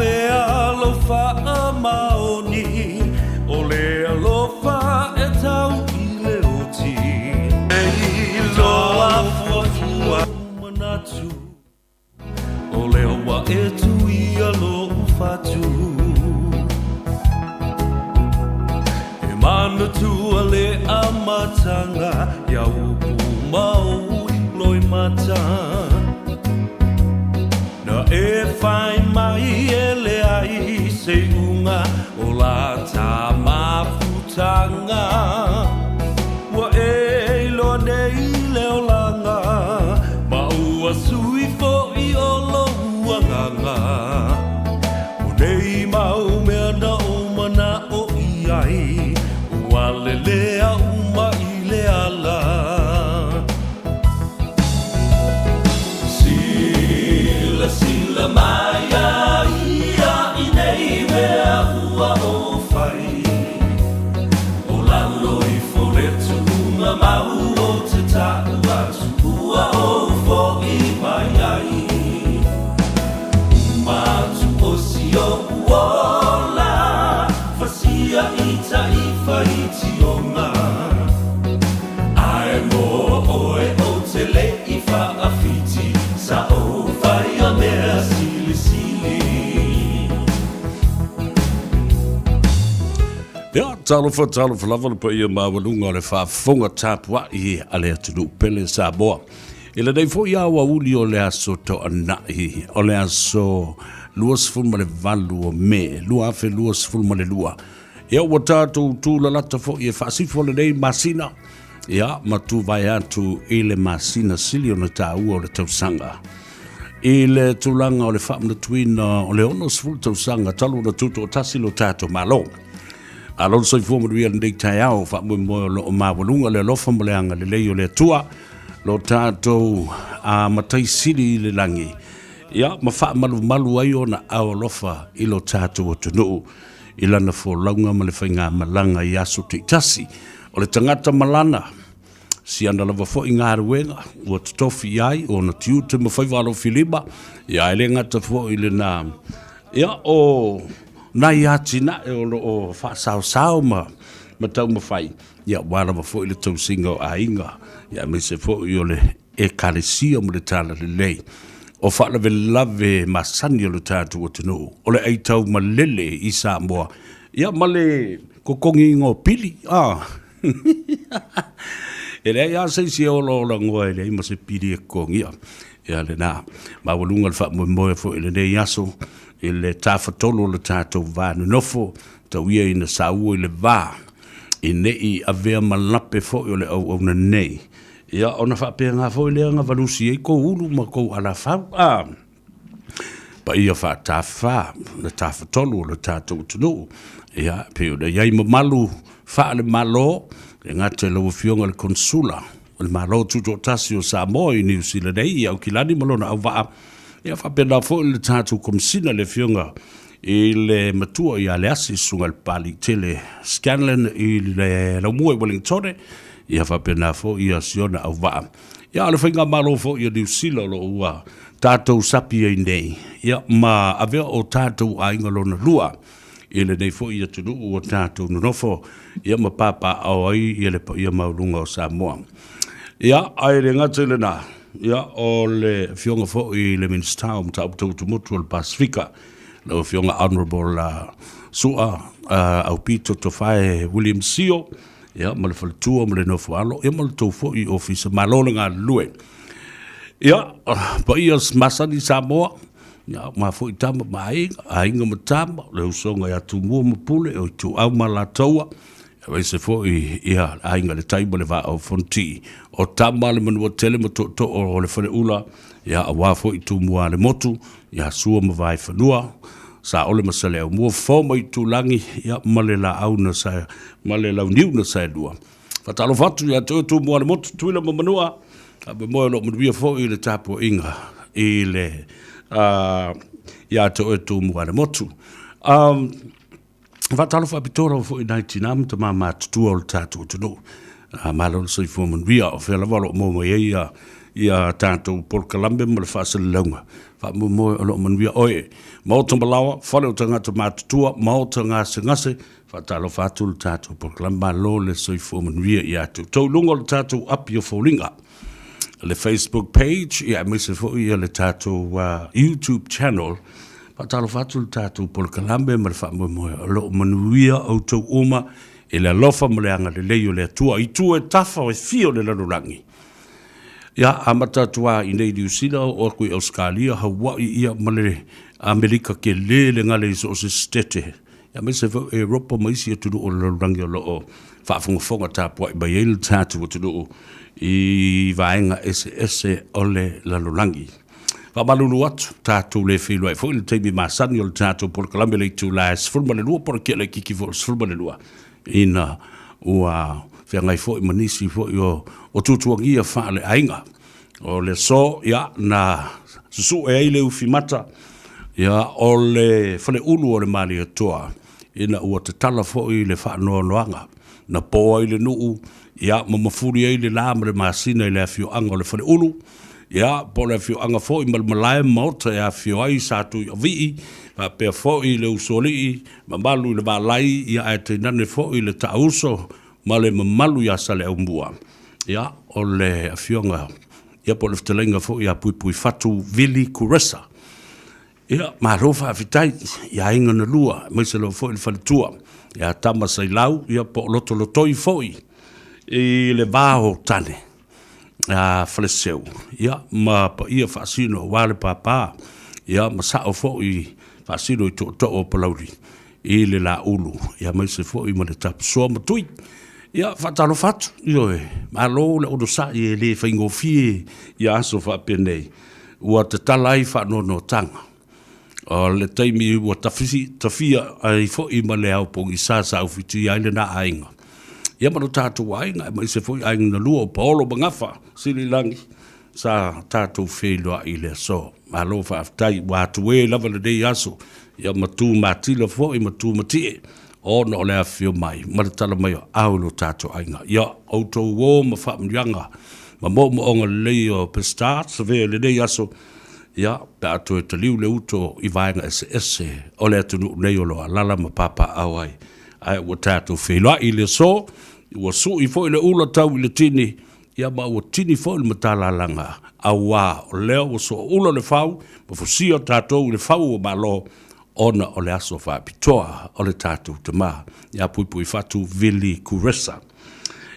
Savea lo fa maoni, o le alofa e tau I le oti. E loa fuafua manatu, o le oa e tui alo fatu. E manatu a le amatanga, ia upu mau loi mata. Na e whai mai e le ai se unga o la tā mawhutanga. Wa e loa nei leo langa, ma ua sui fo I o lo uanganga. O nei mau mea na o mana o I ai, ua le lea uma I le ala. Sila maya ia I nei mea ua o whai. O lalo I foretu unga mau o te tāu atu ua o fo I mai ai. Umatu o si o uola, fasia I ta I whaiti o ngā. Ae mo oe o te le I whaafiti, sa o whai a mea sili sili. Ia, talofa lava le pa ia mawalunga o le whaafonga tāpua I ale atunu pele Samoa. Ila nei fo ia wa uli o le aso to anai, o le aso luas fulma le valu o me, lua afe luas fulma le lua. Ia ua tātou tū la lata fo ia whaasifo le nei masina. Ia, matu vai atu I le masina sili o na tāua o le tausanga. I le tūlanga o le whaamna tuina o le ono sfulu tausanga, talu na tuto o tasilo tātou malo. Alon soi fo maduia ndei tai au, whaamui moe o lo o mawalunga le lofa moleanga le lei o le tua, lo tātou a matai sili le langi. Ia, ma wha malu ai o na au lofa I lo tātou o tunuu. I lana fo launga ma le whainga malanga I aso te itasi. O le tangata malana, si ana lava fo I ngā ruenga, ua tutofi ai, o na tiu te mawhaiwalo Filipa, ia ele ngata fo I le nā. Ia, o nai ati na e o lo o whaasau ma tau mawhai. Ia, wārawa fo I le tau singa o ainga. Ia, me se fo I o le e karesia mo le tāna le lei. O whaalawe lave masani o le tātu o tunu. O le eitau malele I Samoa. Ia, male kokongi ngō pili. E le ia seisi o lo ngoa e le ima se pili e kongi. Ia, le nā. Mawalunga le wha moe fo I le nei aso. I le tāwhatolo le tātou vānu nofo. Tau ia I na saua I le vā. I nei avea malape fo I o le au na nei. Ia, ona whapea ngā fo I lea ngā valusi e ko ulu ma ko ala whau. Pa ia wha tāwha, na tāwhatolo le tātou tunu. Ia, peo na iai malu wha le malo. E ngate lau fionga le konsula. Le malo tuto tasi o Samoa I New Zealand ei. Au kilani malona au waa. Ia whapea na fo I le tātou komisina le fionga. I le matua I ale asi sunga le pali tele Scanlan I le laumua I Wellington. Ia whapea na fo I a siona au waa. Ia ale whainga malo fo I a New Zealand lo ua. Tātou sapi ai nei. Ia ma avea o tātou a inga lona lua. I le nei fo I a tunu o tātou nonofo. Ia ma papa au ai I le pa ia maulunga o Samoa. Ia ai le ngate le nā. Ia o le fionga fo I le minister o mta uptau tumutu o le Pasifika. Le fionga honorable sua au pito to fae William Sio. Ia ma le falitua ma le nofo alo. Ia ma le tau fo I ofisa malona ngā lue. Ia, pa ia masani Samoa, ia, ma fo I tama ma ainga ma tama, le usonga ia tu mua ma pule, o tu au ma la taua, ia se fo ia ainga le taima le va au fonti, o tama le manua tele ma to o le fane ula, ia awa fo I tu mua le motu, ia sua ma vai fanua, sa ole ma sale au mua foma I tu langi, ia ma le la au na sa, ma le lau niu na sa lua. Fatalo fatu, ia tu mua le motu, tuila ma manua, abe moe lo mwia fo I le tapo inga I le ia to tu mua le motu. Fatalo fa pitora fo I 19 ta mama tu o le tato tunu. Malo so I fo mwia o fe la valo mo ia ia tātou Port Kalambe ma le whaasalaunga. Whaamumoe o lo manuia oe. Mao tambalawa, whale o tangata mātutua, mao tanga ngase, whaatalo whātu le tātou Port Kalambe, lo le soifo manuia i atu. Tau lunga le tātou api o whaulinga. Le Facebook page, ia mese fo ia le tātou YouTube channel, whaatalo whātu le tātou Port Kalambe ma le whaamumoe o lo manuia o tau uma, e le alofa ma le anga le leio le atua, i tua e tafa o e fio le lanurangi. Ia amatatua i nei diusila o kui Australia, Hawaii ia male Amerika ke le ngale iso o se stete. Ia me se vau Europa maisi atu o lanurangi o loo whaafungafonga tāpua i baiele tātu o tunu i vaenga ese o le lanurangi. Whamalulu atu tātu le whilua e fo le teimi masani o le tātu por Kalambe le tu la sfurmane lua por kia le kiki fo sfurmane lua. Ina ua whiangai fo i manisi fo i o tutuangia wha le ainga. O le so, ia, na susu e eile uwhimata, ia, o le whale ulu o le mali atua, ina ua te tala fo i le wha noa noanga, na poa i le nuu, ia, mamafuri e le lama le maasina i le awhio anga o le whale ulu, ia, po le awhio anga fo i malmalaya maota e awhio ai sātu i avii, pea fo i le usoli, mamalu i le valai, ia e te nane fo i le tauso, ma le mamalu ia sa le au mua. Ia, o le awhionga, ia po le ftelenga fo ia pui fatu vili kuresa. Ia, ma rofa afitai, ia inga na lua, maise lo fo i le falitua. Ia tama sai lau, ia po loto lotoi fo i le vaho tane. Ia, faleseu. Ia, ma pa ia fasino, wale papa. Ia, ma sao fo i fasino i to o palauri. I le la ulu. Ia, maise fo i ma le tapu soa matui. Ia, whatalo fatu, ioe, ma lo le odo sa i le whaingo fie i aso whapenei. Ua te talai whanono tanga. O le taimi ua tafia ai fo i ma le au pongi sa au fitu i aile na ainga. Ia maro tātou ainga, ma se fo i ainga na lua o paolo bangafa, sili langi, sa tātou whelua i le so. Ma lo whaaftai, wātu e lava le dei aso, ia matu matila fo i matu matie. O no le afio mai, maratala mai au lo tātou ainga. Ia, auto wō ma whaamrianga, ma mo onga leo pestar, Savea le nei aso, ia, pe atu e taliu le uto i vaenga ese, o le atunu nei o loa, lala ma papa au ai. Ai, ua tātou whelua i le so, ua su i fo i le ula tau i le tini, ia ma ua tini fo i le matala langa, au wā, o leo ua so ula le fau, ma fusia tātou i le fau o malo, ona o le aso whaapitoa o le tātou te maa. Ia pui whatu vili kuresa.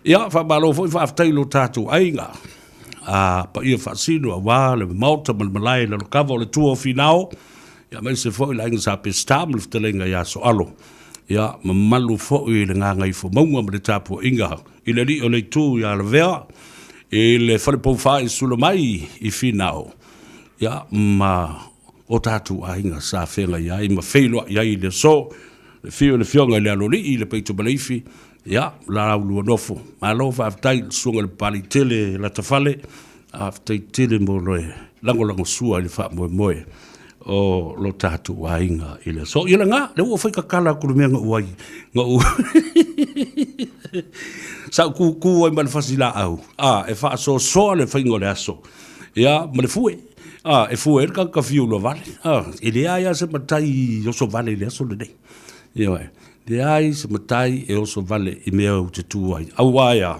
Ia whamalo fwoi whaaftailo tātou ainga. Pa ia whaasino a wā le mauta malmalai le lokawa o le tua o whinao. Ia mai se fwoi la inga sa pestam le ftalenga ia so alo. Ia mamalu fwoi le nganga i maunga ma le tāpua inga. I le li o le tū ia le vea. I le whalepau whae sula mai i whinao. Ia ma o tātou ainga sa whenga ia, i ma wheilua ia i le so, le whio le whionga le aloli i le peito maleifi, ia, la raulua nofo. Ma lo whaaftai sunga le pali tele la tafale, aftai tele mo loe, lango sua i le wha moe, o lo tātou ainga i le so. Ia ngā, le ua whaikakala kurumea ngā uai, ngā u. Sa ku ai ma le fasila au. E wha so soa le whaingo le aso. Ia, ma le fue. E fue ka fiu lo vale. E le ai se matai o so vale le so le dei. Ia e. Le ai se matai e o so vale I mea o te tu ai. Au ai a.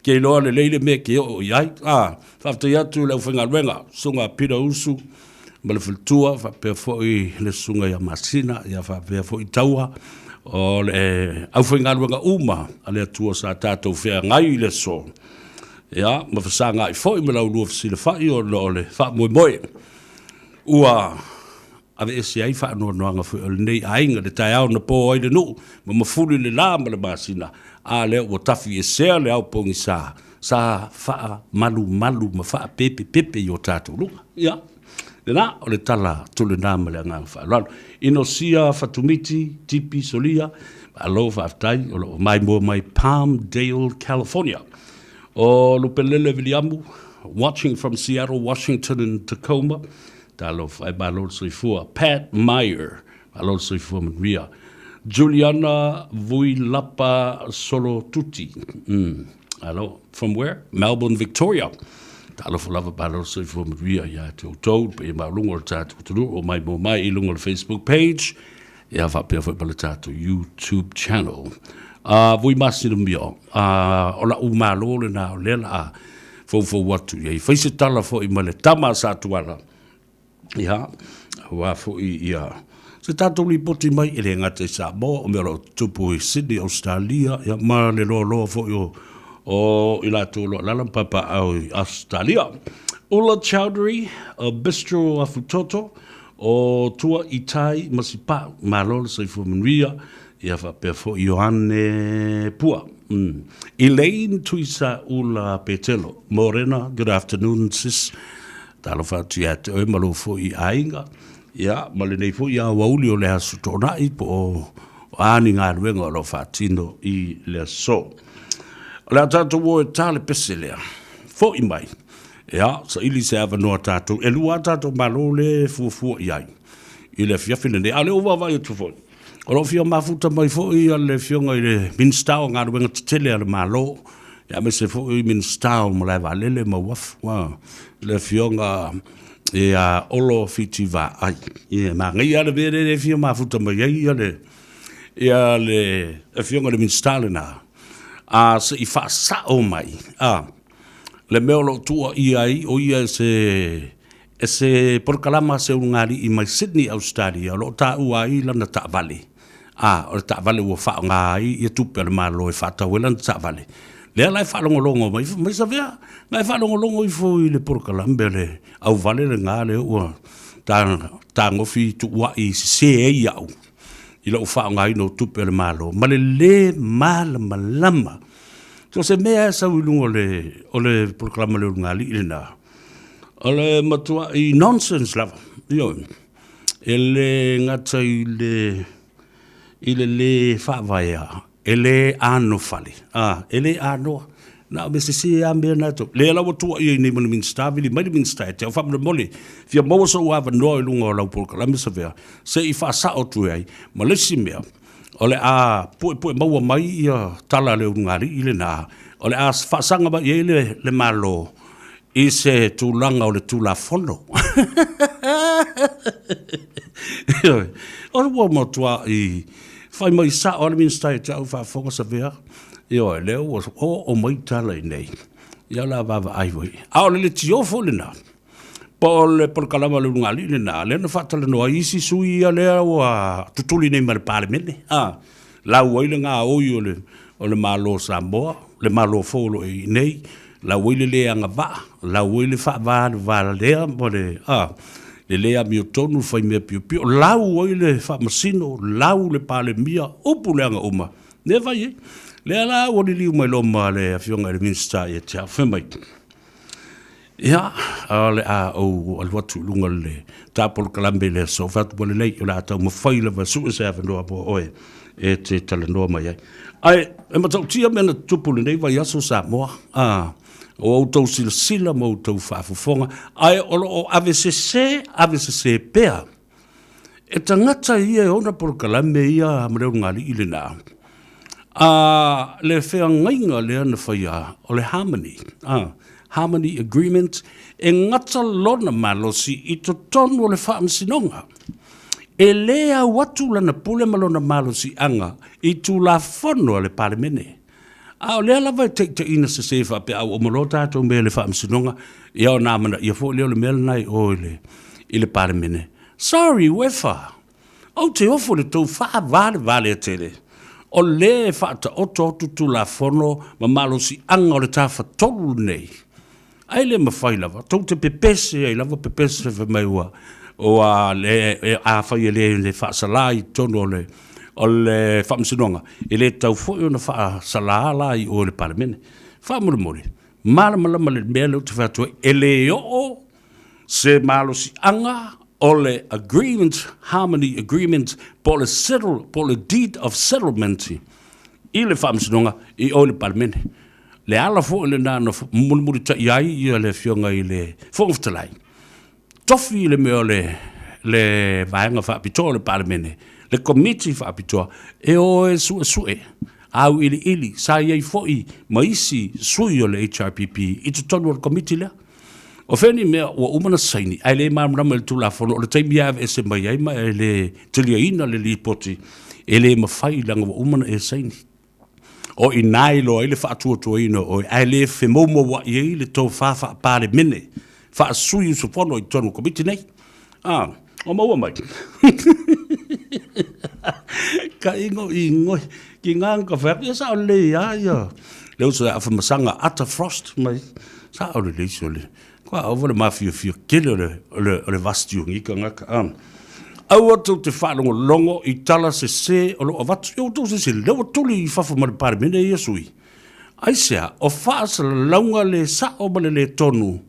Ke lo le leile me ke o ai. Fafta ia tu le whenga renga. Sunga pira usu. Ma le filtua. Fa pe fo I le sunga ia masina. Ia fa pe fo I taua. O le au whenga renga uma. A le atua sa tātou whea ngai le so. Ia, ma whasanga I fo I me lau lua whasile whai o le wha moe. Ua, ave ese ai wha anua noanga fo o le nei ainga le tai au na po ai le nu, ma mafuri le la ma le masina, a le o tafi e sea le au pongi sa wha malu ma wha pepe I o tātou lunga. Ia, le na o le tala tule nā ma le ngang wha lalo. Ino sia whatumiti, tipi solia, alo wha aftai, o mai mo mai Palmdale, California. O Lupelele Viliamu, watching from Seattle, Washington and Tacoma. Talo fai balol soifua. Pat Meyer, balol soifua Maria. Juliana Vuilapa Solo Tutti. Hello, from where? Melbourne, Victoria. Talo lava balo so from ria ya to pe ma lungo tatu to o mai mo mai I lungo Facebook page ya fa pe fa balo tatu YouTube channel vui masiru mio ola umalo le na le la fo watu ye fa se tala fo I male tama sa tuala ya wa fo ia se tatu li poti mai ele ngate sa mo o mero tupu I Sydney Australia ya ma le lo fo yo o ila tulo lalam papa au Australia Ula Chowdhury a bistro afutoto o tua itai masipa malol sai fu menria ia fa pe fo Johanne Pua Elaine Tuisa Ula Petelo Morena good afternoon sis talo fa tiat o malo fo I ainga ya malene fo ya wauli o le asutona I po ani nga wenga lo fa tino I le so la tatu wo tale peselea fo I mai ya so ili se ava no tatu e lua tatu malole fu iai ile fia fina ne ale ova vai tu fo o fia mafuta mai fo I ale fia ngai minstao nga wenga tele ale malo ya me se fo I minstao mo la valele mo waf wa le fia nga e a olo fitiva ai e ma ngai ale vere fia mafuta mai ai ale e fia nga minstao na se I fa sa o mai le meolo tua iai o ia ese por kalama se ungari I mai Sydney Australia lo ta uai lana ta vale o ta vale wo fa ngai I tu per malo e fa ta welan ta vale le lai fa longo mai Savea ngai fa longo I fo I le por kalamba le au vale le ngale o ta ngofi tu wa I se e iau I lo fa ngai no tu per malo le malama so se mea sa ulungo o le proclama le ngali ina o le matua I nonsense lava yo ele ngata le fa vaia ele ano fale ele ano na me se ambe na to le la wotu I ni mon min stabili mai min sta te fa mo mole fia mo so wa no lungo la proclama Savea se I fa sa o tu ai malesi mea ole po mau mai ia tala le ngari ile na ole fa sanga ba ile le malo I se tulanga ole tula fono ole wo mo tua I fai mai sa ole min stai tau fa fonga Savea yo le o mai tala nei ia la va ai voi ole le tio fo le na por kalama le ngali le na le na fatale no isi sui ale wa tutuli nei mal parlemene la wile nga o yo le malo Samoa le malo folo I nei la wile le anga va la wile fa va le mole le mi tonu fa me piu la wile fa masino la le pale mia upu le anga uma ne va ye le la o li mai lo male afionga le minsta ye tia fa mai ya ale o al watu lunga le tapol kalambe le so fat bole le la ta mo faila va su se ava no apo oe e te tala no mai ai e ma tau tia mena tupule nei vai aso Samoa o auto sila mo tau fa fonga ai o AVCC pea e tangata ia ona por kalambe ia mre ngali ile na le fea ngainga le ana faia o le harmony agreement e ngata lona malosi I to tonu le whaamsinonga. E lea watu lana pule malona malosi anga I tu la fono le parlemene. O lea lava te ina se sefa pe au omolota to me le whaamsinonga ia o namana ia fo leo le mele nai o le parlemene. Sorry, wefa. O te ofo le tau wha vale a tele. O le whaata oto tu la fono ma malosi anga o le tafa tolu nei. Ai le mawhai lava, tau te pepese, ai lava pepese fa mai ua, o le whai le whaasalai tono o le whaamsinonga, le tau fwoi o na whaasalai o le parlemene. Whaamuremore, malama le mea leo te whatua, le o se malosi anga o le harmony agreement, po le deed of settlement, I le whaamsinonga, I o le parlemene. Le ala fo le na no mulmuli ta iai ia le fionga I le fongftalai. Tofi le meo le vaenga fa pito le parlemene. Le committee fa pito e o e sue. Au ili sa iai fo I maisi sui o le HRPP. I tu tonu o le committee lea. O feni mea ua umana saini, ai le marama le tula fono, o le taimi ave e se mai ai ma e le tulia ina le lipoti, e le mawhai langa ua umana e saini. O i nai lo ai le whaatua tua ina, o ai le fe momo wa i ei le tau whawha pare mene, wha sui usu fono i tonu komiti nei. O maua mai. Ka ingo i ngoi, ki nganga whaka, sa o le ia. Leo sa a whamasanga ata frost mai, sa o le leisi o le. Kwa au le mafia kele o le vasti o ngika ngaka. Au atu te whanongo longo i tala se o lo avatu. Iau tau se leo tuli i whafu mare pare mene i asui. Aisea, o whaasa launga le sa o male le tonu.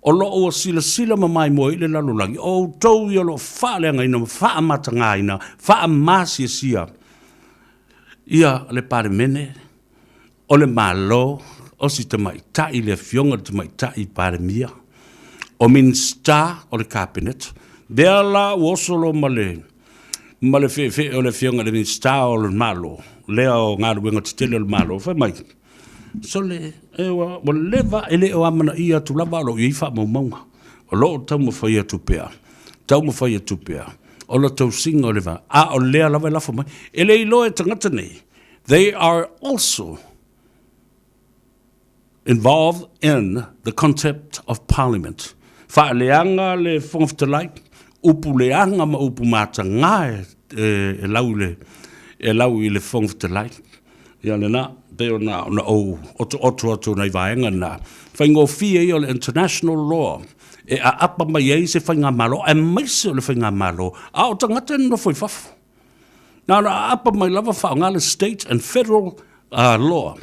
O lo o sila mamai mo i le lalulangi. O tau i o lo whaaleanga ina, wha matanga ina, wha masia sia. Ia le pare mene, o le malo, o si te mai tai le fionga, te mai tai pare mia. O minsta o le cabinet. Dea la uosolo male fe o le fionga le minsta o le malo. Lea o ngā ruenga te tele o le malo. Fai mai. So le, ewa, o leva ele o amana ia tu lava lo i wha maunga. O lo tau ma whaia tupea. Tau ma whaia tupea. O lo tau singa o leva. A o lea lava lafa mai. Ele i loe tangata nei. They are also involved in the concept of parliament. Whaaleanga le whongaftalai, upu leanga ma upu mātanga e lau i le whongaftalai. Ia le nā, deo nā, o oto nei vaenga nā. Whaingo fia i o le international law, e a apa mai ei se whainga malo, e maise o le whainga malo, a o tangata no whai whafu. Nā apa mai lava whaonga le state and federal law,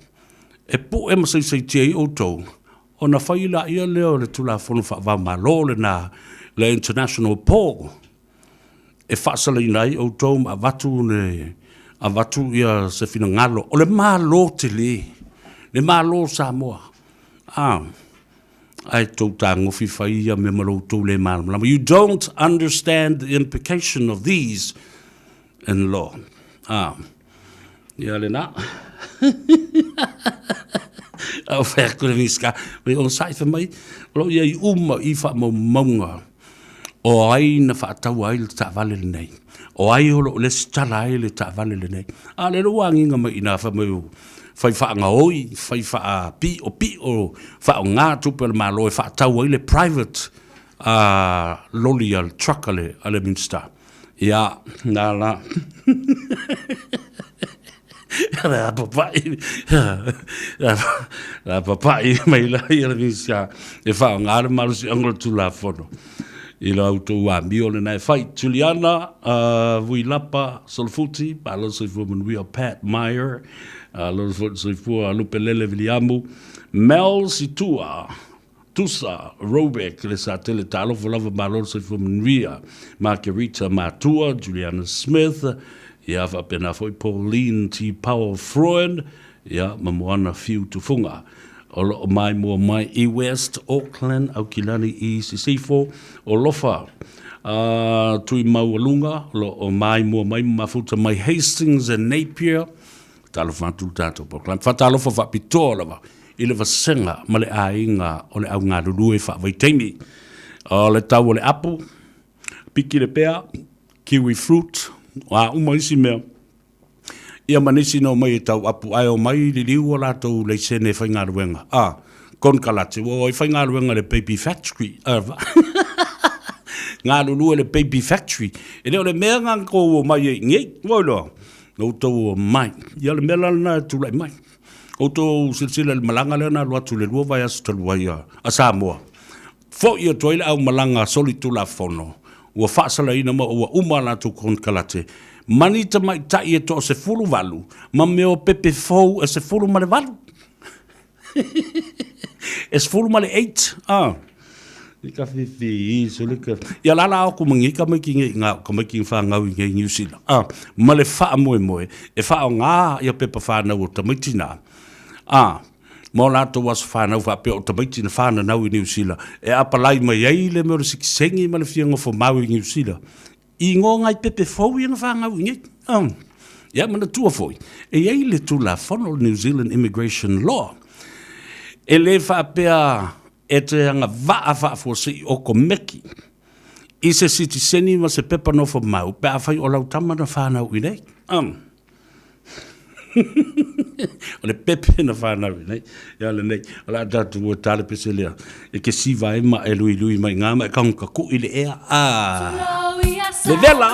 e po e masai tia i o tau, o na whaila ia leo le tula whonu wha malo le nā, le international pole, e whaasala i nei o tau a watu ia se whina ngalo, o le malo te le malo Samoa. Ai tau tā ngofi whaia me malo tau le malo. You don't understand the implication of these in law. Ia le nā. Au whakura miska, me o saifa mai, lo ia i uma i wha maunga, o ai na whaatau ai le ta vale le nei, o ai holo le stala ai le ta vale le nei, a le roa nginga mai ina wha mai whai whaanga oi, whai wha pi o wha o ngā tupe le malo e whaatau ai le private loli al truck ale minsta. Ia, nā la. La papai mai la ia visia e fa ngara malu si anglo tu la fono i la auto wa mio le nai fai Juliana vui lapa solfuti palo se fu we Pat Meyer lo se fu lupelele Viliamu Mel Situa Tusa Robeck le sa tele talo volava malo se fu Ria Margarita Matua Juliana Smith. Ia whapena foi Pauline T. Powell Freund, ia mamoana fiu tufunga. O lo mai mua mai i West Auckland, au kilani i Sisifo, o lofa tui maualunga, o mai mua mai mafuta mai Hastings and Napier, talo whantu tato Auckland. Whatalofa whapitoa lava, i le vasenga, ma le ainga, o le au ngā rurue whawaitangi. O le tau o le apple, piki le pea, kiwi fruit, wa umaisi mea ia manisi no mai tau apu ai o mai li liu la tau le sene whainga ruenga kon kalate o whainga ruenga le baby factory ngā lulu le baby factory e leo le mea ngako o mai e ngei wolo o tau o mai ia le mea lana tu lai mai o tau silsila le malanga lena lua tu le lua vai asu talua ia a Samoa fo ia toile au malanga soli tu la fono ua whaasala ina ma ua umala tu kon kalate. Mani ta mai tai e to se fulu walu, ma meo pepe fau e se fulu male walu. E se fulu male 8. Ika fifi, so lika. Ia lala au kumangi, ka mai ki ngā, ka mai ki ngā ngau i New Zealand. Ma le wha moe, e wha o ngā ia pepe whanau o tamaitina. Mo lato was whanau whape o tamaiti na whana nau i New Zealand. E apalai mai ei le meo siki sengi ma le whianga fo mau i New Zealand. I ngō ngai pepe fau i nga whangau i ngai. Ia mana tua foi. E ei le tu la whono New Zealand immigration law. E le whapea e te anga vaa fo se o ko meki. I se sitiseni ma se pepa no fo mau, pe a whai o lau tamana whanau i nei. O le pepe na whanau i nei. Ia le nei, o la datu o tale pese lea. E ke siva e ma e lui mai ngama e kaunga ku i le ea. Le vela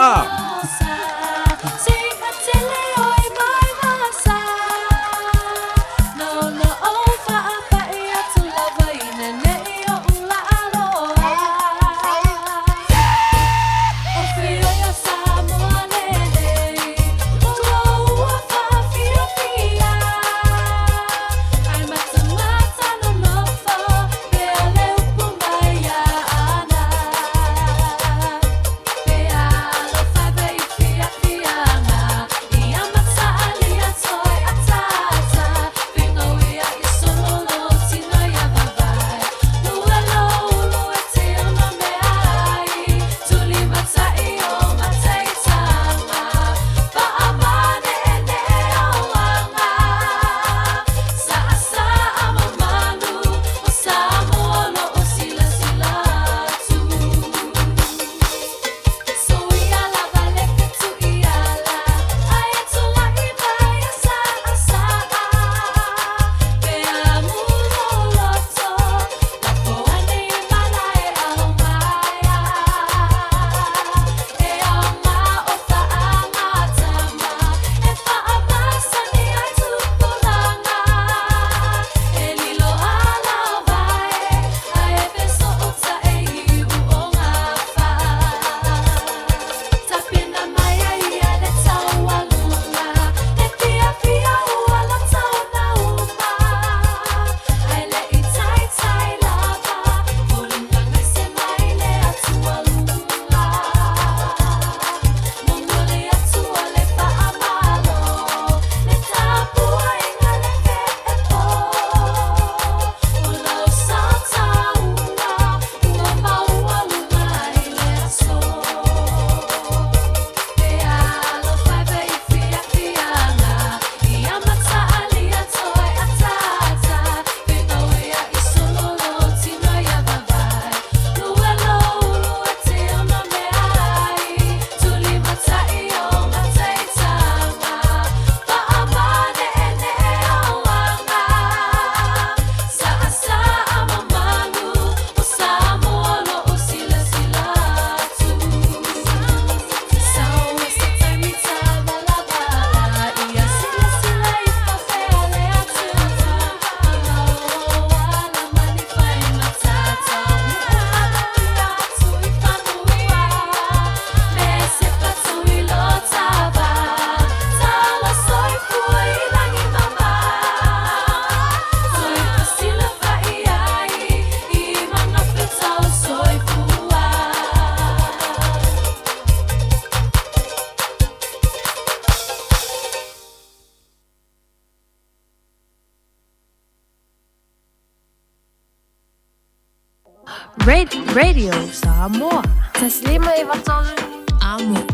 Radio Samoa. Taslima ivatolu Amo.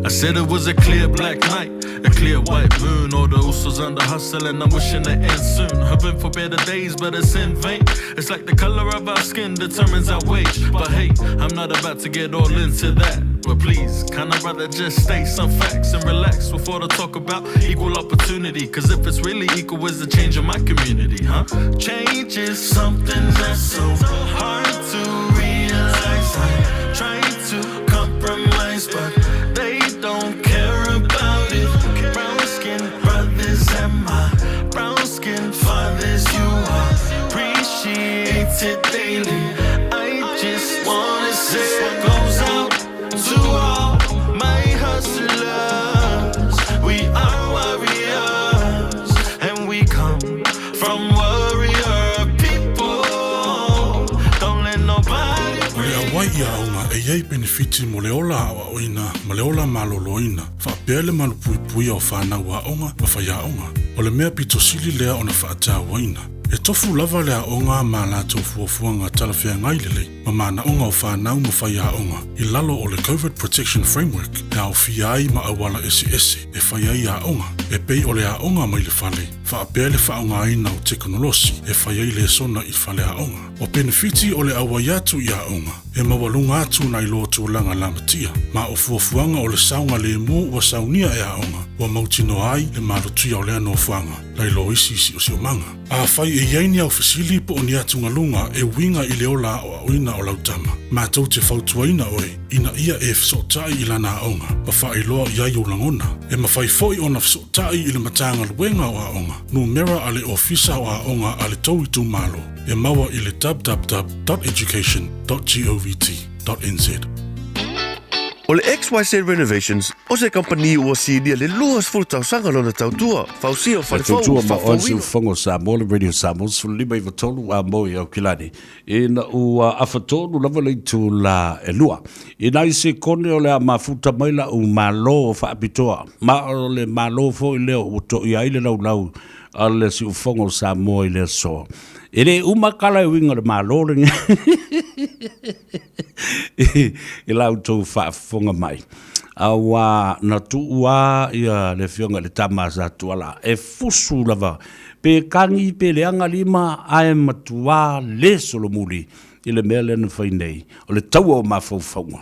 I said it was a clear black night, a clear white moon. All the usos under hustle and I'm wishing it ends soon. Hoping for better days, but it's in vain. It's like the color of our skin determines our wage. But hey, I'm not about to get all into that. But please, can I rather just state some facts and relax before I talk about equal opportunity? Cause if it's really equal, is the change in my community, huh? Change is something that's so hard to realize. I'm trying to compromise, but they don't care about it. Brown skin brothers and my brown skin fathers, you are appreciated daily. I just wanna say what goes out to all my hustlers. We are warriors and we come from warrior people. Don't let nobody break. ai benefiti mo le ola awa oina, ma le ola maloloina, whaapea le malu pui o whanau a onga, ma whaiaonga, o le mea pito sili lea ona whaata waina. E tofu lava lea onga ma la tofu fuanga talawhia ngailele, ma mana onga o whanau ma whaiaonga, I lalo o le COVID Protection Framework, e au fiai ma awala ese, e whaiai a onga, e pei o le a onga mai le whale, whaapea le whaonga aina o teknolosi, e whaiai le sona I whale a onga. O benefiti o le awaiatu I a onga, e mawalunga atu na ilo tūlanga lamatia, ma o fuafuanga o le saunga le mu wa saunia e a onga, wa mautino ai le malutia o le ano fuanga, la ilo isi o siomanga. A whai e yaini au fasili po o ni atunga lunga e winga I le ola o oina o lautama. Ma tau te whautuaina oe, ina ia e fsotai I lana a onga, ma whai loa iai o langona, e ma whai foi ona fsotai I le matanga luenga o a onga, no mera ale ofisa o a onga ale tau tu malo, e maua I le www.education.govt.nz. O le XYZ Renovations, o se company ua sinia le luas fultausanga lona tautua, fausio whanefau, tautua ma onsi fongo Samoa, le radio Samoa, lima I watolu a moi au kilani. Ina ua awhatonu lava leitu la elua. Ina I se kone o le a mafuta maila u malo o whaapitoa. Ma o le malo fo I leo uto I aile lau a le si u fongo Samoa I le soa. Ere umakala I winga le malo ringa. I lau tau whaafonga mai. Awa na tuua ia le fionga le tamasa tuala. E fusu lava. Pe kangi pe leanga lima ae matua le solomuli. I le mea lena whainei. O le tau o mawhauwhaunga.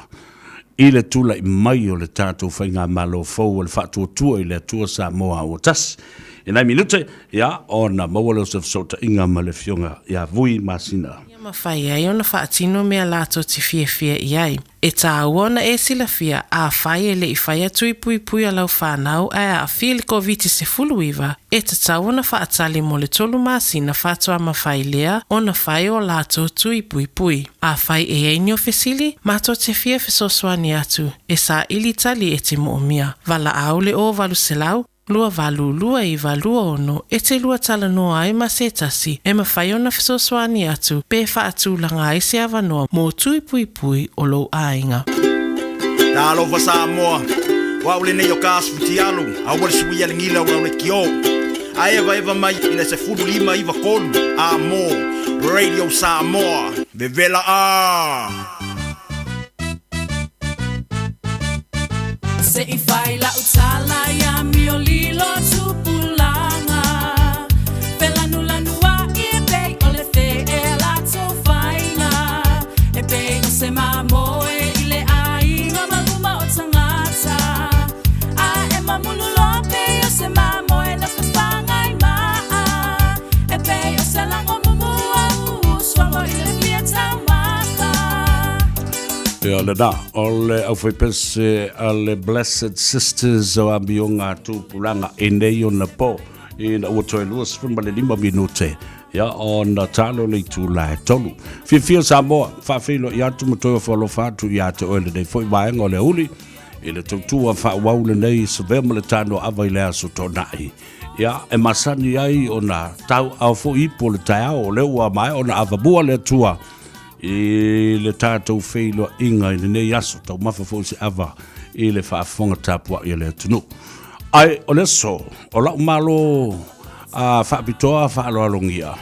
I le tula I mai o le tātou whainga malo fau o le whaatua tua I le tua Samoa o tas. I nai minute, ia, o na mawale o sota inga ma le fionga, ia vui masina. Ia mawhai ai, ona whaatino mea lato ti fia iai. E tā uona e sila fia, a whai e le I whai atu I pui a lau whanau, a fia le COVID se fuluiva, e ta tā uona whaatali mo le tolu masina whatua ma whai lea, ona whai o lato tu I pui. A whai e eini o fesili, mato te fia fesoswani atu, e sa ili tali e te moomia. Vala au le o valu selau, lua valu lua I valua ono, e te lua tala noa ai ma se tasi, e ma whai ona fesoswani atu, pe wha atu langa ai se avanoa, mo tui pui o lou ainga. Talo fa Samoa, wa ule nei o kasu ti alu, a wale sui ale ngila wa ule kio. A eva mai ina se fulu lima iwa kolu, a mo, Radio Samoa, bevela a. Se I whai la utala ia mi o lilo tupulanga Pela nulanua I e pei o le fe e la to whainga E pei o se mamoe I le ainga maluma o tangata A e mamulu lope o se mamoe na whawhangai maa E pei o se lango mumua uswango I le fia taumata Ia le na, o le au whaipese a le Blessed Sisters o ambionga tūpuranga e nei o na po I na ua toi lua sifun le 5 minute. Ia o na talo le tū la e tolu. Fia Samoa, whawhilo I atu matoa whalo whātu I ate oile nei fwoi waenga o le uli. I le tautua whawau le nei Savea le Tanoa Ava I le aso tonai. Ia e masani ai o na tau au fo ipo le tai au o le ua mai o na avabua le tua. I le tātou wheilua inga I le nei aso tau mawhafo se ava I le whaafonga tāpua I le tunu. Ai o le so, o lau malo a whaapitoa whaaloalongia.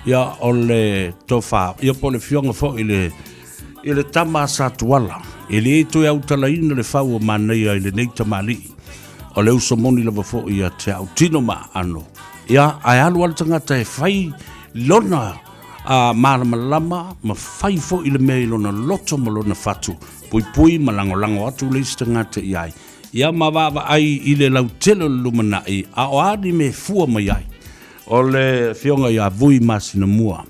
Ia o le tofa, ia po le fionga fo I le tama sa tuala. I le eto e au talaina le whau o manea I le nei tamali. O le uso moni lava fo I a te au tino ma ano. Ia ai alu ala tangata e whai lona malama ma fai fo I le mea lona loto ma lona fatu pui malango atu le istangata iai ia mawava ai I le lautelo lumanai a o adi me fua mai ai o le fionga ia vui masina mua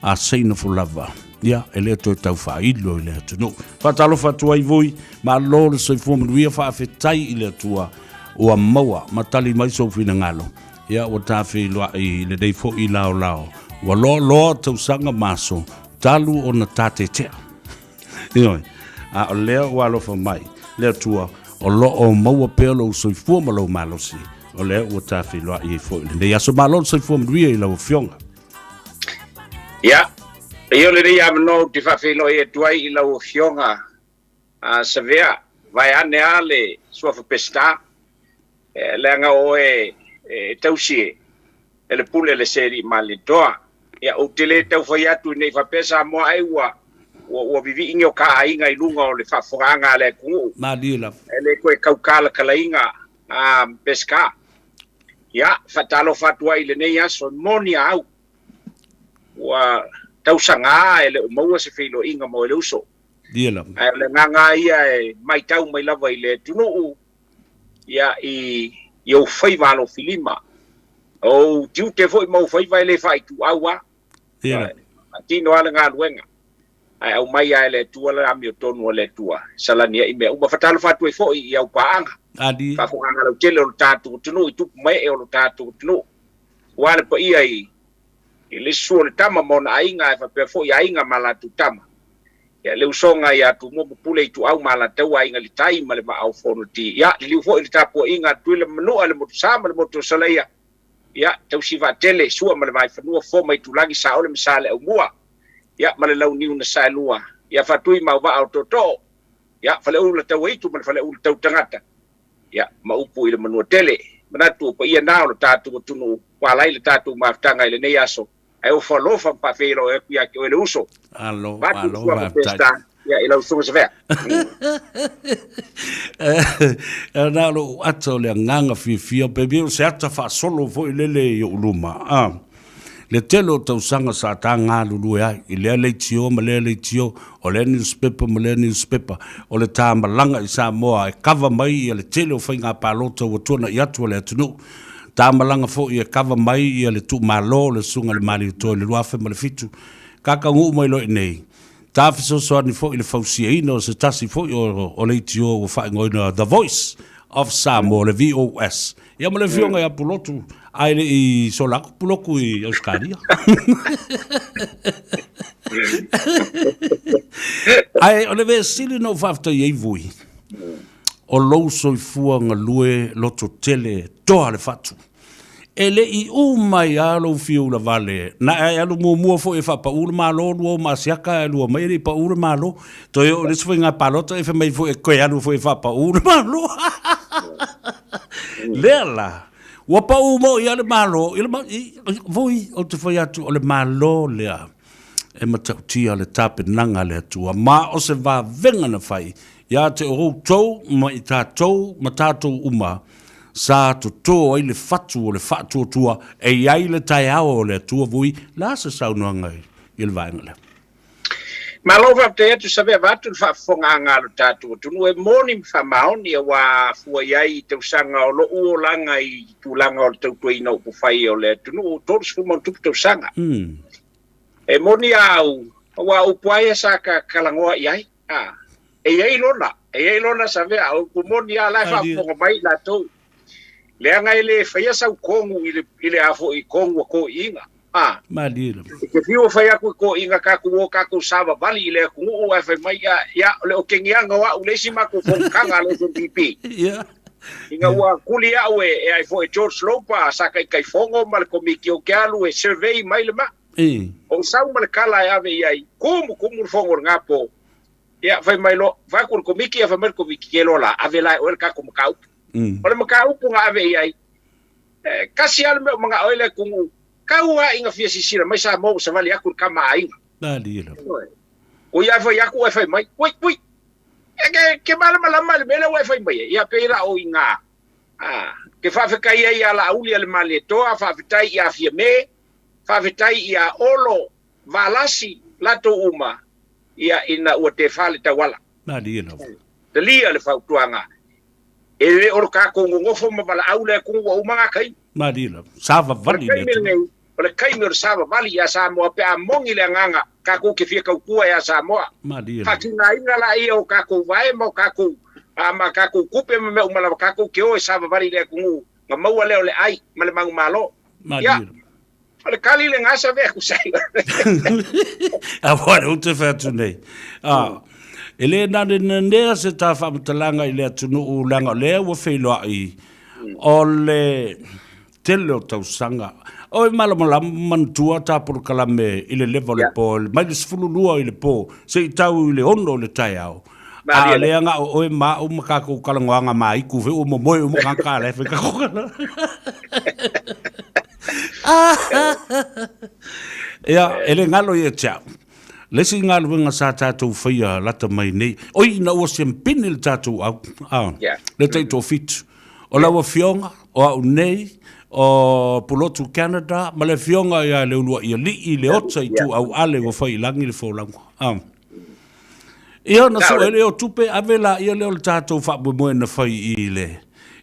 a seina fulava ia ele to tau failo ile tunu fatalo fatu ai vui ma lo le soi fua mruia fa fetai ile tua o maua matali mai so fina ngalo ia o tafi lo I le dei fo I lao wa lo tau sanga maso talu o na tate tea ioi a o leo walo fa mai leo tua o lo o maua pelo soi fua malo malosi o leo o tafi loa I fo le ya so malo soi fua mria I la fionga ya io le ia no ti fa filo e tuai I la fionga Savea vai ane ale sua pesta lenga o tausi ele pule le seri malitoa ya utile tau foi atu nei fa pesa mo aiwa o vivi ingo ka ainga ilunga o le fa foranga le ku Madila ele ko kaukala kalainga pesca ya fatalo fatwa ile nei aso moni au wa tau sanga ele mo se filo inga mo le uso Dila le nganga ia mai tau mai lava ile tunu ya eu foi valo filima o tiu te foi mo foi vai le fai tu awa Dila tino ala nga luenga ai au mai ele tu ala mi tonu le tua salania i me uma fatalo fatu e foi ia upaanga Adi fa fuanga lo tele lo tatu tunu tu mai e lo tatu tunu wale po ia i le suo le tama mona ainga fa pe foi ainga malatu tama ya le usonga ya tu mo pule tu au mala tau ainga li tai male ma au fono ti ya li fo li tapo inga tu le manu ale mo sama le mo to salaya ya tau siva tele sua male mai fanua fo mai tu lagi sa ole misale au mua ya male lau niu na sa lua ya fatui ma va auto to ya fale u le tau itu male fale u tau tangata ya ma upu ile manu tele manatu ko ia na o tatu tunu wala ile tatu ma tanga ile nei aso ai o follow fa pa felo e pia ke le uso Allo ya ila uso se ve na lo ato le nganga fi pe bi se ata fa solo vo ile yo luma le telo tau sanga sa tanga lulu ya ile le tio o le newspaper o le tamalanga i Samoa e cover mai le telo fa nga paloto o tona ya tu le tunu tamalanga fo i kava mai i le tu malo le sunga le mali to le luafe ma le fitu kaka ngu mai lo nei tafiso so ni fo i le fausia ino se tasi fo o le tio o fa ngoina the voice of Samoa le VOS ia ma le fionga ia pulotu ai le i solako puloku i Australia ai o le ve sili no fafta i vui o lou soifua ngalue loto tele toa le fatu. Ele i umai alo fiu la vale. Na ai alu mua fo e fa pa ule malo luo masiaka alu mai ri pa ule malo. To yo le sfo nga palota e fa mai fo e koe alu fo e fa pa ule malo. Lela. Wa pa umo i ale malo. Voi o te foi atu o le malo lea. E matautia le tape nanga le atua. Ma o se va venga na fai. Ya te o tau ma i tātou ma tātou uma sa to to ai le fatu o le fatu tua e ai le tai ao le tua vui la se saunoanga i le vaingale. Ma lova te tu Savea vatu fa fonga ngalo tātou tunu e moni fa maoni wa fua iai te usanga o lo uolanga i tūlanga o le tau tuina o pufai o le tunu o tōru sfuma tupu te usanga. E moni au wa upuaia sa ka kalangoa iai. E ai lona Savea o kumoni ala fa fonga mai la tau. Le anga ile faya sa kongu ile afo i kongu ko inga. Malira. Ke fio faya ko inga ka ku sava vali ile ku o fa mai ya le o kengianga wa ule sima ku fonkanga le DP. Ya. Inga wa kulia we e ai fo George Lopa sa kai fongo mal komiki o kalu e survey mai le ma. O sa mal kala ya ve ai. Como fongo ngapo. Ya fa mai lo fa ku komiki ya fa mer komiki kelo la avela o ka ku kau. Ole makau punga ave ai. Kasi al mga oile kung kaua inga fia sisira mai sa mo sa vali aku kama ainga. Dali. O ia fa yaku fa mai. Oi. Ke mala le bela wa fa mai. Ia pera o inga. Ke fa kai ia la uli al male to fa vitai ia fia me. Fa vitai ia olo valasi lato uma. Ia ina o te fale tawala. Dali. Dali le fa tuanga. E o ka ko ngofo ma bala aule ko o manga kai madila sava vali le kai mer sava vali ya Samoa pe amongi le nganga ka ko ke fia ka ku ya Samoa madila ka kina ina la io ka ko vai mo ka ko ama ka ko kupe me o mala ka ko ke o sava vali le ku ma mau le ai ma le mangu malo madila le kali le ngasa ve ku sai agora o te fa tunei ele na ne se ta fa mtalanga ile tunu ulanga le wo feilo ai ole telo tau sanga o malo mantua ta por kalame ile level le pol mai le sfulu lua ile po se tau ile ondo le tai au le nga o ma o ma ka ko kala nga mai ku ve o mo mo ka ka le fe ka ko ya ele ngalo ye cha le si ngalo nga sa tatu fia lata mai nei oi na o sempini le tatu le taito fit o la wa fionga o nei o pulotu Canada ma le fionga ya le ulua ia li i le otsa i tu au ale o fai langi le fo langu ia na so ele o tupe avela ia le o tatu fa mo na fai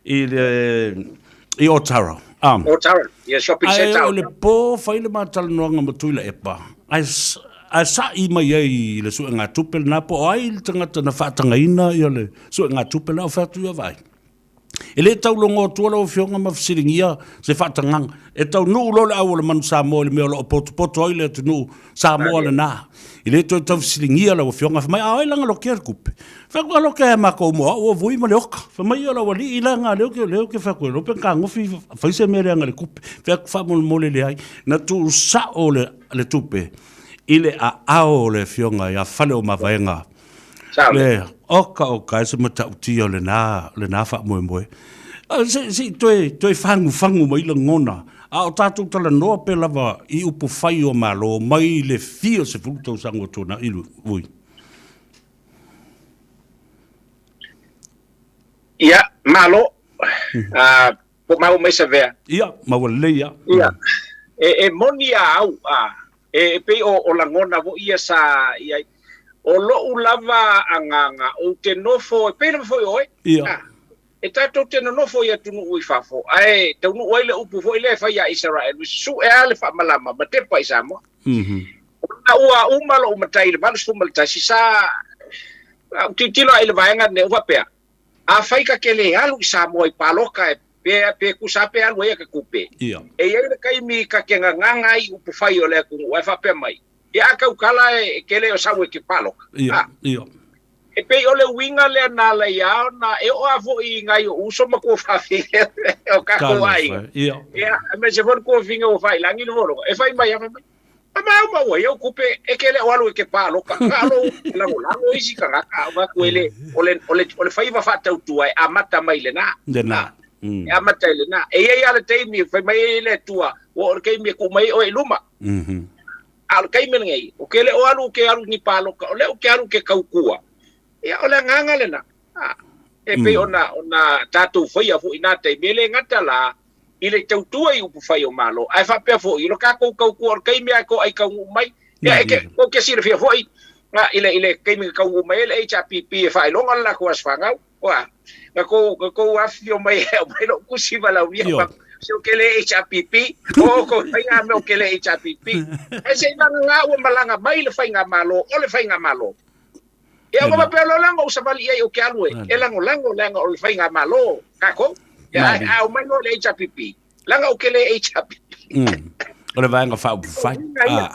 i Otara Otara ia shopping center ai le po fai le matal no nga matuila epa ai sa i mai ai le so nga tupe na po ai le tangata na fa tanga ina ia le so nga tupe na fa tu ia vai ele tau longo tuala o fionga mafisiringia se whatangang. E tau nuu lo le au le manu Samoa le mea lo o poto ai le tu nuu Samoa le nā. Ele tau fisiringia la o fionga whamai ai langa lo kia kupe. Whakua lo kia mako moa o vui ma le oka. Whamai ala wali i langa leo ke whakua. Lope ka ngofi whaise mea reanga le kupe. Whamol mole le ai. Na tu sa o le tupe. Ile a ao le fionga ia whale o mawaenga. Le oka se mata utia le na fa moe si toi fangu mai la ngona a o tatu tala no pe lava i upu fai o malo mai le fio se futo sango tona ilu ui ia malo po mau mai Savea ia mawaleia ia e monia au e pe o la ngona vo ia sa ia o lo ulava anganga o te nofo e pena foi oi e tato te nofo ia tunu ui fafo ai te unu oi le upu foi le fai a Israel su e ale fa malama ma te pai Samoa na ua umalo umatai le manus fumalta si sa titilo ai le vaenga ne ua pea a fai ka kele alu Samoa i paloka e pe kusape alu ia ka kupe e ia le kaimi ka kenga nganga i upu fai o le ku ua fa pe mai ia ka ukala e kele o sawe ki paloka ia e pe ole winga le na la ia na e o avo i ngai o uso ma ko fa fi o ka ko ai ia me se for ko finga o fai langi no volo e fai mai ama ma o eu kupe e kele o alu ke paloka alo la isi ka ka ko ele ole fai va fa tau tu ai amata mai le na e amata le na e ia le teimi fai mai le tua o ke mi ko mai o luma al kai mengai o kele o alu ke alu ni palo o le o ke alu ke kaukua ia ole nganga le na e pe ona tatu foi a fu ina te mele ngata la ile tau tua i upu fai o malo ai fa pe fo i lo ka kaukua o kai me ko ai kau mai ia ke o ke sir fia foi na ile kai me kau mai le HPP fa longa la ko asfanga wa ko afio mai lo kusiva la wi so kele HPP o ko fainga me o kele HPP e se nga o malanga mai le fainga malo o le fainga malo e o ma pelo lango o sabali ai o ke alue e lango o le fainga malo kako ya o mai no le HPP langa o kele HPP o le vaenga fa fai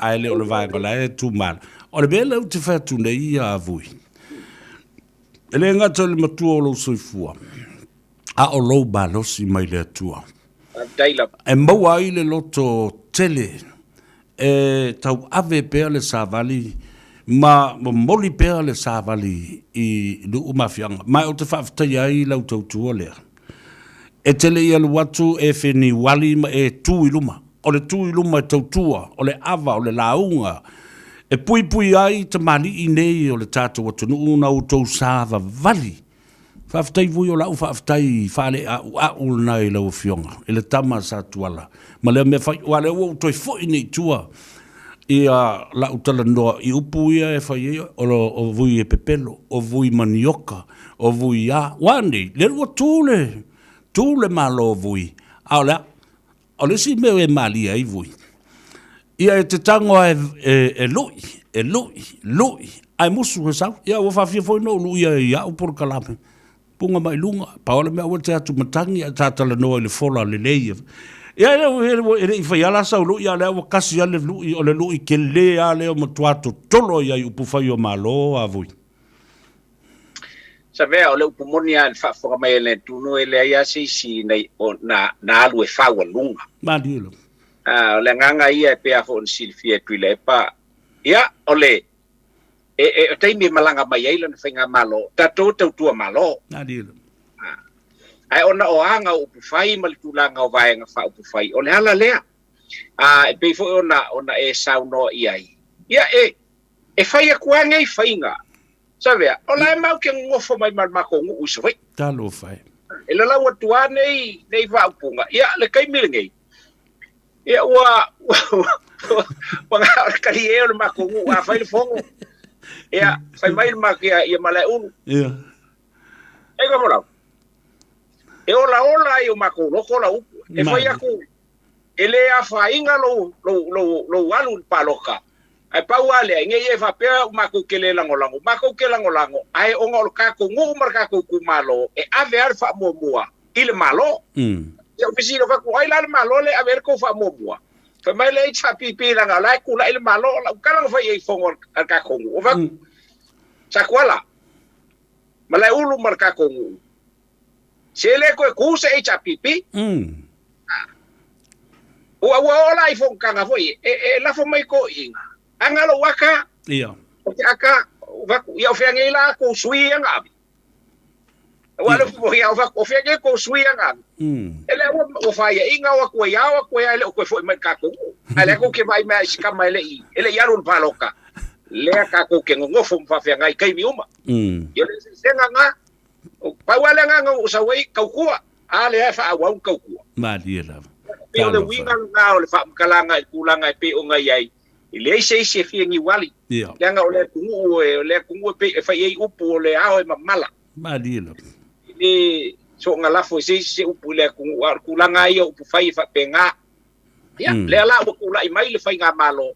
ai le o le vaenga la tu mal o le bele o te fa tu nei a vui ele nga tole matua o lo soifua a o lo balosi mai le tua e maua i le loto tele e tau ave pea le savali ma moli pea le savali i lu umafianga mai o te whaftai ai lau tautua lea e tele i alu watu e whini wali ma e tu i luma o le tu i luma e tautua o le ava o le launga e pui ai te mali i nei o le tātou atu nuuna o tau sava vali whaftai vui o lau whaftai whale a ulna i lau fionga i le tama sa tuala ma lea me whai wale o toi fwoi nei tua i a lau tala noa i upu ia e whai o vui e pepelo o vui manioka o vui a wandi le rua tūle malo o vui a o le si meo e mali ai vui ia e te tangoa e lui ai musu he sau ia o whawhia fwoi no lui ia upor kalame punga mai lunga paola mea o te atu matangi a tātala noa i le fola le leia ia e whai ala sau lui ia lea o kasi ale lui o le lui ke le a leo matuato tolo ia i upu whai o malo a vui Savea o le upu moni a le whawhaka mai le tunu e le aia si nei o na alu e whaua lunga Mandilo le nganga ia e pea fo on silfia tuile pa ia ole e taimi malanga mai ai lana whainga malo, tatou tautua malo. Nā dira. Ai ona o anga upu whai, mali tūlanga o vaenga wha upu whai. O le hala lea. E peifo ona e sauno i ai. Ia e whai a kuanga i whainga. Savea, o lai mau ke ngofo mai marmako ngu usawai. Talo whai. E la lawa tua nei wha upunga. Ia le kaimilingei. Ia ua wanga kari e o le mako ngu a whai le fongo. Ia, whai mai le mako ia malai unu. Ia. E ka morau. E ola i o mako loko la upu. E whai aku. E le a whainga lo alu paloka. Ai pau ale, nge e whapea mako ke le langolango. Mako ke langolango. Ai onga o kako ngu mar kako kumalo. E ave ar wha mua. I le malo. Ia ofisino whaku ai la le malo le ave ar ko wha mua. Wha mai le i chapipi langa lai kula i le malo. La ukaranga whai e fongo ar kako ngu. O whaku. Sakuala. Malai ulu mar kako ngu. Se le koe kusa e chapipi. Ua ola i fonga kanga foi. E lafo mai ko inga. Angalo waka. Ia. O te aka. Ia o whiange la ko sui anga abi. Wala fo ia o whiange ko sui anga abi. Ele o whaia inga o kua iawa kua ele o koe foi mai kako. Ele ko ke vai mai sikama ele i. Ele iarun paloka. Lea kako ke ngofo mwhawhianga i kaimi uma. Ia le senga nga. Pauale nga usawai kaukua. Ale e wha awau kaukua. Mali e lava. Pe o le winga nga o le wha mkalanga i kulanga i pe o ngai ai. I le se whiangi wali. Leanga o le kungu pe e whai ei upu o le ao e mamala. Mali e lava. Le so nga lafo se upu le kungu kulanga i o upu whai wha pe ngā. Ia, le ala o kula i mai le whai ngā malo.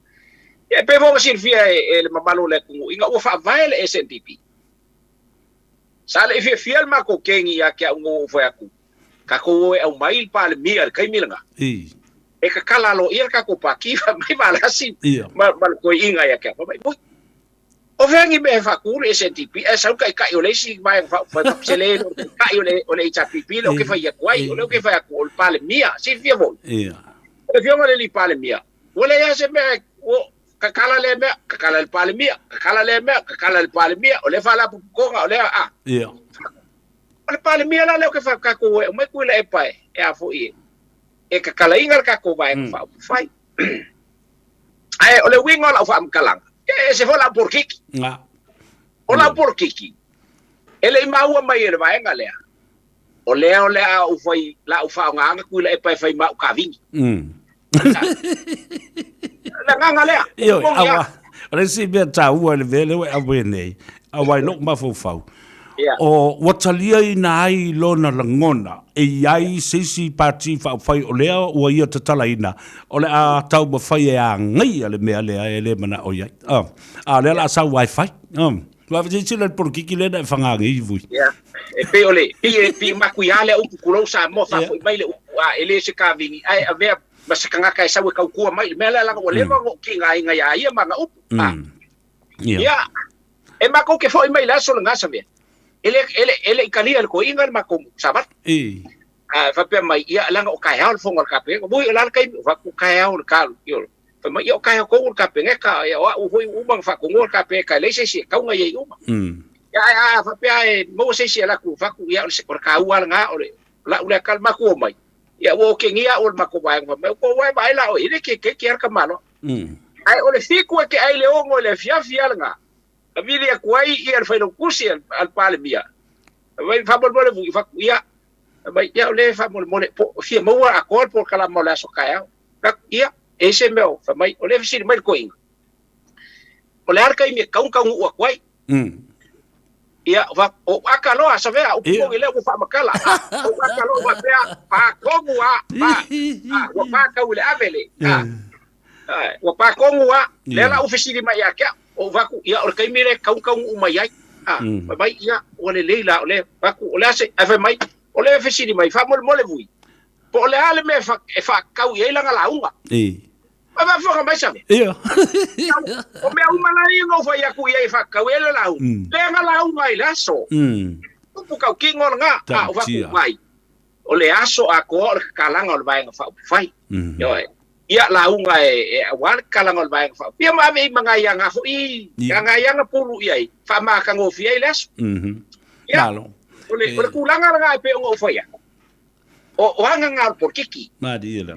Ia, pe vonga sin fia e le mamalo le kungu. Inga ua wha vai le SNDP. Sa le fia fiel ma ko kengi ya kia ungo foi aku. Ka ko e au mai pa le mia kai milanga. E ka kala lo ia ka ko pa ki mai mala si. Ma ko inga ya kia. Mai bui. O vengi me fa ku le SNDP e sa kai kai o le si mai fa sele kai o le chapipi lo ke fa ya kwai o lo ke fa ku pa le mia si fia vo. Ia. E fia ma le pa le mia. O le ya se me o kakala le mea, kakala le pale mia, kakala le mea, kakala le pale mia, o le fala pukonga, o le a. Ia. O le pale mia la leo ke fa kako e, o mai kuila e pae, e a fo ie. E kakala ingar kako vai, e fa upu fai. Ai, o le winga la ufa mkalanga. E se fo la porkiki. Nga. O la porkiki. E le imaua mai e le vai nga lea. O lea ufai, la ufa o nganga kuila e pae fai mau ka vingi. Nga lea. Io, awa. Ore si bea tā ua le vele we awe nei. Awa i lok mafo fau. O watalia i na ai lona langona. E iai sisi pati whai o lea ua ia tatala ina. O le a tau ma whai e a ngai ale mea lea e le mana o iai. A lea la sa wifi. Wa visi sila por kiki le na whangangi i vui. E pe ole. Pi makui ale upu kulou sa mo fa mai le upu a ele se ka vingi. Ai a vea masakanga kai sawe kau kua mai me la o le mo ki ngai ngai ia manga upu. Ia. E mako ke foi mai la so nga sabe. Ele ikalia ko ingal mako sabat. Fa pe mai ia langa o kai hal fonga ka pe. Bui la kai fa ku kai hal ka yo. Fa mai o kai ko ka pe nga ya o hoi u bang fa ko ngol ka pe ka le se ka ngai uma. Ya fa pe ai mo se la ku fa ku ya se por ka u nga o la u le kal mako mai. Ya wo ke ngia o mako vai ko vai vai la o ile ke ka malo. Ai o le fiku ke ai le ongo le fia nga. A vidi a kuai i al fai no kusi al pale mia. Vai fa bol bol fa ia. Vai ia le fa bol mole po fia mo a kol por kala mo la so kaya. Ka ia ese meu fa mai o le fisi mai ko ing. O le arka i me kaun u kuai. Ia va o akalo a Savea o po ile o fa makala. O akalo va pa kongu a pa ka ule avele. O pa kongu a le la ofisiri mai akia. O vaku ia o kai mire kau umai ai. Mai ia o le leila o le vaku o le ase ave mai o le ofisiri mai fa mole vui. Po le ale me fa kau ia langa launga. Va fa mai sabe. Ia. O me uma la no fa ia ku ia fa kau ele lau. Le nga launga i laso. Pu kau kingo nga o vaku mai. O le aso a ko o kalanga o vai nga fa fai. Yo ia launga wal kalangol baeng fa pia ma me mangayanga ho I ngayanga pulu ia fa ma ka ngofi ai les Malo. Ole kulanga nga pe ngo fa ya o hanga ngal por kiki Ma di la.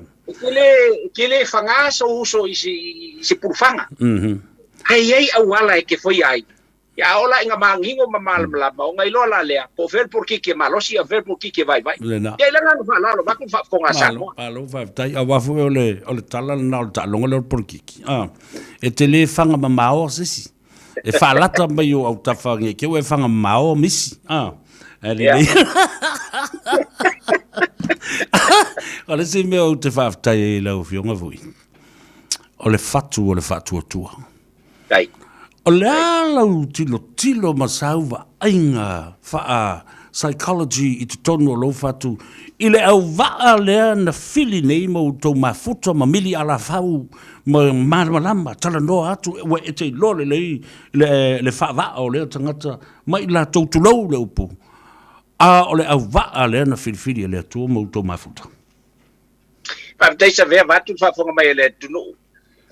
Kile fanga so isi pulfanga ai awala ke foi ai ya ola nga mangingo mamal mlaba o ngai lola lea po ver por kiki malosi a ver por kiki vai ya langa fa lalo ba ku fa konga sa Malo va tai a wafu ole tala na ta longa le por kiki e tele fanga mamao sisi e fa lata ba yo au ta fanga ke we fanga mao misi ali ole se me o te fa tai la o fionga voi ole fatu tua dai o le ala tilo masauva ainga faa psychology I te tonu o lo fatu I le au vaa lea na fili nei mo tau mafuta ma mili ala fau ma malama tala noa atu we e te lole le faa vaa o lea tangata mai la tau tulou le upu o le au vaa lea na fili lea tua mo tau mafuta Pamtai Savea watu fa fonga mai le tunu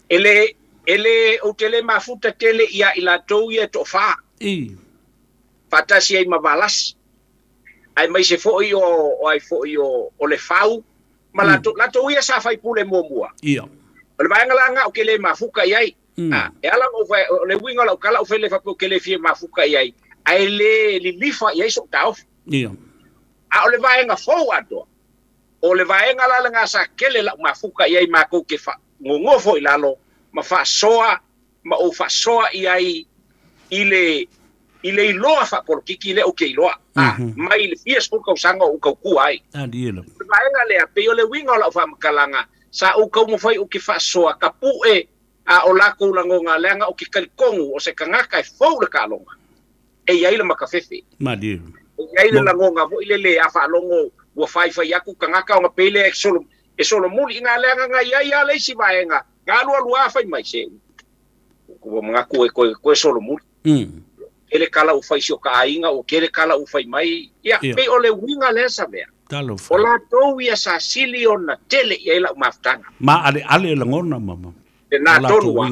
ele o tele mafuta tele ia ila tou ia to fa patasi ai mabalas ai mai se fo io o le fau ma la to ia sa fai pule momua ia o le vaenga o kele mafuka iai e ala o le winga la kala o fele fa ko kele fie mafuka iai ai le lifa iai so tau ia o le vaenga fo ato o le vaenga la nga sa kele la mafuka iai ma ko ke fa ngongo fo ilalo ma fa soa ma o fa soa iai ile iloa fa por kiki le o ke iloa mai le fies ko ka sanga o ka ku ai dielo vaenga le pe o le winga la fa makalanga sa o ka mo fai o ke fa soa ka pu o la ko la ngonga lenga o ke kalkongu o se kanga kai fo le ka longa iai le makafefe ma dielo iai le la ngonga vo ile a fa longo wo fai yaku kanga ka o pele solo muli nga lenga nga iai ale si vaenga Galu fai mai se. Ko mga ko solo muli. Ele kala u fai sio ka ainga o kele kala u fai mai. Ya pe ole winga le Savea. Talo. Ola to ia sa silion na tele ia la maftanga. Ma ale langona mama. Na tonu wa.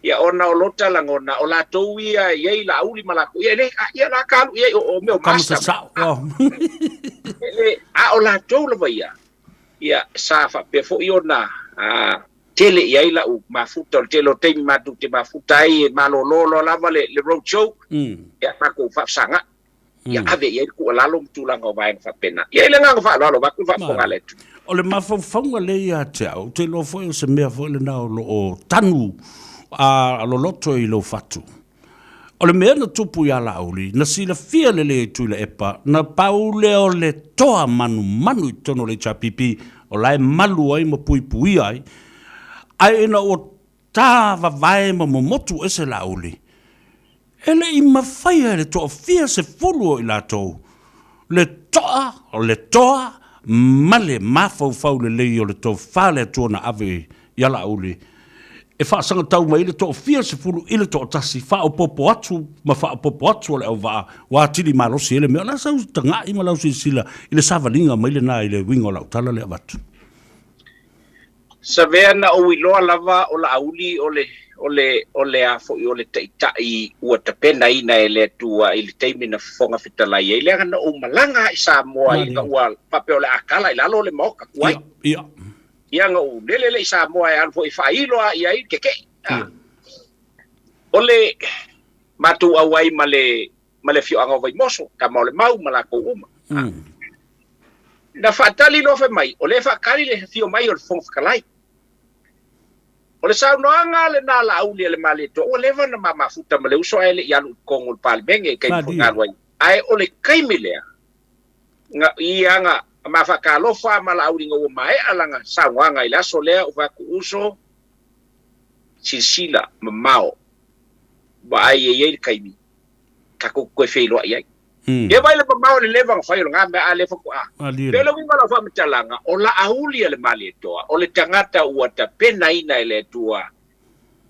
Ia ona olota langona ola to ia la uli malaku. Ia la kalu ia o meu masta. Ola to la ia. Ia sa fa pe fo iona tele iai la u mafuta o telo te matu te mafuta ai malololo lava le road show ya mako fa sanga ya ave ia ku lalo mtulanga o vaenga fa pena ia le nga fa lalo ba ku fa fonga le o le mafonga le ia te lo foi se mea foi le na o tanu a lo loto I lo fatu o le mea na tupu ia la auli na sila fia le tu le epa na paule o le toa manu I tono le chapipi o lai malu ai mo pui ai ai na o tava vai mo motu ese lauli ele I mafai le to fia se fulu I la to le toa male mafo fau le o le to fale to na ave ya lauli e fa sanga tau mai le to fia se fulu ile to tasi fa o popo atu ma fa o popo atu le va wa tili malo si ele me na sa tanga I ma lau sila ile savalinga mai le na ile wingo la tala le avatu Savea na o iloa lava o la auli o le a fo o le taitai ua tapena ina ele tua I le teimi na fonga fitalai e le na o malanga I Samoa I ua pape o le akala I lalo le moka kuai ia nga o lele I Samoa e alfo I whailoa I ai keke o le matu awai ma le fio anga vai moso ka ma o le mau ma la ko uma na fatali lo fe mai o le fakali le fio mai o le fonga kalai o le sau noanga le na la auli le male to o le vana mama futa male uso ele ia lu kongol palbenge kai funga wai ai o le kaimilea nga ia nga ma fakalo fa mala auli ngo mai alanga sawanga ila solea o va ku uso silsila mamao ba ai ye kaimi ka ko ko feilo ai e vai le mamao le levang fai nga me ale fa ku le lo winga la fa mtalanga o la auli le male toa o le tangata ua ta pena ina ele tua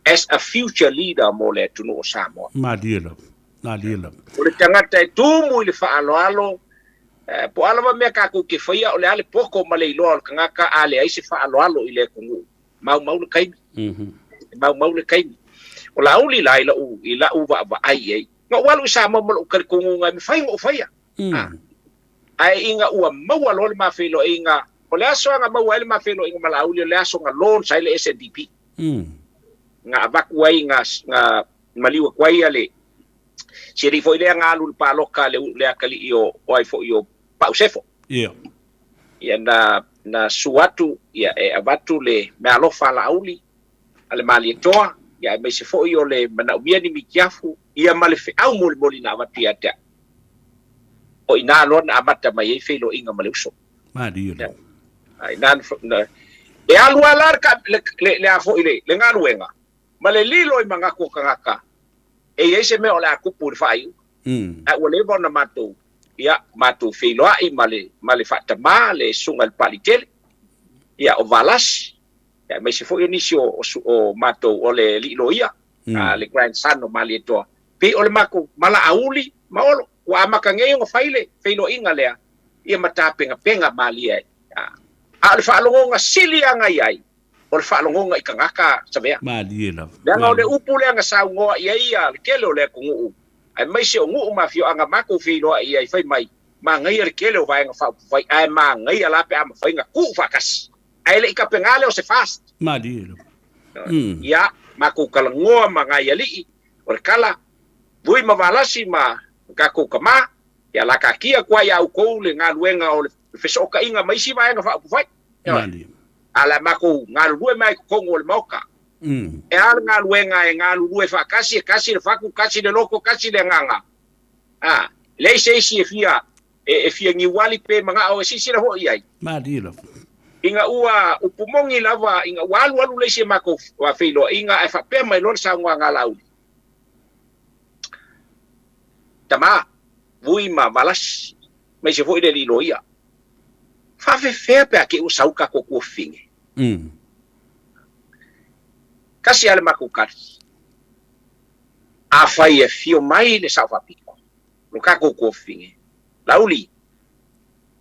as a future leader mo le tunu Samoa ma diela o le tangata e tumu le fa alo po ala me ka ko ke faia o le ale poko ma le ilo ka ka ale ai se fa alo i le kongu mau le kai mau le kai o la uli la ila u va ai no walu sa mo mo ka kongu ngai fai o faia ai inga ua mau lo le mafelo inga o le aso nga mau le mafelo inga mala uli le aso nga loan sai le SDP nga abaku ai nga maliwa kwai ale siri foi le nga lu pa loka le akali io oi fo io pausefo ia na suatu ia abatu le me alofa la uli ale mali toa ia me se fo io le mana bia ni mikiafu ia male fe au moli na vatia ta o ina lon amata mai felo inga male uso mali ai nan e alu alar ka le afo ile le nga luenga male lilo i manga ko kanga e ese me ola ku pur fai a wole bona mato ia mato felo ai male fata male sungal palitel ia o valas ia me se fo inisio o mato ole lilo ia le grandson o mali to pe ole mako mala auli maolo wa maka ngey ngo faile felo inga lea ia mata penga mali ai a le fa longo nga silia nga ai o le fa longo nga ikangaka Savea mali la nga ole upule nga sa ngo ia le kelo le kungu ai mai se ngu mafio anga mako felo ia fai mai ma ngai le kelo vai nga fa vai ai ma ngai ala pe am fai nga ku fakas ai le ka pengale o se fast mali ia mako kalangoa ma ngai ali o kala vui mavalasi ma ka ko kama ya la ka kia kwa ya ko le nga luenga o le fesoka inga mai si vai nga fa fai mali ala mako nga lue mai ko ngol moka e ala nga luenga e nga lue fa kasi le faku kasi le loko kasi le nganga le se si fia e fia ngi wali pe manga o si la ho iai mali la inga ua upumongi lava inga walu le se mako wa filo inga e fa pe mai lon sa nga lau tama vui ma balas mai se foi de liloia fa fe pe ke usau ka ko finge kasi ale makukat a fai e fio mai le sa fa piko no ka ko finge lauli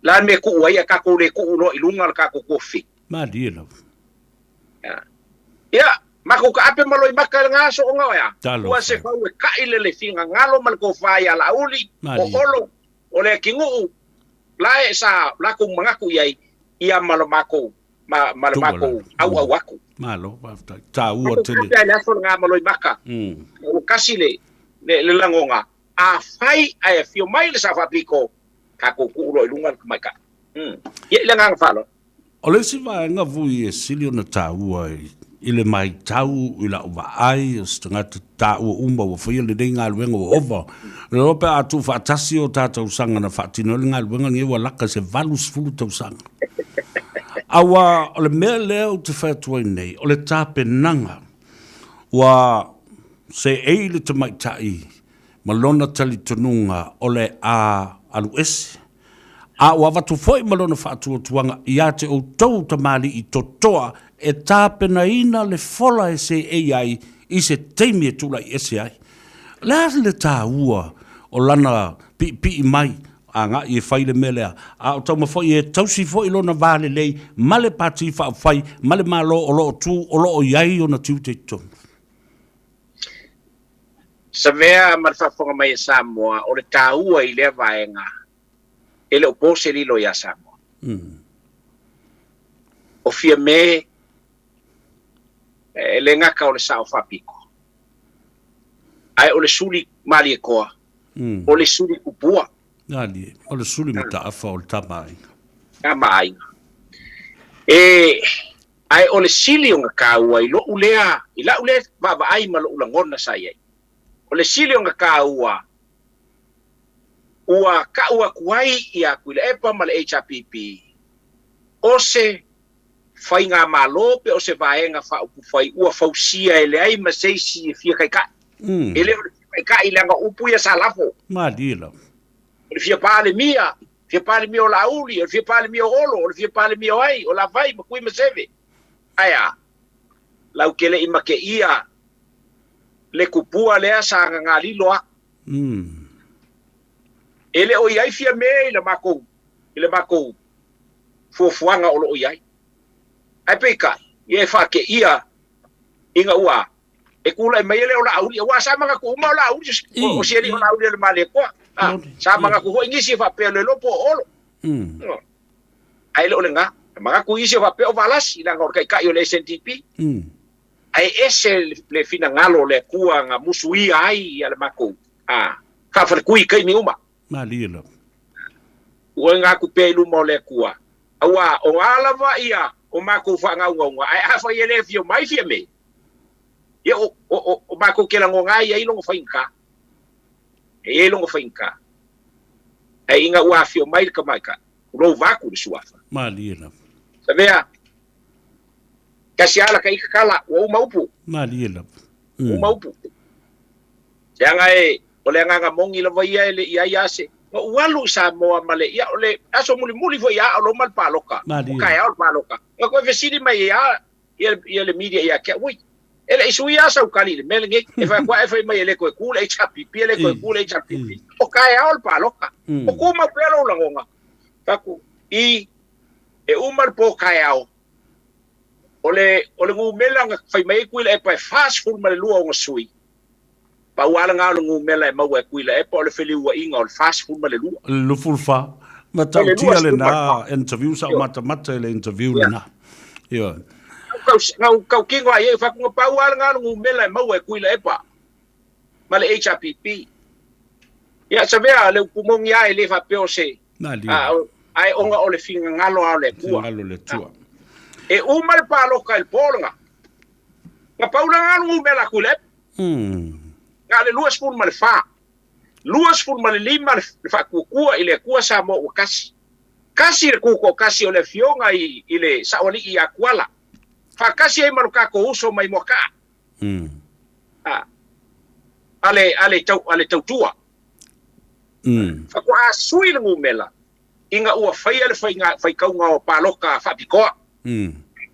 la me ku wa ya ka ko le ku no ilunga ka ko fi ma dia ya mako ka ape maloi maka ngaso nga ya wa se fa we ka ile le finga ngalo mal ko fa ya lauli o holo o le kingu la sa la ku mangaku yai ia malo mako au aku malo ta u tele ya so nga maloi maka o kasile le langonga a fai a fio mai le sa fa piko ka ko ku ro ilunga ka maka ye le nga falo o le si va nga vui e silio na ta u ai ile mai tau ila wa ai stanga ta u umba o foi le dinga luenga o over lo pe atu fatasi o tata usanga na fatino le nga luenga ngi wa laka se valus fulu ta usanga awa o le mele o te fatwa nei o le tape nanga wa se eile te mai tai malona tali tununga o le alu esi a wa watu foi malona fatu tuanga ia te o tau tamali i totoa e tāpena ina le fola e se AI i se teimi e tula i ese ai. Lea le tā ua o lana pi mai a ngā i e whaile melea a o tau mawhoi e tausi foi lona vāle lei male pati whai male malo o loo tū o loo iai o na tiu te tonu. Savea marfafonga mai e Samoa o le tā ua i lea vaenga e le o pose lilo ia Samoa. O fia me le ngaka o le sao whapiko. Ai o le suli mali e koa. O le suli upua. Nani, o le suli mata afa o le tamainga. Tamainga. Ai o le sili o ngaka ua i lo ulea, i la ulea baba ai ma lo ulangona sa iei. O le sili o ngaka ua ka ua kuai i a kuile epa ma le HRPP. O se fai ngā malo pe o se vaenga fa upu fai ua fausia ele ai ma seisi e fia kai kai. Ele o kai kai le anga upu ia sa lafo. Ma dila. O le fia pale mia o la uli, o le fia pale mia o olo, o le fia pale mia o ai, o la vai ma kui ma seve. Aya, lau kele ima ke ia le kupua lea sa ngā lilo a. Ele o iai fia mei la mako ile mako fuafuanga o lo iai ai pe kai ye fa ke ia inga ua e kula mai le ola auri wa sa manga ku ma ola auri o se ri ola auri le male ko sa manga ku ho ingisi fa pe le lopo olo ai lo lenga manga ku isi fa pe o valas ina ngor kai kai o le SNTP ai ese le fina ngalo le kua nga musui ai ale mako ka fa ku kai mi uma malilo o nga ku pe lu mo le kua awa o ala va ia o mako fa nga nga ai afa ele fio mai fie me ye o mako ke la nga ia ilongo fa inka e ilongo fa inka ai inga wa fio mai ka mai ka ro vaku de suafa malilo Savea kasi ala ka ikakala o maupu malilo o maupu yanga ole nga mongi la vai ele ia yase o walu Samoa male ia ole aso muli foi ia lo mal paloka o kai al paloka o ko vesidi mai ia le media ia ke ui ele isu ia sa ukali le melenge e fa kwa e fa mai ele ko kula e chapi ele ko kula e chapi o kai al paloka o kuma pelo la ngonga taku e umar po kai ao ole ngu melanga fai mai kuila e pa fast food male lua o sui pa wala nga ngu mela e maua kuila e pa ole feli ua inga o fast food male lua lu fulfa ma tau tia le na interview sa mata le interview le na yo kau kingo ai fa ku pa wala nga ngu mela e maua kuila e pa male HRPP ya Savea le kumong ya ele fa pe o se ai onga ole finga ngalo ale kua ngalo le tua e umar paloka el polanga nga paula ngalo mela kulep ngale luas pun mal fa luas pun mal lima fa kua ile kua Samoa kasi ku ko kasi ole fionga ile sawali ia kuala fa kasi ai maruka ko uso mai moka ale tau tua fa ko asui ngu mela inga ua fai ale fai kaunga o paloka fa pikoa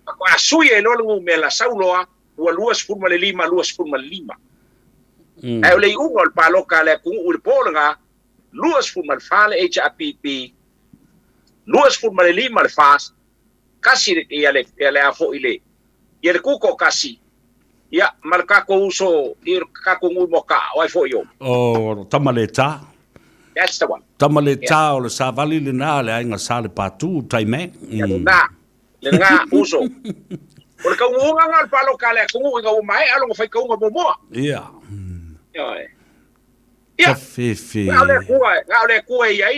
ko asui e lo ngu mela sauloa ua luas pun mal lima ai ole ungol paloka le ku ul polanga luas pun mal fale HRPP luas pun mal lima fas kasi ile afo ile ye ku ko kasi ya marka ko uso ir ka ko ngu moka o fo yo o tamaleta that's the one tamaleta o le savali le na le ainga sale patu taime le nga uso o ka unga ngal palo kale ku ngu ga mai alo fai ka unga momo ya fefe ngale kuwa ya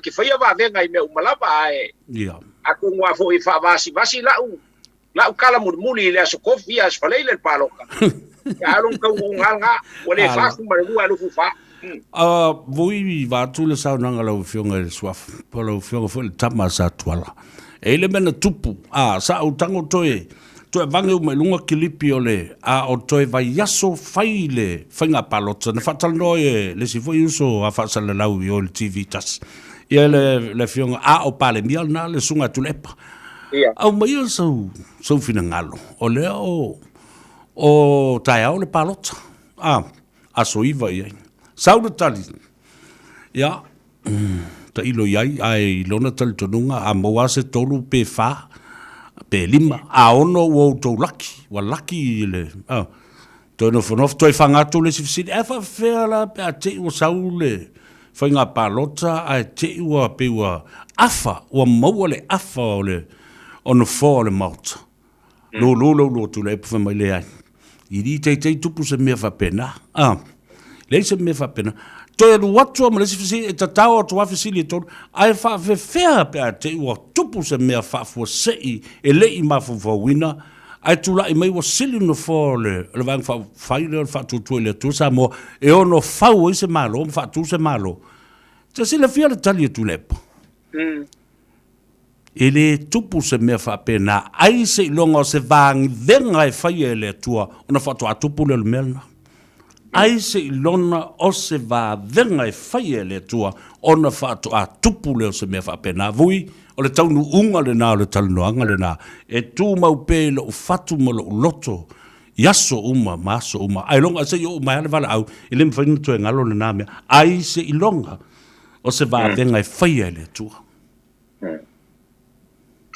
ki fai va venga me umalaba ya aku ngwa fo ifa vasi la kala muli le so kofia as falei le paloka ya alun ka nga wale fa ku maru alu fa voi va tu le sa nanga lo fionga le swaf polo fionga fo le tama sa twala ele mena tupu sa utango toe vange me lunga kilipi ole o toe vai yaso faile fainga palota na fatal noe le si foi uso a fa sala lau yo le TV tas ia le fionga o pale mial na le sunga tulepa au mai so fina ngalo ole o tai au le palota a so iva ia sau de tali ya ta ilo iai ai lona tal tonunga a moa se tolu pe fa pe lima a ono wo to laki le tono fonof toi fanga to le sifisi e fa fela pe a te o saule fainga palota a te ua pe ua afa o mo le afa ole ono fo le mauta lo tu le pe mai le ai i di te tupu se me fa pena le se me fa pena to e watu mo le sifisi e tatao to afisili to ai fa fe fea pe a te ua tupu se me fa fo sei e le i ma fo wina ai tu la i mai wa sili no fo le vang fa faile fa tu le tu sa mo e ono fa o se malo fa tu se malo te se le fia le tali tu le ele tupu se me fa pena ai se longo se vang venga e fa ele tua ona fa tu tupu le melna ai se lona o se va venga e fai ele tua ona fa tupu le se me fa pena vui o le taunu unga le na o le talnoanga le na e tu mau pe lo fatu mo lo loto yaso maso ai longa se yo mai le vala au ile me fa tu ngalo le na me ai se ilonga o se va venga e fai le tua.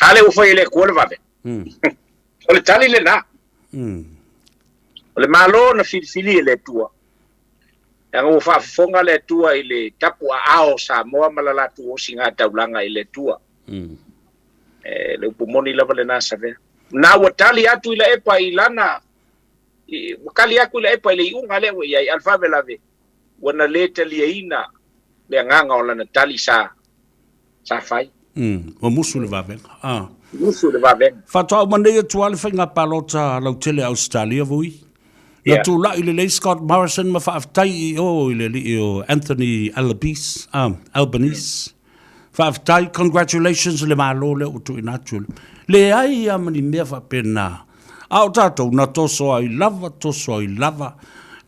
Ale o fai le ko le va ve. O le tali le na. O le malo na fili le tua. Yang o fa fonga le tua i le tapu a ao Samoa malala tu o singa taulanga i le tua. Le upumoni lava le na Savea. Na o tali atu i la epa i lana. Kali aku i la epa i le iunga le i ai alfa velave. Wana le tali ina le nganga o lana tali sa fai. O musu le va venga. Musu le va venga. Fatau mane tua le whainga palota lau tele Australia vui. Na tu la ile le Scott Morrison ma whaaftai o ile li o Anthony Albanese. Whaaftai, congratulations le malo le o tu inatu. Le ai amani mea whapena. Ao tātou na toso ai lava.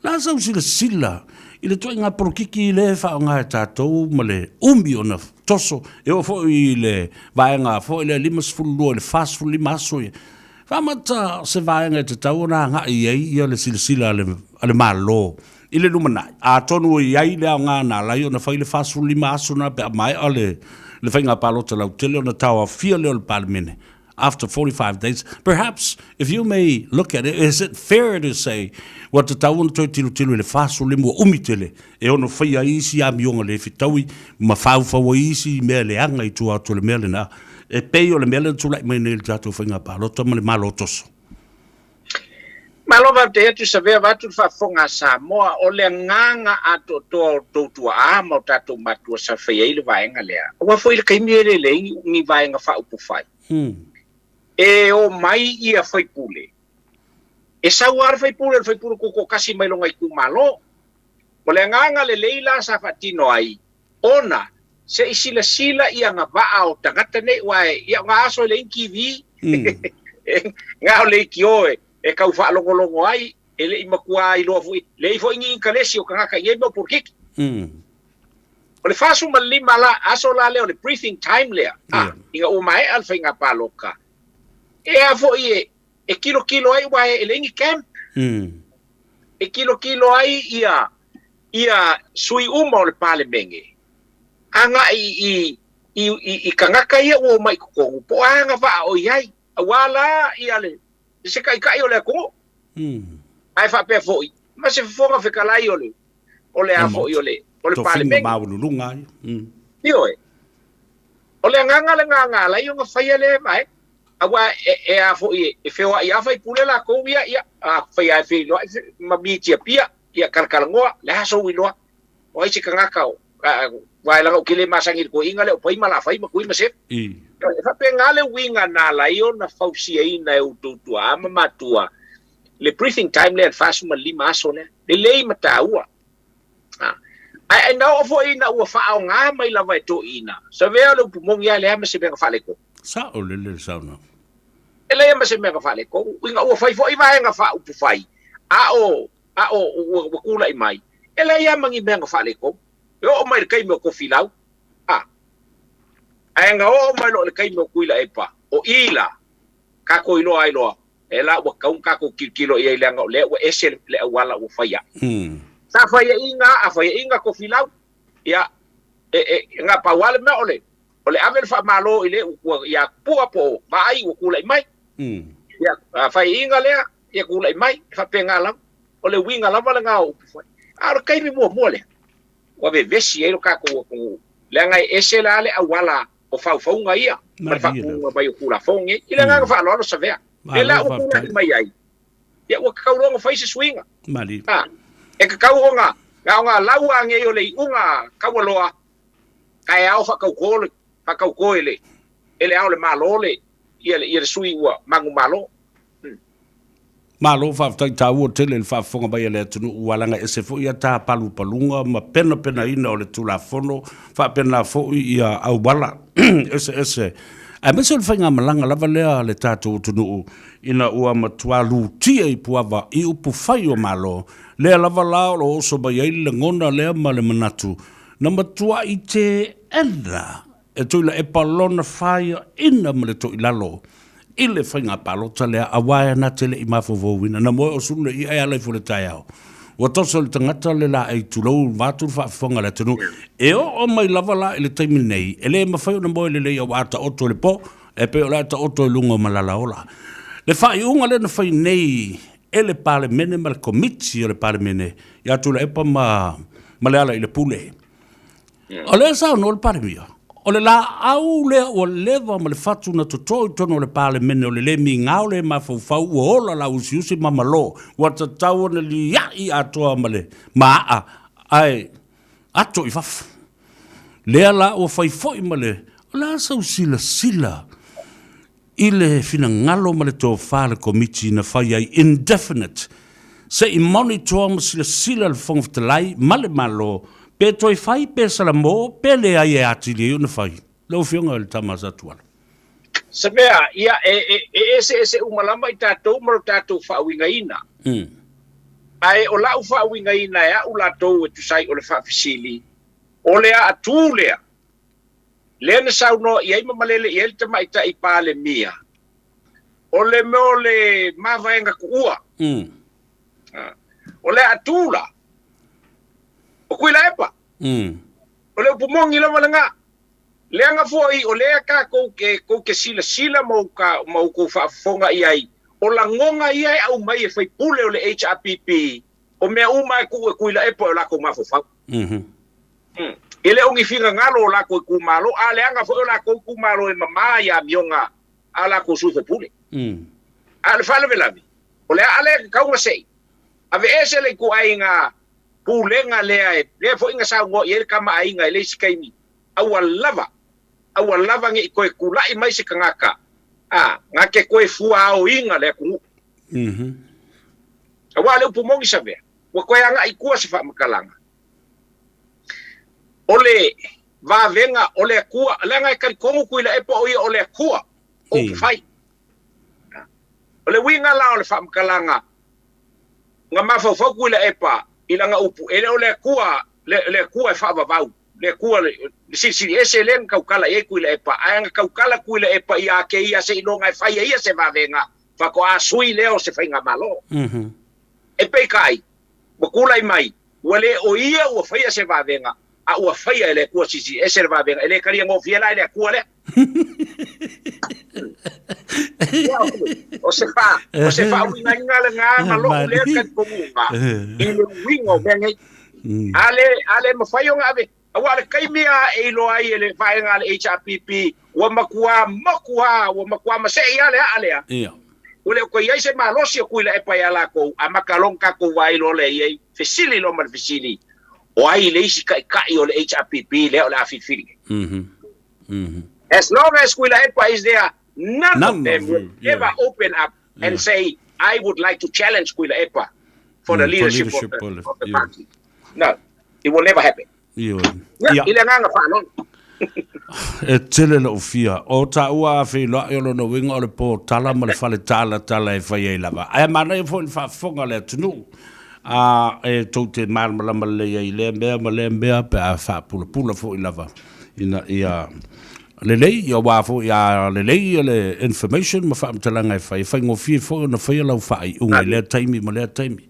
La sau sila. Ile tu inga porokiki le whaonga e tātou ma le umi o na toso. E o fo i le vaenga, fo i le limas fulua, le fast full lima aso e. Whamata se vaenga te tau na ngā i le sila ale malo. Ile lumanai. A tonu i ai le au ngā nā lai o na whai le fast full lima aso na pe mai o le whainga palota lau tele o na tau a fia leo le palemene. After 45 days, perhaps if you may look at it, is it fair to say what the tauan toi tilu le faso le mo umitele e ono fai isi a mionga le fitaui ma fau isi me le anga i tua to le mele na e pei o le mele tu lai mai le tato whainga palota ma le malotoso. Malova te atu Savea watu whafonga Samoa o le nganga ato to tua a mo tato matua sa whai le vaenga lea. Wa foi le kaimiere le ngi vaenga wha upu whai. E o mai ia fai pule. E sauar fai pule kuko kasi mai longa i kumalo. O le nganga le leila sa fatino ai. Ona, se isila ia nga vaa o tangata nei wae. Ia nga aso le inki vi. Nga o le iki oe. E kau wha longo ai. E le imakua i loa fui. Le i fo ingi inkalesi o kangaka i ebo purkiki. O le fasu malima la aso la leo le briefing time lea. Inga o mai alfa inga paloka. E a fo e kilo ai wae ele ingi camp. E kilo ai ia sui uma o le pale menge. Anga i kangaka ia o mai kukongu. Po anga va o iai. Awala ia le. Se kai o le kongo. Ai fa pe fo i. Ma se fonga fe kalai o le. O le a fo i o le. O le pale menge. Maululunga. Io e. O le nganga la yo nga fai le vai. Awa e a fo e feo ia fai pule la ko ia a fai ai fei lo ma bi tia pia ia kalkalangoa le haso wi lo o ai chikanga ka wa la ko kile masangi ko inga le pai mala fai ma kui ma se e fa pe ngale winga na la io na fausi e na u tu ama matua le briefing time le fasu ma lima so le le mata ua ai na o fo ina u fa nga mai la vai to ina Savea le pumong ia le ma se be fa le ko sa o le sa na ele ia mase me ka fale ko inga o fai fo i vai nga fa upu fai a o kula i mai ele ia mangi me nga fale ko o mai kai me ko filau ai nga o mai lo le kai me kuila epa o ila ka ko ilo ai lo ela wa kaun ka ko kilo ia ile nga le o esel le wala o fai sa fai inga ko filau ia nga pa wala me ole ole avel fa malo ile ya puapo vai o kula i mai ya fai inga le ya kula i mai fa penga la ole winga la wala nga o fai ar kai mi mo le wa be vesi e ka ko le nga ese la le awala o fa nga ia ma fa ko mai o kula fonge ile nga fa lo Savea ela o kula i mai ai ya o ka ro fai se swinga mali e ka ka nga laua nge yo le unga ka waloa kai au fa kau ele au le malo le ia le sui ua mangu malo malo fa tau tele fa fonga ba le tunu walanga ese fo ia ta palunga ma pena ina o le tula fono fa pena fo ia au bala ese a me sol fanga malanga lava le tatu tunu ina ua matualu tia i puava i upu fai o malo le lava la o so ba ia le ngona le ma le manatu na matua i te enda e tuila e palona fai ina ma le to ilalo ile whainga palota lea awaia na tele i mafovowina na moe o sule i ai alai fule tai au Ua toso le tangata le la ai tulou vātu whaafonga le tunu. E o mai lava la i le taimi nei. E le mawhai o na moe le lei au ata oto le po. E pe o la ata oto le lunga o malala ola. Le whai unga le na whai nei. E le pale mene ma le komiti o le pale mene. Ia tu le epa ma le ala i le pule. O le sao no le pale mia. O le la au le o leva ma le fatu na totoi tono le pale mene o le le mi ngau le ma fau ua ola la usi ma malo. Wa tatau na li iai atoa ma le maa ai ato i fafu. Lea la o fai foi ma le o la sau sila. I le fina ngalo ma le tō whāle komiti na whai ai indefinite. Se i monitor ma sila le whongaftalai ma le malo. Pe toi fai pe sala mo pe le ai ati le una fai. Lo fionga le tamasa tuala. Savea ia ese umalama I tātou maro tātou whaawingaina. Ai o lau whaawingaina ea u lātou e tusai o le whaafisili. O lea atu lea. Lea na sauno I aima malele I elta maita I pāle mia. O le meo le mawaenga kuua. O lea atu la. O kui la epa. O le upumongi la malanga. Lea nga foi o lea ka kou ke sila mau kou whaafonga I ai. O la ngonga I ai au mai e whai pule o le HRPP. O mea umai kui la epa o la kou mafofau. Ele ongi finga ngalo o la kou kumalo. A lea nga foi o la kou kumalo e mama ya mionga. A la kou sufe pule. A le whale velami. O lea ale kaunga sei. Ave ese le ku ai nga pulenga lea fo inga sa ngo ye kama ainga le sikaimi awa lava ngi ko kula I mai se kangaka ngake ko fua o inga le ku awa le pumongi sabe wa ko anga ikua se fa makalanga ole va venga ole kua langa ka kongu ku ile epo o ole kua o fai ole winga la ole fa makalanga nga mafo ku ile epa ilanga upu ele ole kua le kua fa vau le kua si ese len kaukala e kuile epa anga kaukala kuile epa ia ke ia se inonga fa ia se va venga fa ko asui leo se fainga malo e pe kai bokula I mai wale o ia o fa ia se va venga a o fa ia le kua si ese va venga ele karia ngo fiela ele kua le o se fa winga nga malo le ka komunga ile wingo bengai ale mafayo ngabe awale kaimia e lo ai ele fainga le HRPP wa makua masei ale ule ko ia se malosi ko ile epa ya la ko amakalong ka ko wai lo le ye fesili lo mar fesili o ai le isi kai o le HRPP le o la fifili as long as Kuila Epa is there, none of them will ever open up and say, I would like to challenge Kuila Epa for the leadership of the party. No, it will never happen. Ilanganga whanong. E tele la ufia. O ta ua awhi loa iolo no winga o le po tala ma le whale tala e whai e lava. Ai mana e fo le whafonga le tunu. E tau te marmalama le i le mea pe a whapula fo I lava. Ina ia lelei ia wafo ia lelei le information ma fa mtalanga e fai ngofi fo na fai lau fai unga le taimi ma le taimi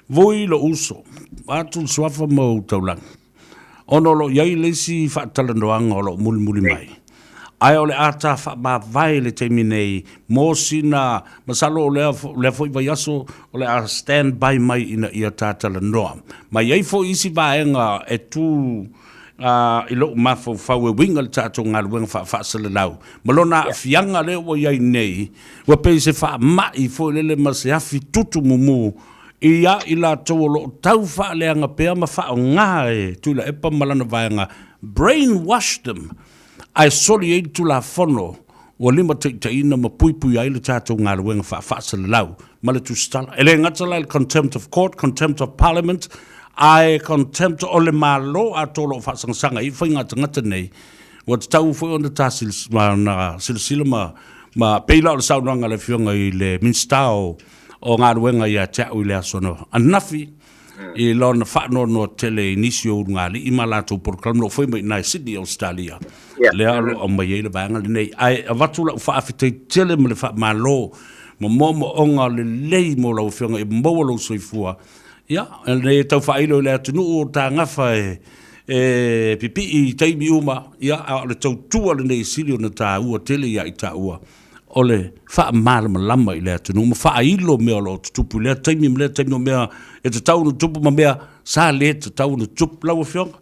voi lo uso atu swafa mo taulang ono lo yai le si fa talanoanga lo muli mai ai ole ata fa ba vai le taimi nei mo sina masalo le fo vai aso ole a stand by mai ina ia tatalanoa mai ai fo isi ba enga e tu ilo mafo fawe wingal tato ngal weng fa salau malona fianga le wo yai nei wa pe se fa mai fo le masiafi tutu mumu ia ila tolo tau fa le anga pe ma fa nga tu la epa malana vaanga brainwash them I sorry tu la fono o lima te ina ma pui ai le tato ngal weng fa salau mala tu stala ele ngatala contempt of court contempt of parliament I contempt ole malo a tolo fa sanga I fainga tangata nei wat tau fo on ta silsila ma peila o saunanga le fionga I le minstao o ngā ruenga ia te au I le asono anafi I lona whaano no tele inisio ngā li ima lato program no foi mai nai Sydney Australia le alo o mai ele vanga nei ai avatula u whaafitei tele ma le wha malo mo onga le lei mo lau fionga I mo lo soifua Ia, le tau whailo le atunu o tā ngafa pipi I taimi uma, ia, a le tau tua le nei sili o na tā ua tele ia I tā ua. O le wha malama lama I le atunu, ma wha ilo mea lo tupu, le taimi o mea, e te tau no tupu ma mea, sa le te tau no tupu lau whionga.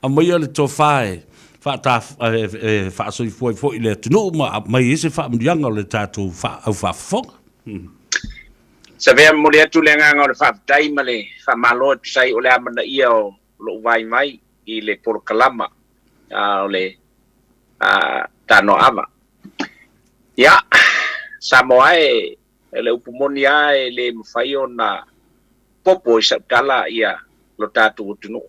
A maia le tō whae, wha soi foi le atunu, ma mai ese wha mrianga o le tātou au wha whonga. Savea mo le atu le nganga o le whaatai ma le whamalo tu sai o le amana ia o lo vai mai I le porokalama o le Tanoa Ava. Ia, Samoa le upumoni ai le mawhai o na popo I sautala ia lo tātou utunu.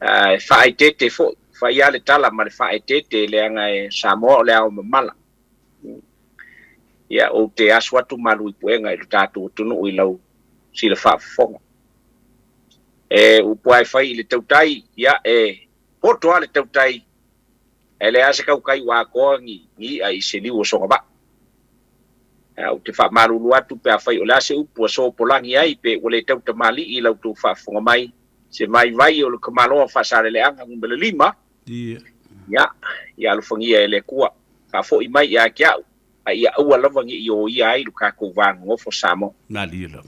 Whaetete fo, whai ale tala ma le whaetete le anga Samoa o le ao mamala. Ia o te asu atu malu I puenga I lo tātou tunu I lau si le whaafonga. Upuai whai I le tautai, ia poto a le tautai, le ase kaukai wā koa ngi ai se liu o songa ba. O te whamarulu atu pe a whai o le ase upu a so polangi ai pe o le tauta mali I lau tu whaafonga mai, se mai vai o le kamaloa whasare le anga ngumbele 5. Ia alufangia le kua, ka fo I mai ia kiau. Ia ua lava ngi I ia ai luka ko vang ngofo samo. Na lilo.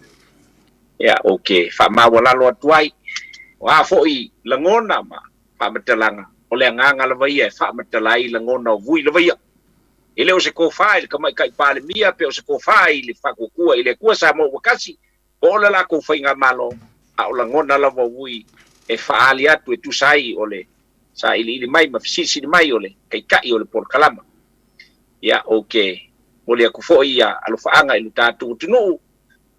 Ya, okay. Fa mawala lo atuai. Wa fo I langona ma fa matalanga. O le nganga lava ia fa matalai langona o vui lava ia. Ile o se ko fai ka mai kai pale mia pe o se ko fai le fa ko kua ile kua samo wakasi. O le la ko fai nga malo. A o langona lava vui fa ali atu tu sai ole. Sa ili mai ma fisi mai ole. Kai ole por kalama. Ya, okay. Mole aku fo ia alu faanga I tātou tunu.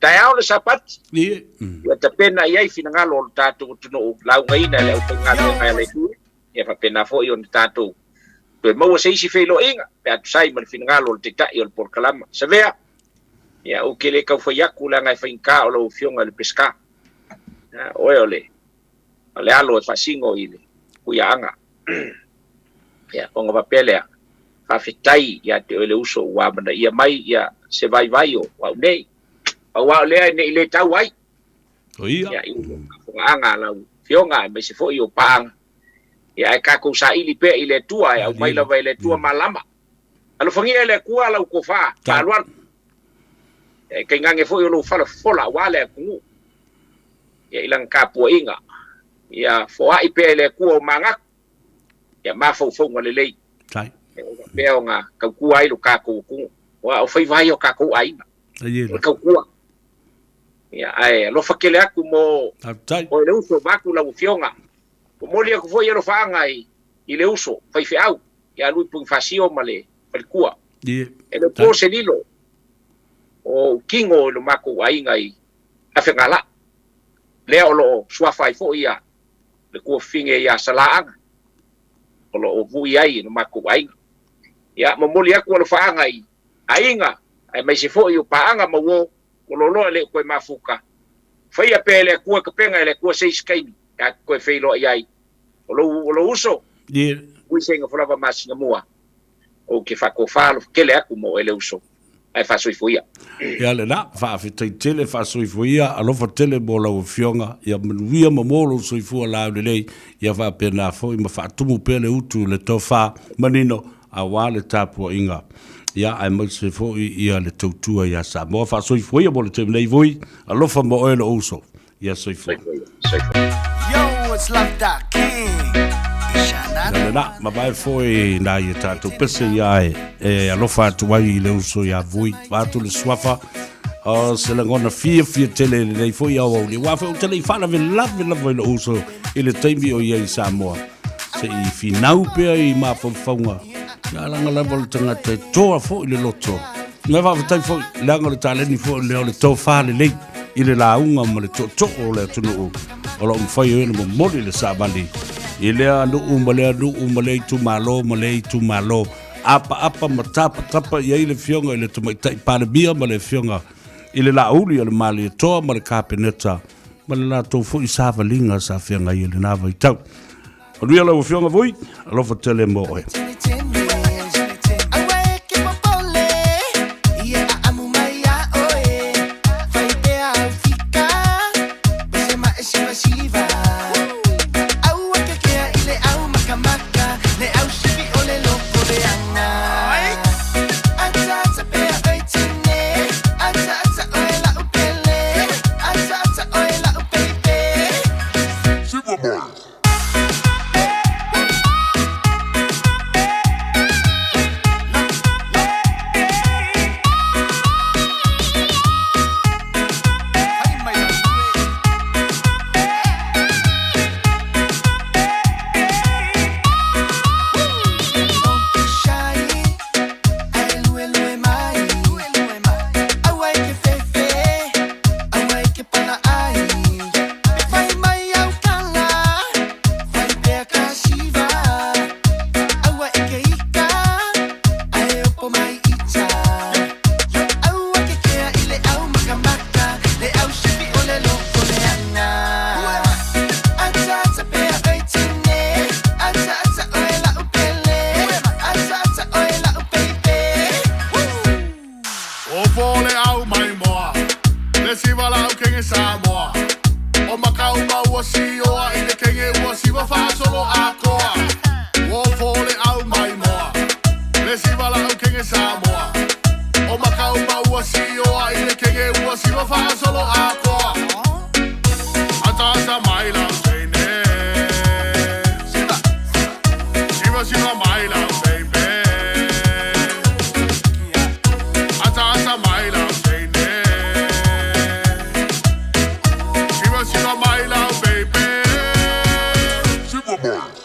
Tai au le sapat. Ia. Ia ta pena ia I finangalo o tātou tunu. Lau ngaina le au pengalo ngai le tu. Ia fa pena fo I o tātou. Pe mau se isi felo inga. Pe atu sai ma le finangalo le tetai o le porkalama. Savea. Ia okay le kau fai aku la ngai fainka o lau fionga le peska. Oe ole. Ale alo e fasingo I le. Kuia anga. Ia onga papelea. Whawhetai ia te ole uso ua mana ia mai ia se vai o wau nei. Wau lea nei le tau ai. O ia. Ia whunga anga lau fionga mai se fo I o paanga. Ia e kako sa ili pe I le tua au mai lawa I le tua malama. Alo whangia le kua lau ko wha. Tāluan. Kei ngange fo I o lau fola wale kungu. Ia ilang kapua inga. Ia foa I pe le kua o mangak. Ia mawhau le lei. Tai. Peo nga kau ai lo kako ku wa o fai vai o kako ai na kau ku ya ai lo fakele aku mo o le uso baku la ufionga o moli aku foi lo fangai I le uso fai fiau ya lui pun fasio male pel kua e le pose lilo o kingo lo mako ai ngai afengala le o lo sua fai foi ya le ku finge ya salaanga o lo vui ai no mako ai ya mamoli aku ala faanga I ainga ai mai se fo I o paanga mawo o lolo le ko mafuka fai a pele ku ka penga le ku sei skaini ya ko feilo ai o lo uso ui senga folava masinga mua o ke fa ko falo ke le aku mo ele uso ai fa soi fuia ya le na fa tele fa soi fuia alo fa tele bola o fionga ya mia mamolo soi fuia la le ya va pena fo I ma fa tumu pele utu le tofa manino a wale tapu inga ya ai mo se fo ia le tautua ya Samoa fa soi foi mo le teme nei voi a lofa mo ele uso ya soi foi yo it's like that king na ma vai foi na ia tatu pese ya a lofa tu ai le uso ya voi va tu le swafa o se la ngona fia tele nei foi o le wa fa tele fa la voi le uso ile teme o ia Samoa se I finau pe I ma fonga ya langa la vol tanga te toa fo I le loto na va tai fo langa le taleni fo le to fa le le I le la unga mo le to o le tunu o lo mfai e mo mori le sabali I le anu umale tu malo apa matapa ia I le fionga I le tu mai tai pa le bia ma le fionga I le la uli le mali to ma le kapeneta ma le la to fo I savalinga sa fionga I le na vai tau o ria la fionga voi alo fa tele mo e e Samoa. O makau maua si o a ile kenge ua si wa wha solo a koa. Atasa mai lau teine. Siva mai lau baby. Atasa mai lau teine. Siva mai lau baby. Siva mai.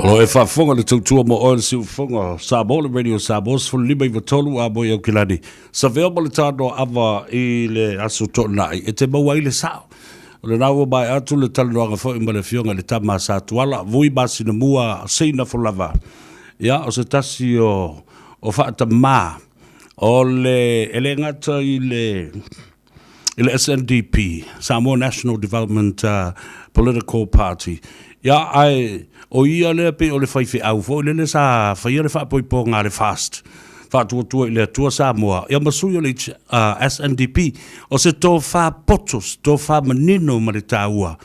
O e whaafonga le tautua mo oil si ufonga Samoa le radio Samoa sfo lima I watolu a mo iau kilani. Savea mo le Tanoa Ava I le aso tonai e te maua I le sao. O le raua mai atu le talanoanga fo I ma le fionga le tama sa tuala vui masina mua seina fo lava. Ia o se tasi o whaata maa o le ele ngata I le SNDP Samoa National Development Political Party. Ia ai o ia le pe o le faife au fo le sa faia le fa poi po nga le fast fa tu le tua Samoa ia masui o le SNDP o se to fa potos to fa manino ma le taua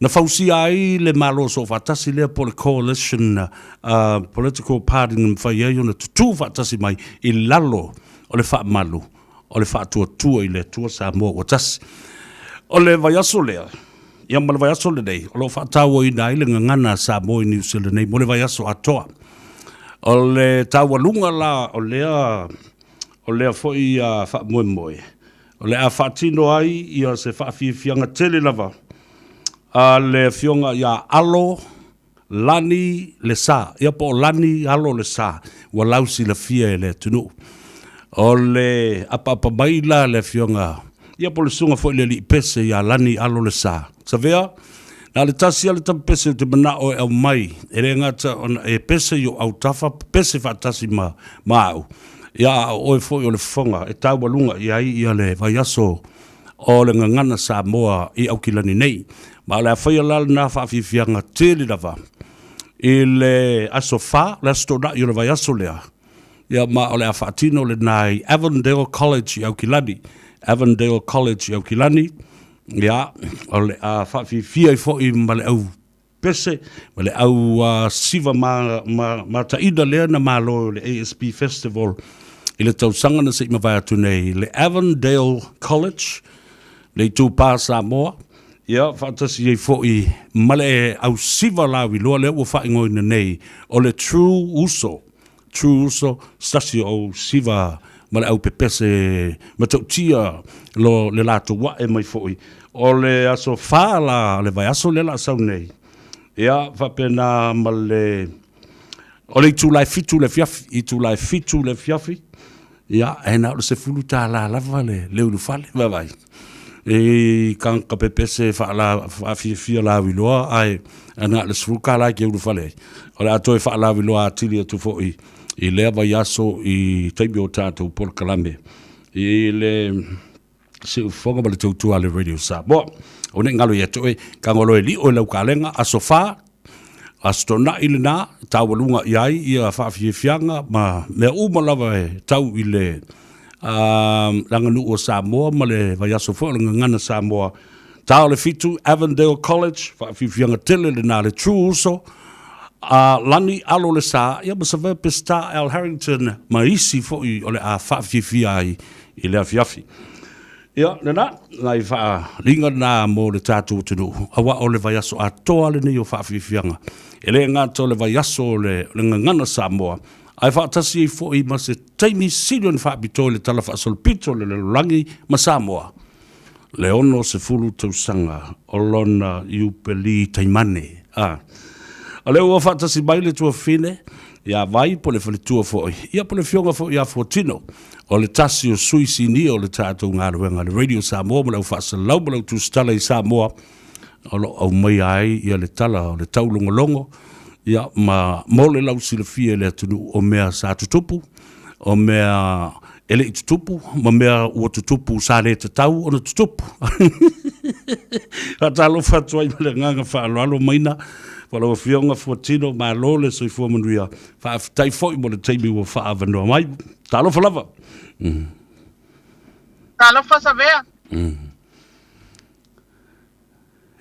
na fausi ai le malo so fa tasi le po le coalition political party ng faia yo na tu fa tasi mai I lalo o le fa malu o le fa tu I le tua Samoa o tasi o le vai aso lea ia ma le vai aso le nei o lo whaatau I nai le ngangana Samoa I New Zealand nei mo le vai aso atoa o le taualunga la o lea foi wha moe o le a whaatino ai ia se whaafianga tele lava a le fionga ia alo lani le sa ia po lani alo le sa wa lausi la fia le tunu o le apa maila le fionga ia po le sunga foi le li pese ia lani alo le sa Savea, na le tasi ale tam pese te mana o au mai, e re ngata e pese yo au tafa, pese fa tasi ma au. Ia o e foi o le fonga, e tau walunga ia le vai aso o le ngangana Samoa I au kilani nei. Ma le a whaia lal na whaafifianga tele lava. I le aso wha, le aso na I le vai aso lea. Ia ma o le a whaatino le nai Avondale College I au kilani. Avondale College I au kilani. Ia, o le a whaafifia I fo I ma le au pese, ma le au siva ma taida lea na malo le ASP Festival I le tausanga na se ima vai atu nei, le Avondale College, le tūpā Samoa, ia, whaatasi I fo I ma le au siva lawi loa lea ua whaingoina nei, o le True Uso, stasi o siva ma le au pepese, ma tautia lo le lato wa e mai fo I, o le aso whaala, le vai aso le la sau nei. Ia, whapena ma le... O le tūlai fitu le fiafi. Ia, e na o se fulu tā la lava le ulu fale, vai. E kanka pepese whaafia la wiloa, ai, ana le sfuka la ke ulu fale. O le atoe wha la wiloa atili atu fo I lea vai aso I taimi o tātou por kalame. I le... se ufonga ma le tautua le radio Samoa. O ne ngalo ia toe, ka ngolo e li o lau kalenga, a sofa, a stona I le na, tawalunga iai, ia whaafiafianga, ma mea umalawa e tau I le langanu o Samoa, ma le vai aso fo, le ngana Samoa. Tau le fitu, Avondale College, whaafiafianga tele le na le True Uso, lani alo le sa, ia ma Savea Pesta Al Harrington, ma isi fo I o le a whaafiafia I le afiafi. Ia, nana, nai wha ringa nā mō le tātou tunu. Awa o le vai aso atoa le nei o whaafifianga. E le ngāta o le vai aso le ngangana Samoa. Ai whaatasi I fo I ma se taimi silion whaapito le tala whaasolpito le rangi ma Samoa. Le ono se fulu tausanga o lona iupeli taimane. A le ua whaatasi mai le tua fine. Ia vai po le whalitua fo I. Ia po le fionga fo I a Fortino. O le tasi o suisi ni o le tātou ngā ruenga le radio Samoa ma lau whaasalau ma lau tūstala I Samoa o lo au mai ai ia le tala o le taulongolongo ia ma mo le lau silafia le atunu o mea sa tutupu o mea ele I tutupu ma mea ua tutupu sa le tatau o na tutupu a talo whatuai ma le nganga whaaloalo maina wala fionga Fortino ma lo le soifua manuia whaafitai foi mo le teimi ua whaavanoa mai talo whalava Talo fa Savea.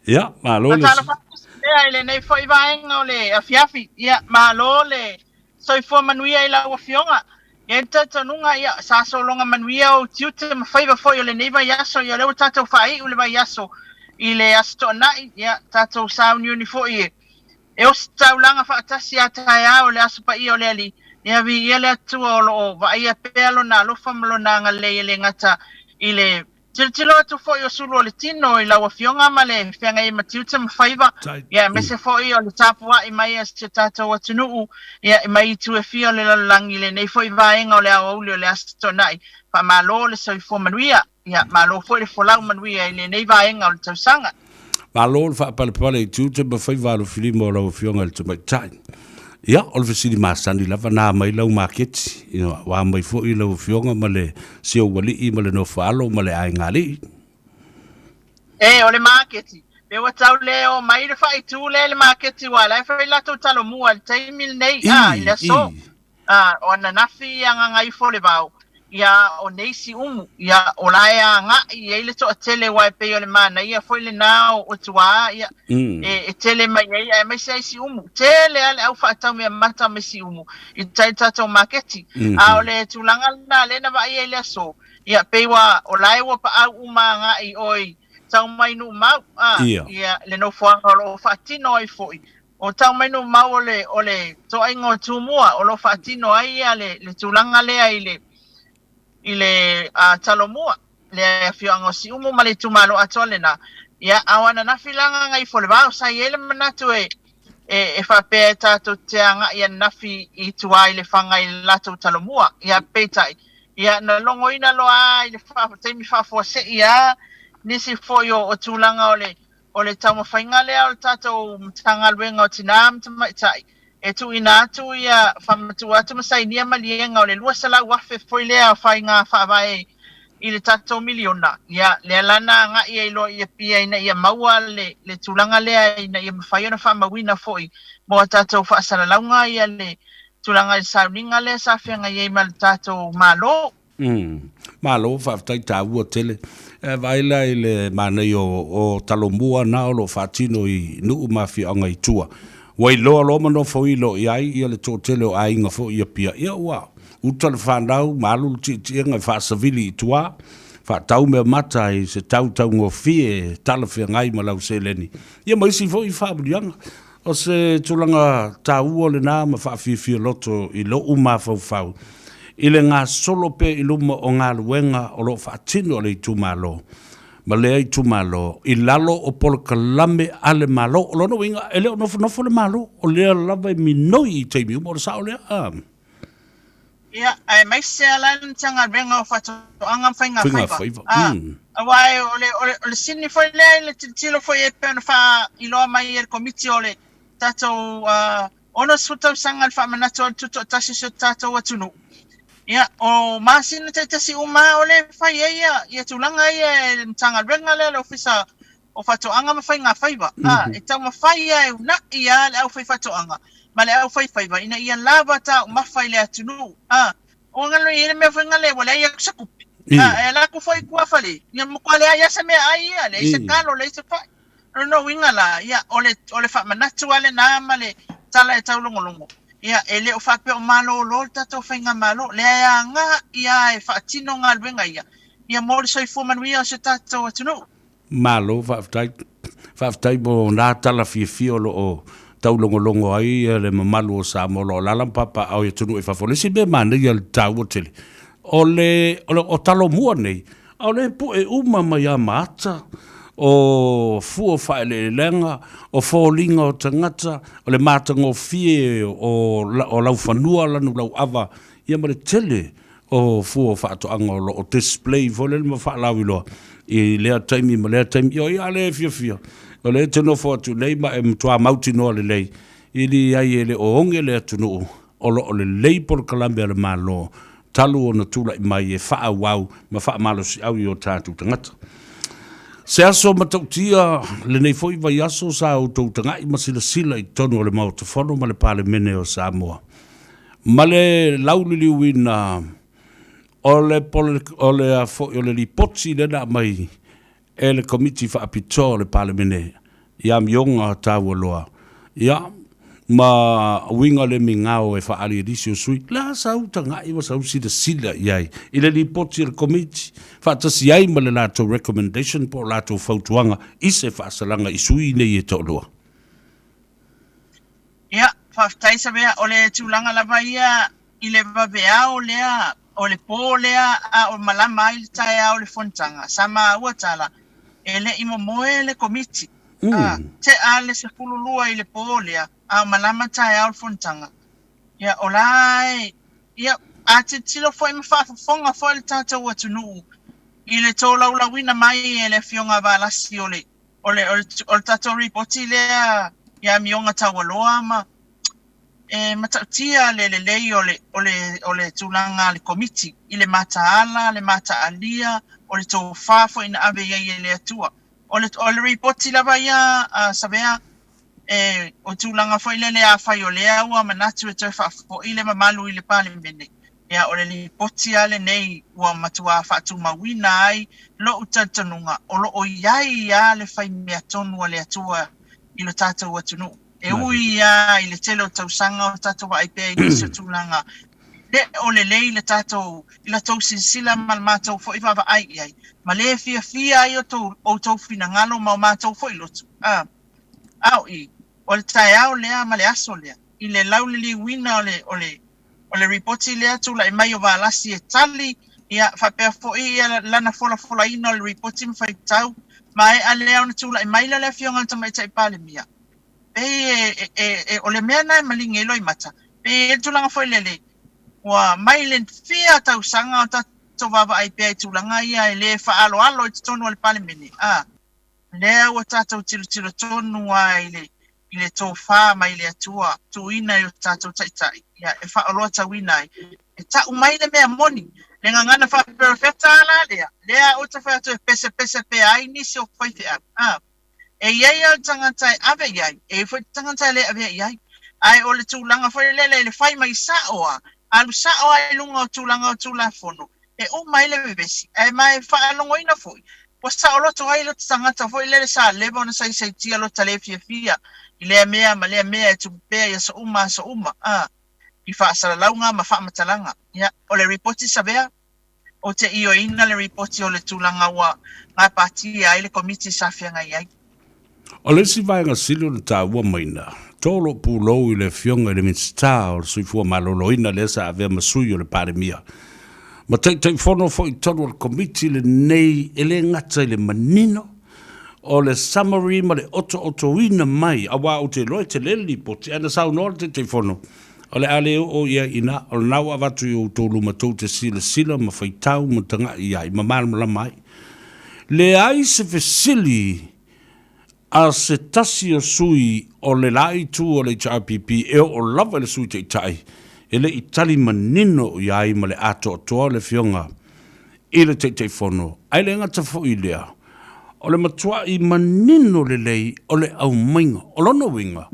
Ia, malo le. Talo fa Savea ile nei foi vaenga o le afiafi. Ia, malo le soifua manuia I la fionga. Ia tatanunga ia sa solonga manuia o tiute ma faiva foi o le nei vai aso ia le tatou fai o le vai aso I le astona ia tatou sauni uni foi e o taulanga fa atasi ata o le aso pa I o le ali. Ia vi ia le atu o lo va ia pelo na lo famlo na ngale le ngata I le Tilo atu fo yo sulu le tino I la wafionga male fianga I matiuta mfaiva ya mese fo yo le tapua I mai se tato watunu ya I mai tu e fio le langi le nei fo I vaenga o le au le astonai pa malo le so fo manuia ya malo fo le folau manuia le nei vaenga o le tausanga malo fa pale tu te mfaiva lo filimo la wafionga le tumai tai ya o le fisili masani lava na mai lau market wa mai fo I lau fionga male sio wali I male no falo male ai ngali o le market pe wa tau le o mai le fai tu le market wala fa la to talo mua le taimil nei ile so o na nafi anga ngai fo le bau ya o neisi umu ya o laia nga I le to tele wa pe o le mana ia foi le nao o tua ia e tele mai ia mai sai si umu tele ale au fa tau me mata me si umu I tai tato market a o le tulanga na le na va ia le so ia pe wa o lai wa pa au uma nga I oi tau mai nu mau ia le no fo lo fa tino I foi o tau mai nu mau ole to ai ngo tu mua o lo fa tino ai ale le tulanga le ai ile talomua le fiango si umu male tumalo atolena ya awana na filanga ngai folba sa yele manatu e fa pe tato teanga ya nafi I tuai le fanga I lato talomua ya petai ya na longo ina loa ile fa temi fa fo se ya nisi foyo o tulanga ole tamo fainga le al tato mtanga lwenga o tinam tai e tu ina tu ia famatu atu masai nia malienga o le lua sala wafe foilea fainga fa vai I le tato miliona ia le lana nga ia ilo ia pia ina ia maua le tulanga lea ina ia mawhaiona wha mawina foi mo tato wha asalaunga ia le tulanga le sauninga le sa whianga ia ima le tato malo malo whaftai tā ua tele vaila I le manei o talomua na o lo whatino I nuu mawhianga I tua wai loa loa mano fo I lo iai ia le tōtele o ainga fo ia pia ia ua uta le whanau malu ti ngai whaasavili I tua whaatau mea mata I se tau ngō fie tala whia ngai ma lau se leni ia maisi fo I whaaburianga o se tulanga tā ua le nā ma whaafia loto I lo uma fau I le ngā solo pe I luma o ngā luenga o lo whaatino le I tumalo ma lea I tumalo I lalo o polo kalame ale malo o lono winga ele o nofo le malo o lea lava I minoi I teimi umo o sao lea ia ai mai se ala tanga venga o fatu anga fainga faiva awai ole sini foi le tilo foi e pe fa ilo mai er komiti ole tato ono suta sanga fa manato tuto tasiso tato watunu ia o masin tasi uma ole fa ia tulanga ia tanga venga le ofisa o fatu anga mafainga faiva e tama faia na ia le au fatu anga male au faiva ina ia lava ta mafai le atunu o ngalo ina me fanga le wala ia sakup la ku foi ku afale ia mo kwale ia se me ai le se kalo le se fa no winga la ia ole fa manatu ale na male tala e tau longo ia ele o fa pe o malo lo tato fanga malo le nga ia e fa tino ngal wenga ia mo so fu manuia se tato atunu malo faftai bo na tala fio lo o tau longo ai le mamalu o Samoa lo lalam papa au e tunu e fafolesi be mane ia le tau o tele o talo mua nei au le pu e uma mai a mata o fuo faile lenga o folinga o tangata o le mata ngo fie o lau fanua lanu lau ava ia mare tele o fuo fato anga o display vole le fa lau ilo I lea taimi o ia le fia o le teno fo tu nei ma mtua mauti no le lei ili ai ele o onge le tunu o le lei por kalambia le malo talu o na tula I mai e faa wau ma faa malo si au I o tātu tangata se aso matautia le nei foi vai aso sa o tau tangai ma sila I tonu o le mautafono ma le pale mene o Samoa ma le laulili wina o le lipotsi le na mai e le komiti fa apito le palemene ia mionga tawa loa ia ma winga le mingao e fa ali edisio sui la sauta ngai wa sau sila iai i le lipotsi le komiti fa tasi ai ma le lato recommendation po lato fautuanga I se fa salanga I sui nei e to loa ia fa tai Savea o le tulanga lava ia I le vavea o lea o le polea a o malama i le tae au le fontanga sama ua tala ele imo moe le komiti te ale se kululua i le polea a malama tae au le fontanga ia olai ia a te tilo foi mawhaafafonga foi le tata ua tunu i le tō laulawina mai e le fionga valasi o le tato ripoti lea ia mionga tawaloa ma matautia le lei o le tulanga le komiti i le mataala le mataalia o le tōwhafo ina ave iai le atua o le ripoti lava ia Savea o tulanga fo ile le awhai o lea ua manatu e toi whaafo i le mamalu i le pale mene ia o le ripoti ale nei ua matua whaatu mawina ai lo utatanunga o lo o iai ia le whai mea tonu o le atua i lo tātou atunu e ui ia i le tele o tausanga o tātou wa ipe i nisi o tulanga le o le lei le tātou i la tau sinsila mal mātou fo i whawa ai iai ma le fia ai o tau fina ngalo ma o mātou fo i lotu au i o le tae au lea ma le aso lea i le lau le liwina o le ripoti lea tula i mai o valasi e tali ia whapea fo i lana fola ina o le ripoti mwhai tau ma e alea ona tula i mai la le fionga tama i tai pale mia o le mea nai malinga ilo i mata e tulanga fo i lele wa mai le fia tau sanga o tato vava ai pia i tulanga ia e le wha alo i tonu o le pale mene lea ua tātou tilo tonu a i le tō whā mai le atua tu ina i o tātou taitai ia e wha aloa tau ina e ta umai le mea moni le ngangana wha perfecta ala lea o ta wha tu e pese pe ai nisi o whaife e iai au tangatai ave iai e whai tangatai le ave iai ai o le tūlanga whai le whai mai saoa alu saoa e lunga o tūlanga o tūla fono e o mai le bebesi e mai wha alongo ina fui wa sa o loto ai lo tangata fo ile sa lebo na sai tia lo tale fia ile mea ma le mea tu pe ya so uma i fa sa launga ma fa matalanga ya o le report Savea o te io ina le report o le tulanga wa nga party ai le committee sa fia ngai ai o le si vai nga silo le ta wa maina tolo pulo i le fionga le minsta o sui fu malolo ina le sa ave masui o le paremia ma tai fono fo i tonu al committee le nei ele ngata le manino o le summary ma le oto ina mai awa o te loe te leli po te ana sau nol te fono o le ale o ia ina o le nau avatu i o tolu ma tau te sila ma faitau ma tanga i ai ma malama mai le ai se fesili a se tasi o sui o le lai tu o le HRPP e o lava le sui te itai ele itali manino i ai ma le ato o toa le fionga i le te fono ai le ngata fo i lea o le matua i manino le lei o le au mainga o lono winga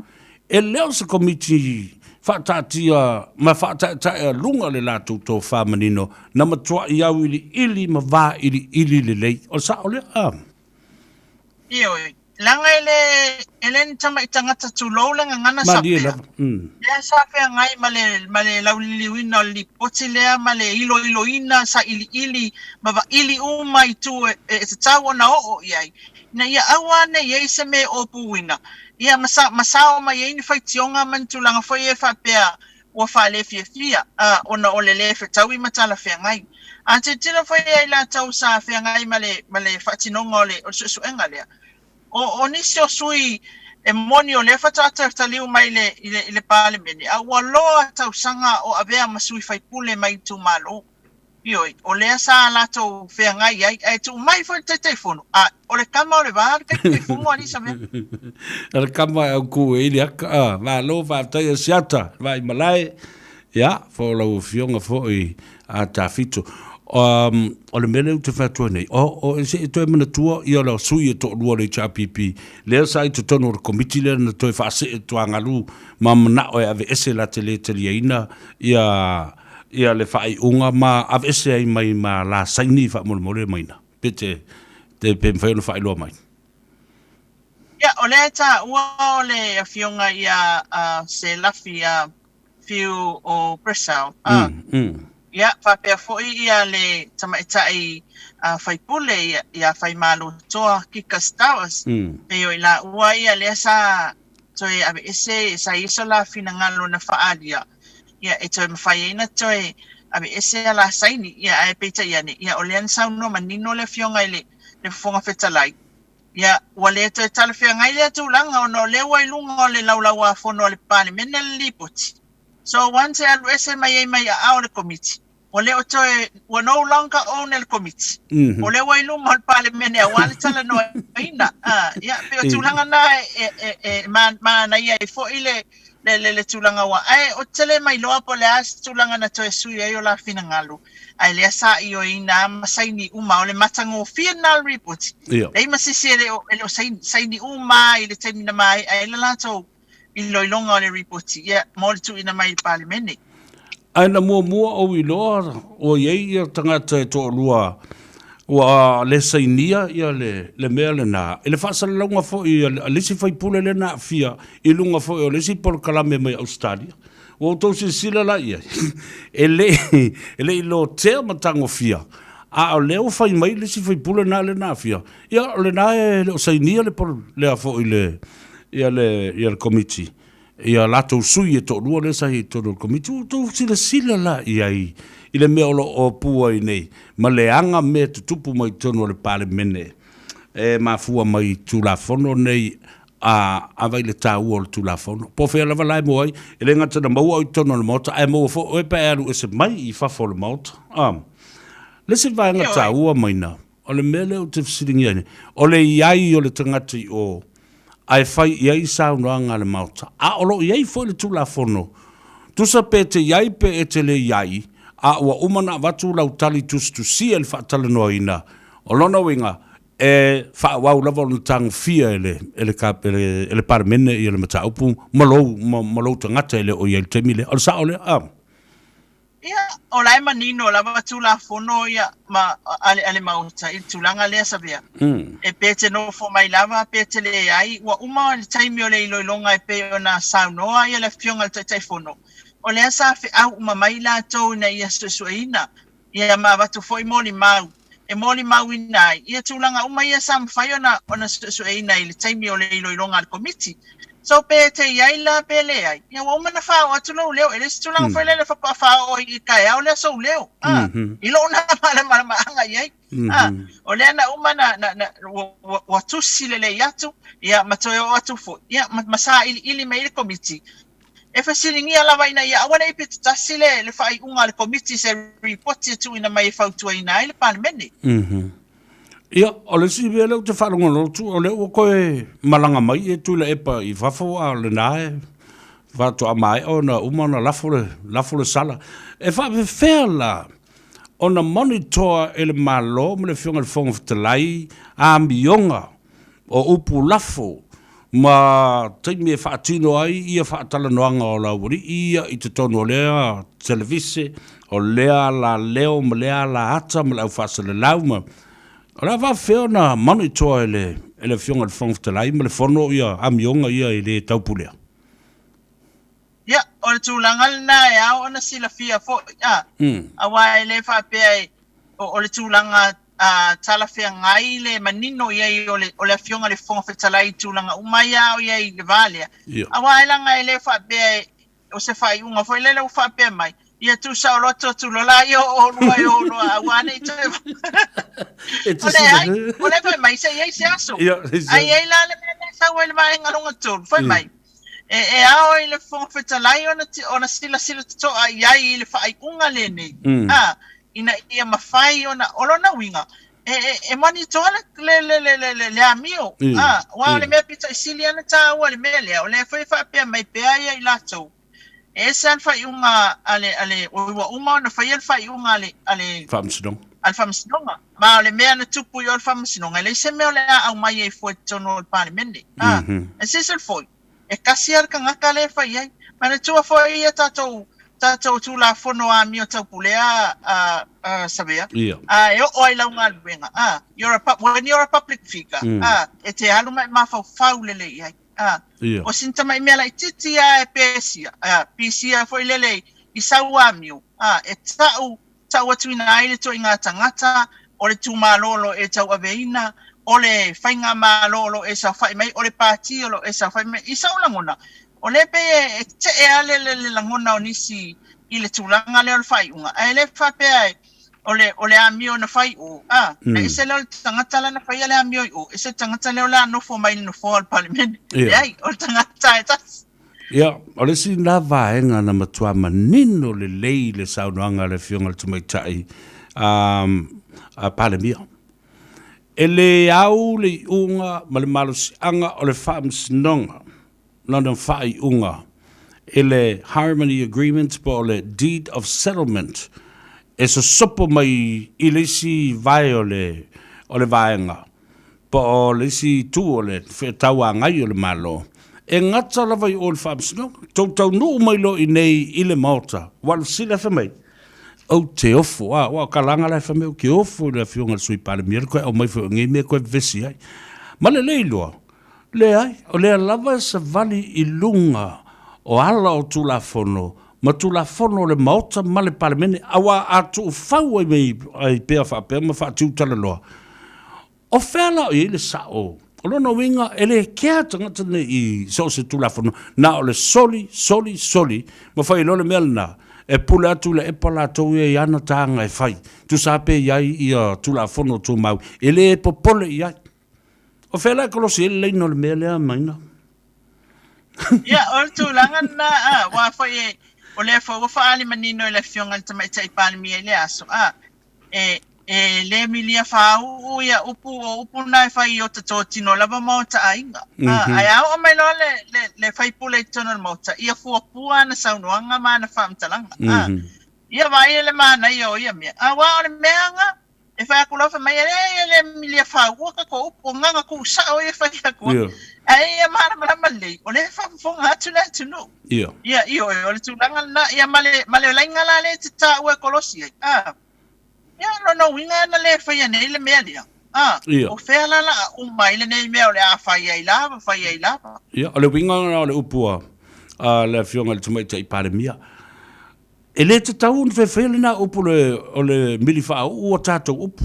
e leo se komiti whaatatia ma whaatatia lunga le lato to wha manino na matua i au ili ma wā ili le lei o sa o le ioi langa ele ni tama itangata tu lola ngana sapea ya sapea ngai male lauli wina li potilea male ilo ina sa ili baba ili uma itu e tawa na o iai na ia awane ye se me opu wina ia masao ma ye ni faitionga man tu langa foi e fapea o fa le fia ona ole le fe tawi matala fe ngai ante tira foi ai la tau sa fe ngai male fatinonga ole o su engalea o nisi o sui e moni o le fatata taliu mai le pale mene a waloa tau sanga o avea masui faipule mai tu malo ioi o le sa lato fea ngai ai tu mai fo te telefono o le kama o le var ke telefono ali sabe el kama au ku ili aka va lo va tai siata vai malai ya fo lo fionga fo i a tafito o le mele te fatua nei o se to mana tua i ola sui to lua le HRPP le sai to tono o committee le na to fa se to angalu mamna o ave ese la tele ina ia le fai unga ma ave ese ai mai ma la saini fa mo mai na pete te pe fa no fa lo mai ya o le ta o le fionga ia se la fia fiu o presau ia whapea foi ia le tamaitai whaipule ia whaimalu toa kika stawas. Peo i la ua ia lea sa toi ave ese sa iso la fina ngalo na whaalia. Ia e toi mawhai eina toi Abe ese ala saini ia e peta ia ne ia ole an sau no manino le fionga ile le fonga fetalai. Ia wale te tala fionga ile tulanga ono le wailunga le laulawa fono le pale menel lipoti. So once alu ese mai a le committee. Ole o toe wa no longer own el committee. Ole wailunga le pale mene wale tala no ina. Ia pe o tulanga na ma na ia fo ile le tulanga wa o tele mai loa po le as tulanga na toe sui ai o la fina ngalu ai le sa i o ina masaini uma o le matango final report le masisi le o saini uma i le taimina mai ai le lato i loilonga o le report ia mo le tu ina mai i parliament ai na mua o i loa o iei ia tangata e toa lua wa le sainia ia le mea le na ele fasa le longa fo i lesi fai pule le na fia i lunga fo i lesi por kalame mai Australia o to se sila la ia ele i lo te matango fia a o leo fai mai lesi fai pule na le na fia ia le na le sainia le por le fo i le ia le committee ia lato sui e to lua le sai to le committee to sila la ia i le mea o pua i nei. Ma le anga me tutupu mai tono le pale mene. Ma fua mai tulafono nei a vai le tau o le tulafono. Po fea lava lai moai, e le ngata na maua i tono le mota, ai maua fo oe pa eru e se mai i fafo le mota. Le se vai ngata ua mai na. O le mele o te fisiringi ane. O le iai o le tangati o ai fai iai sao noanga le mota. A olo iai fo le tulafono. Tusa pe te iai pe e te le iai. A ua umana watu lau tali tusi e le whaatala noa ina. O lona winga, e whaawau lava o tang fia ele paramene i ele mata upu, malou tangata ele o iel temile. O sa ole, Ia, o lai manino, lava watu la fono ia, ma ale mauta, i tulanga lea Savea. E pete no fo mai lava, pete le ai, ua uma le taimi o le iloilonga e pe o na saunoa ia le fionga le tai fono. O lea sa fe au umamai la tau na ia suesueina. Ia ma watu foi moli mau. E moli mau inai. Ia tūlanga uma ia sa mwhai ona suesueina i le taimi o le iloilonga al komiti. So pe te iaila pe le ai. Ia wa umana whao atu lau leo. E le si tūlanga whai lele whakua whao o i kai au lea sau leo. Ilo una mala maanga iai. O lea na umana wa tusi lele iatu. Ia matoe o atu fo. Ia masa ili me ili komiti. E fasiringia lava ina ia awana i pita tasile le whai unga le komiti se reporti tu ina mai whautua ina i le palimene. Ia, o le si vea leo te wharonga lotu, o leo koe malanga mai e tu le epa i whafo a le nae, whato a mai o na umana lafo le sala. E whape whea la, o na monitor e le malo, me le fionga le fonga fitalai, a mionga, o upu lafo, ma taimi e whaatino ai, ia whaatala noanga o lauri, ia i te tono lea televise, o lea la leo, ma lea la ata, ma lau whaasa le lauma. O la whawheo na monitor ele fionga le whangwhitalai, ma le whono ia, amionga ia i le taupulea. Ia, o le tūlangal na e au, ona sila fia fo, awa e le whapea o le tūlanga tala fea ngai le manino iai o le fionga le fonga whetalai tūlanga umaya o iai le valea. Awa e langa e le whapea o se whai unga fo le whapea mai. Ia tu sa o loto tu lola i o noa awane i toe. O le fai mai se iai se aso. Ai ei la le mene sa ue le mai ngalunga tūl. Fai mai. E ao i le fonga whetalai ona sila toa iai i le whai unga le nei. Ina ia mawhai ona olona winga e mani toa le amio wa le mea pita isili ana ta wa le mea lea o le fai whapea mai pea ia i latou e san fai unga ale o uma ona fai al fai unga ale Whamsinong al Whamsinonga ma o le mea na tupu i o al Whamsinonga le se mea o le au mai e fue tono al palimene e sisal foi e kasi ar ka ngaka le fai ai ma na tua foi ia tatou tu la fono a mio tau pulea Savea. E o ai launga luenga. When you're a public figure, e te alu mai mawhau lele iai. O sinta mai mea lai titi e pesia. Pesia foi lele i sau a mio. E tau atu ina aile to inga tangata, o le tu malolo e tau aveina, o le whainga malolo e sa whai mai, o le pātiolo e sa whai mai, i sau langona. O le pe te e ale le langona o nisi i le tūlanga leo le whai unga. E le whapea o le amio na whai o. Na ise leo le tangata la na whai le amio o. Ise tangata leo la nofo mai no fo al parliament. Ai, o le tangata e tas. Ia, o le si la vaenga na matua manino le lei le saunoanga le fionga le tumaitai a palemia. E le au le unga ma le malusi anga o le whaamsinonga. London whai unga. E le Harmony Agreement po le Deed of Settlement. E so sopo mai i le si vai o le vaenga. Po o le si tu o le whetau ngai o le malo. E ngata lava i o le whaamsinonga. Tau nuu mai lo i nei i le maota. Wal sila whamai. Au te ofo, wa kalanga lai whameo ki ofo le fionga sui pale mia, koe au mai whao ngai mea koe vesi ai. Ma le leiloa, le ai, o lea lava sa vali i lunga o ala o tula fono, ma tula fono le maota ma le pale mene, awa atu whau ai mei ai pea whapea, ma whaatiu tala loa. O whela o i le sao, o lona winga, ele kia tangata ne i so se tula fono, na o le soli, ma whai lole mea lana, e pule atu le e pala tau e ana tanga e whai. Tu sape iai i a tula fono tu mau. E le e popole iai. O whela e kolosi e leino le mea lea maina. Ia, o le tūlanga na, wa whai e, o le whau whaali manino e le fionga le tamaitai pāli mi e le aso. E le milia whau ia upu na e whai o tato tino lava mauta ainga. Ai au o mai loa le whai pule i tono mauta. Ia fuapua na saunuanga maa na whaamtalanga. Ia vai le mana ia o ia mea. Wa o le meanga e whai aku lofa mai le milia whau ka ko upu nganga ku sa o e whai aku. Ai ia mana malama lei. O le whaafonga atu le atu no. Ia o le tūlanga na ia male lainga la le tita ue kolosi ai. Ia no winga na le whai nei le mea lia. O whela la umai le nei mea o le a whai ai lava. Ia, o le winga o le upua le fionga le tumaitai pare mia. E le te tau ni whewhele na upu o le mili wha ua tātou upu.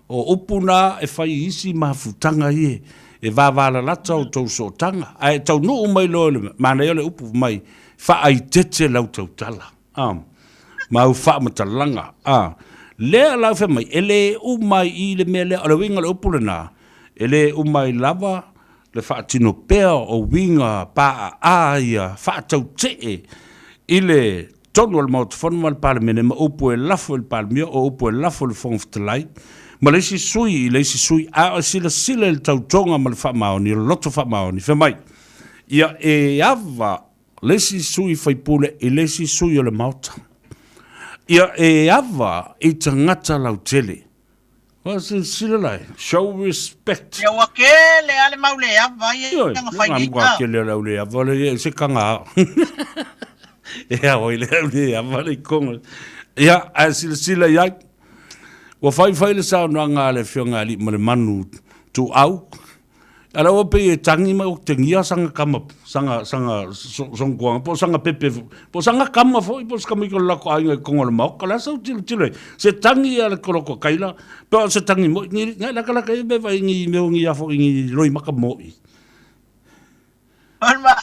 O upu na e whai isi mahafutanga ie. E vāwala lata o tau so tanga. E tau no umai lo le mana i o le upu mai wha ai tete lau tau tala. Mau wha matalanga. Lea lau whe mai, ele umai i le mea lea, o le winga le upule nā, ele umai lava, le whaatino pēa o winga paa aia, whaatau tee, i le tonu al mauta whanu al pāle mene, ma upu e lafo il pāle mea, o upu e lafo le whangwhitalai, ma leisi sui, a sila il tau tonga ma le whaamaoni, le loto whaamaoni, whe mai, ia e ava, leisi sui whaipule, i leisi sui o le mauta. Ia e ava i tangata lau tele. Sila lai, show respect. Ia wake le ale mau le ava i tanga whai ni. Ia wake le lau le ava le se kanga. Ia oi le lau le ava le konga. Ia a sila iai. Wa whai le sao ngā le whionga li ma le manu tu au. Ala o pe tangi ma o te ngia sanga kama sanga songkuanga po sanga pepe po sanga kama fo po ska mi ko la ko ai ko ngol ma ko la so tile se tangi ala ko ko kaila po se tangi mo ni la kala ka be vai ni me ngi ya fo ngi roi maka mo i alma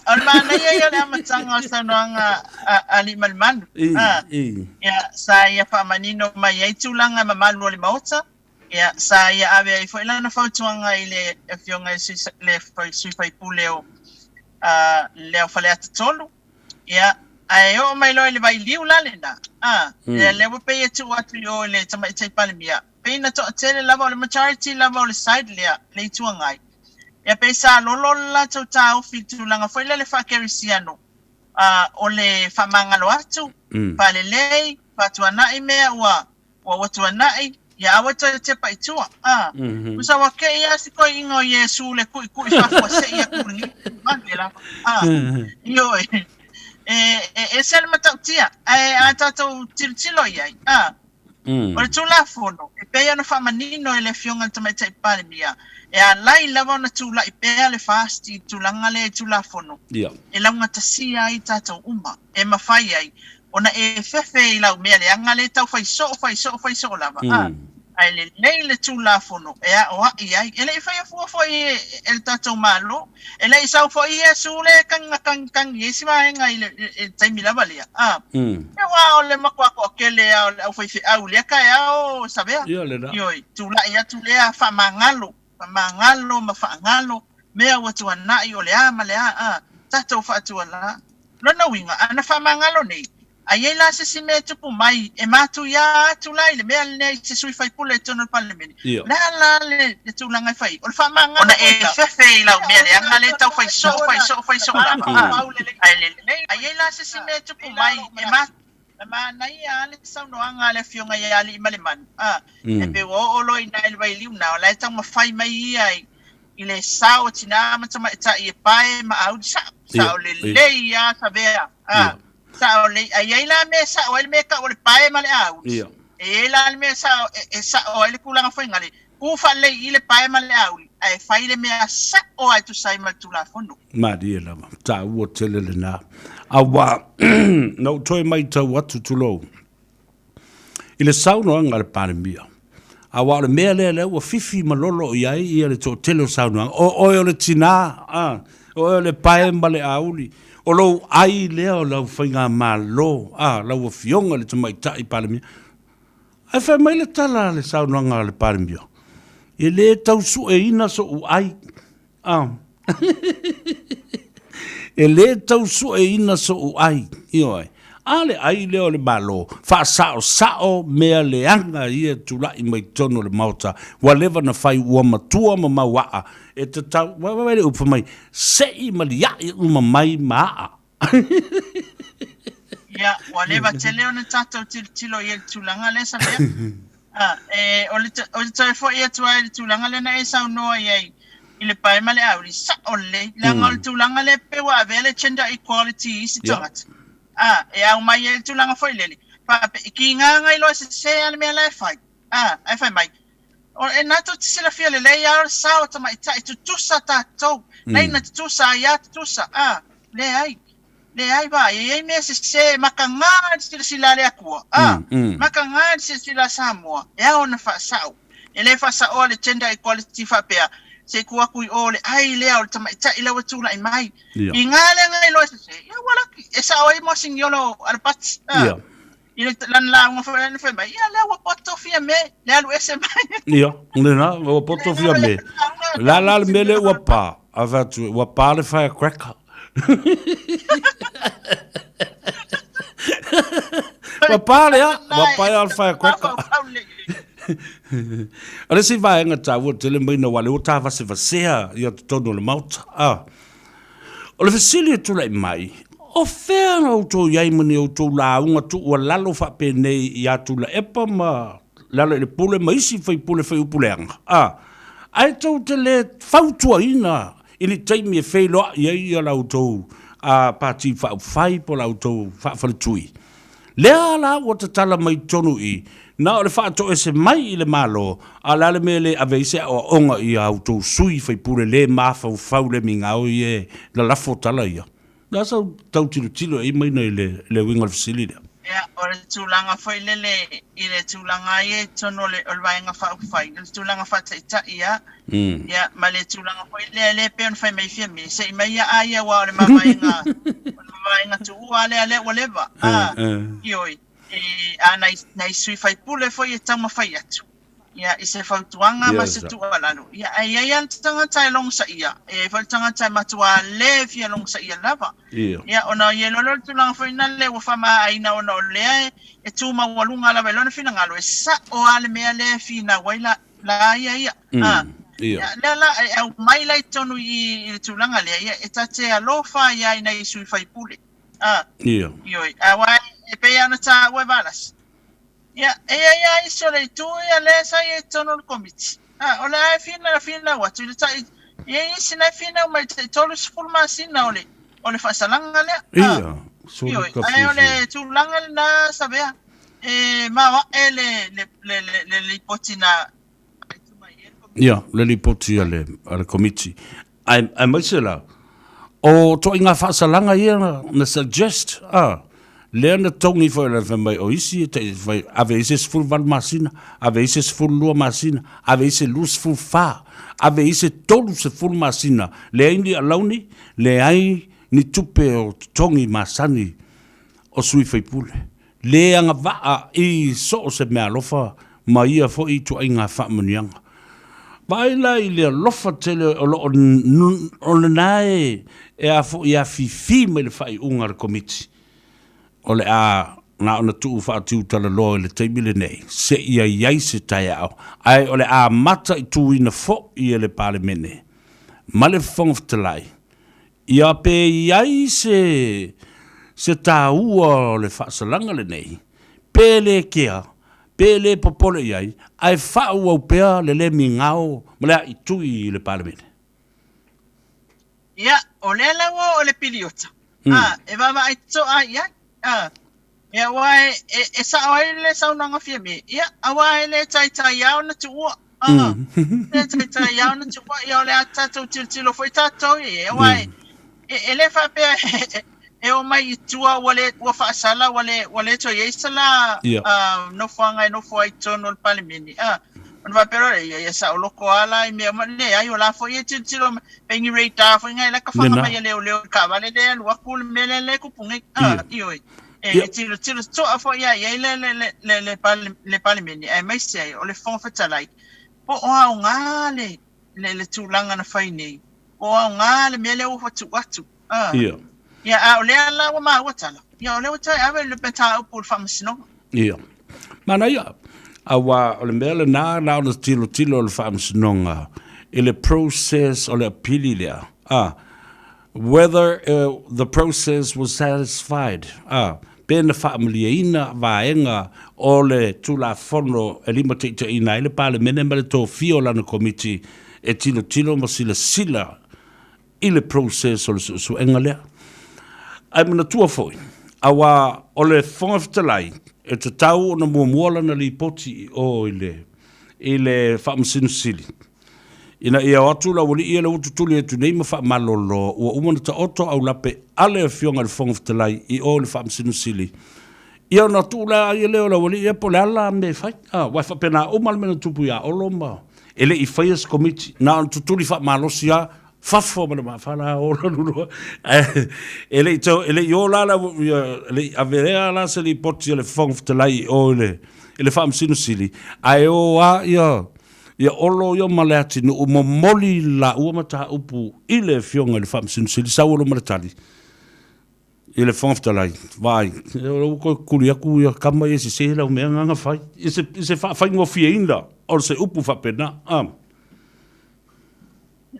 na ya le amatanga sa nanga ali malman ya sa ya fa manino mai ai tulanga mamalu le maota. Ia, sa ia ave ai foi lana fautuanga i le fionga le sui fai puleo leo fale atu tolu. Ia, ai o mai loe le vai liu lale na. Le wa pei atu atu o le tamaitai palemia. Pei na toa tele lava o le majority lava o le side lea, le ituangai. Ia pei sa lolola tau tau fitu langa foi le whakerisiano o le whamangalo atu. Pale lei, patuanai mea ua watuanai. Ya awata te pa itua. Usa wa ke ia si ko ingo Yesu le ku fa se ia ku ni. Mandela. Yo e sel matatia. Ata to tilo ia. O tu la fono. E pe ana fa manino ele fionga tama te pa mia. E a lai lava na tu la pe le fasti tu langa le tu la fono. E la ngata sia i tato uma. E mafai ai. Ona e fefe i lau mea le anga le tau fai so lava. ai le tula fono o ai ele fai fo el tato malo ele isa fo sule kan yesima nga ile taimi la valia wa ole makwa ko kele au fai au le ka o Savea yo tula tule fa mangalo mafangalo mea watu wana ole male tato fa tuala lona winga ana fa mangalo nei ai la se si me tupu mai e matu ya tula ile me ne se sui fai pule tono parliament la le tula ngai fai o fa manga ona fe la me le anga le tau fai so la ai la se si me tupu mai e matu ma na ia le sa no anga le fionga ya ali male man e be o lo ina ile vai liu na la tau ma fai mai ai ile sao tina ma tama ta e pai ma au sa le ya Savea sa ole ai la me sa ole me ka ole pae male au la me sa ole kula foi ngale ku fa le ile pae male au ai fa ile me sa o ai tu sai mal tu la fondo ma di la ta wo tele le na awa no toi mai ta watu tu lo ile sa no ngal pa mia awa le me le wa fifi malolo ia le to tele sa no o le tina o le pae male au o lo ai leo lo whainga malo lo fionga le tamai tai palemia ai whai mai le tala le saunoanga le palemia e le tau su e ina so u ai e le tau su e ina so u ai io ai ale ai leo le malo fa sao mea le anga ia tula i mai tono le mauta waleva na fai ua matua ma mawaa e te tau wawele upa mai sei malia i uma mai maa ya waleva te leo na tato tilo i tulanga le Savea o le tau fo ia tua i tulanga le na e sao noa iai i le pae male au li sa ole langa o tulanga le pewa avele gender equality isi tongata e au mai e tulanga foi lele pa ki nga ilo se ale me la fai ai fai mai o e nato se la fia le ya sa o tama ita tu sa ta to nei na tu sa ya tu sa le ai ba e me se makanga sila le akua makanga sila Samoa e ona fa sa ele fa sa o le gender equality fa pea se kua kui ole ai lea o tama ita ila watula i mai i ngale ngai lo se ya wala esa oi mo sing yolo al pat ila lan la mo fa mai ya la wa poto fia me le lu ese mai ya ngena wa poto fia me la me le wa pa ava tu wa pa le firecracker wa pa le wa pa al firecracker ale si vai nga tawo tele mai na wale o tava se vasea ia tono le mauta o le fasili tu lai mai o fea o to yai mani o to la unga tu o lalo fa pene ia tu la epa ma lalo le pule mai si fai upuleanga ai to tele fautua ina ini taimi e fei loa ia la to pati fai po la to fa tui lea la o te tala mai tonu i na o le whaato e se mai i le malo a lale me le aveise o onga i auto sui fai pure le mafau le mingau i e la lafo tala ia la sau tau tilo i mai nei le wingal facility ya o le tūlanga foi lele i le tūlanga i e tono le olwainga whaupwhai le tūlanga whataita ia ya ma le tūlanga foi le peon fai mai fia me se i mai ia aia wa o le mamainga tu ua le waleva ioi nai sui fai pule foi e tama fai atu ia i se fautuanga ma se tua lalo ia ai tangata e long sa ia e tangata matua le fia long sa ia lava ia ona ye lolo tulanga foi na le wa fama aina ona le e tu ma walunga la velona fina ngalo e sa o ale me le fina waila la ia la au mai lai tonu i tulanga le ia e tate alofa ia ina i sui fai pule ioi awai e pe ana ta we balas ya iso le tu ya le sa ye tono committee ola fina wa tu ta ye sina fina mai tolu full masina ole fa salanga le so ole tu langa na Savea ma wa le lipotina le lipoti ale committee ai mai sela o to inga fa salanga ye na suggest lea na tongi fo le mai o isi te vai ave ise full val masina ave ise full lua masina ave ise lus full fa ave ise tolu se full masina le indi alauni le ai ni tupe o tongi masani o sui fai pule le anga va I so se me alofa mai a fo I tu inga fa munianga baila I le lofa tele o le nae e a fo ia fi me le fai unga komiti o le a na ona tu fa tu tala lo le tebile nei se ia se tai au ai o le a mata I tu ina fo I le parlemene ma le fonf telai ia pe ia se taua le fa salanga le nei pele kia pele popole iai ai fa o pea le mingao ma le I tu I le parlemene ia o le lawa o le piliota e va ai to ia ia wai e sa wai le sa unanga fia me ia awai le tai ia na tu le tai ia na tu ia le ata tu tilo foi tato ia wai e le fa pe e o mai tua wale wa fa sala wale to ia sala no fanga no foi tono al palimini on va pero ia sa o loko ala me ne ai o la foi tilo pengi reita foi ngai la ka fa mai le ka vale de wa kul mele le ku pungi io tiro so afo ia le palimeni ai mai sei o le fonfatalai po o ngale le tulanga na fai nei o ngale mele o fatu watu ia o le ala wa ma watala ia o le wata ave le peta o pul famasino ia mana ia awa o le mele na o tilo le famasino ele process o le apili lea whether the process was satisfied pena familiaina vaenga o le tula fono e lima te ina ele pale mene mele to fio lana komiti e tilo mo sila ile process o le su engalea ai mana tua foi awa o le fonftalai e te tau o na muamuala na li poti o ile whaamsinu sili ina ia watu la wali ia le ututuli e tu neima wha malolo ua umana ta oto au lape ale a fionga le fonftalai I o le whaamsinu sili ia na tu la ia leo la wali ia po le ala me fai wai whapena umal mena tupu ia oloma ele I faias komiti na on tutuli wha malosi ia fafo mana mawhala ola nunua ele I o la ele averea la se li poti le fonftalai o ele whaamsinu sili ai o a ia olo yo malati no momoli la ua mata upu ile fionga le famsin sili sawolo malatali ile fonftalai vai ko kulia ku ya kama ese se la me nga fai ese fa ngo fienda o se upu fa pena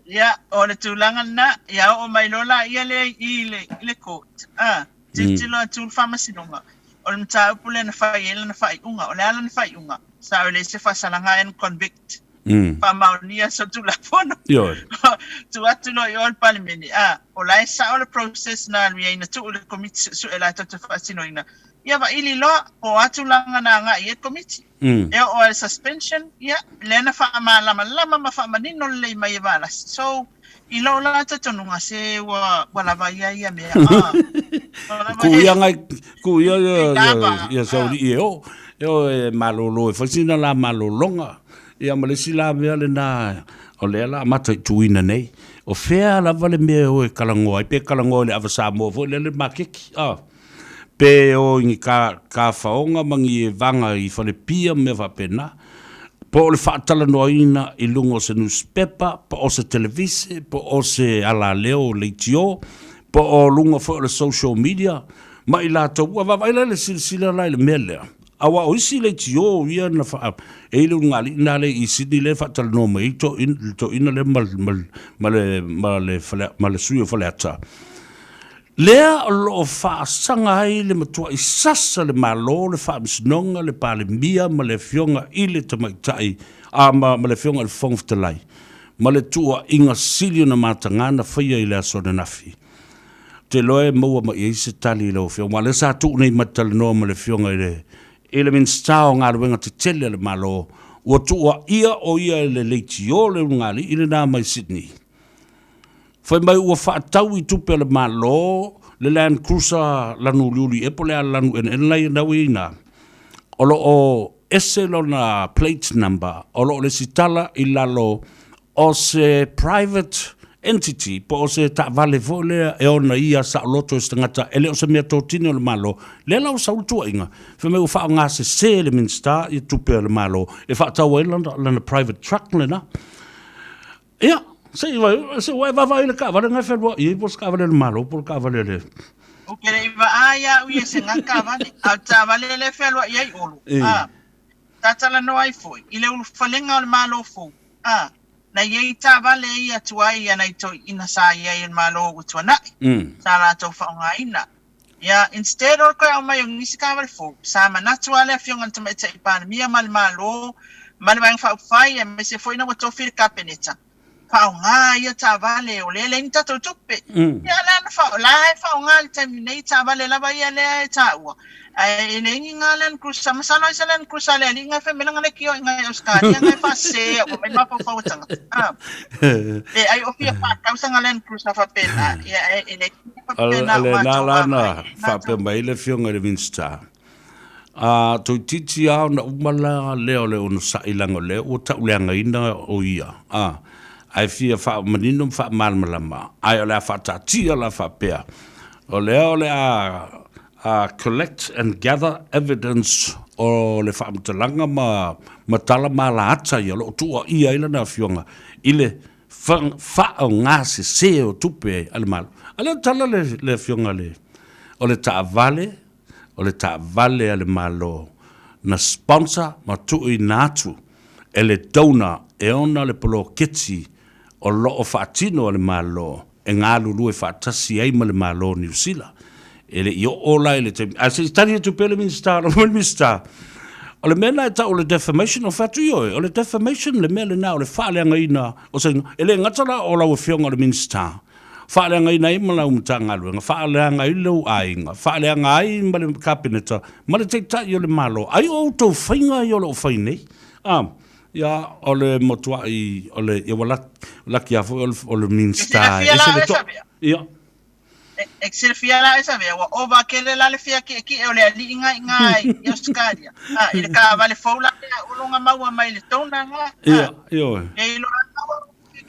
ia o le tulanga na ia o mai lola ia ile court titilo tul famasinonga o le mta upu le na fai unga o le ala na fai unga sa le se fa salanga en convict pa maunia so tu la fono tu atu no yo al palimeni o la sa o le process na ria ina tu le committee su ela tatu fasino ina ia va ili lo o atu langa na nga ia committee e o el suspension ia lena fa lama ma fa manino le mai vala so I lo la tatu nunga se wa la va ia me ku ia so io malolo fasina la malolonga ia malesi la mea le na o le ala mata tuina nei o fea la vale mea o e kalangoa pe kalangoa le ava Samoa fo le makeki pe o ingi ka faonga mangi e vanga I fale pia me va pena po le whaatala noina I lungo se newspaper po o se televise po o se ala leo leitio po o lungo fo le social media ma I la tau wa vaila le sila lai le mea lea awa o isi le tio ia na fa e le ngali na le isi di le fa tal no mai to ina le mal suio fa le ata le lo fa sanga ile matua I sasa le malo le fa misnonga le pale mia ma le fionga ile te mai tai ma le fionga le fonftalai ma le tua inga silio na matangana fia ile so na nafi te loe mo ma I se tali lo fionga le sa tu nei matal no ma le fionga ile min stao ngā ruenga te tele le malo ua tua ia o ia le leiti o le ngali ile nā mai Sydney Fai mai ua whaatau I tupe le malo, le Land Cruiser lanu liuli e pole a lanu en lai nau ina. Olo o ese lo na plate number, olo le sitala I lalo o se private entity, po o se ta vale fo le e ona ia sa loto e stangata, ele o se mea tōtini o le malo, le lau sa utua inga. Fai mai ua wha ngā se le minsta I tupe le malo, e whaatau e lana private truck le na. Ia. Se vai vai le ka vale ngai ferwa I pos ka vale le malo por ka vale le. O ke le va aya u ye se ngaka vale. A ta vale le ferwa ye ulu. Ta tala no ai foi. I le ulu falenga le malo fo. Na ye ta vale ia tuai ia nai to ina sa ye le malo u tuana. Sa la to fa nga ina. Ya instead or ko mai ngisi ka vale fo. Sa manatu ale fionga tama te pan mia mal malo. Mal bang fa fai e me se foi na to fil kapeneta. Fao ngā ia tā vale o le ni tatou tupe. Ia lana fao lai fao ngā le taimi nei tā vale lava ia lea e tā ua. E le ingi ngā len krusa, masano isa len krusa lea li ngā whemelanga le kio ngā Australia, ngā whasea o me mapa fao tanga. E ai ofia whakausa ngā len krusa whapena. Ia e le whapena o nā lana whape mai le fionga le minsta. Toi titi au na umala leo le ono sa ilango leo, o ta uleanga ina o ia. Ai fia fa manino fa malmalama ai ole fa tatia la fa pea ole a collect and gather evidence o le fa mtalanga matala mala ata ya lo tu ia ila na fionga ile fa o ngase se o tupe al mal ale tala le fionga le ole ta vale al malo na sponsor matu inatu ele dona e ona le polo kitsi o lo o whaatino le malo, e ngā lulu e whaatasi ai ma le malo New Zealand. Ele I o lai le te... A se tani e tupe le minsta, le minsta. O le mena e ta o le defamation o whatu ioi, o le defamation le mea le nā o le whaaleanga ina, o se ele ngatara o lau e whionga le minsta. Whaaleanga ina I ma lau mtanga luenga, whaaleanga I lau ainga, whaaleanga ai ma le kapineta, ma le teitai o le malo. Ai o tau whainga I o le o whainei. Ya ole motua I ole ya wala laki afo ole minsta ese le to ya excel fiala esa ve wa ova kele la le fia ki ole ali nga ya skaria ile ka vale foula ulunga maua mai le tona nga yo e lo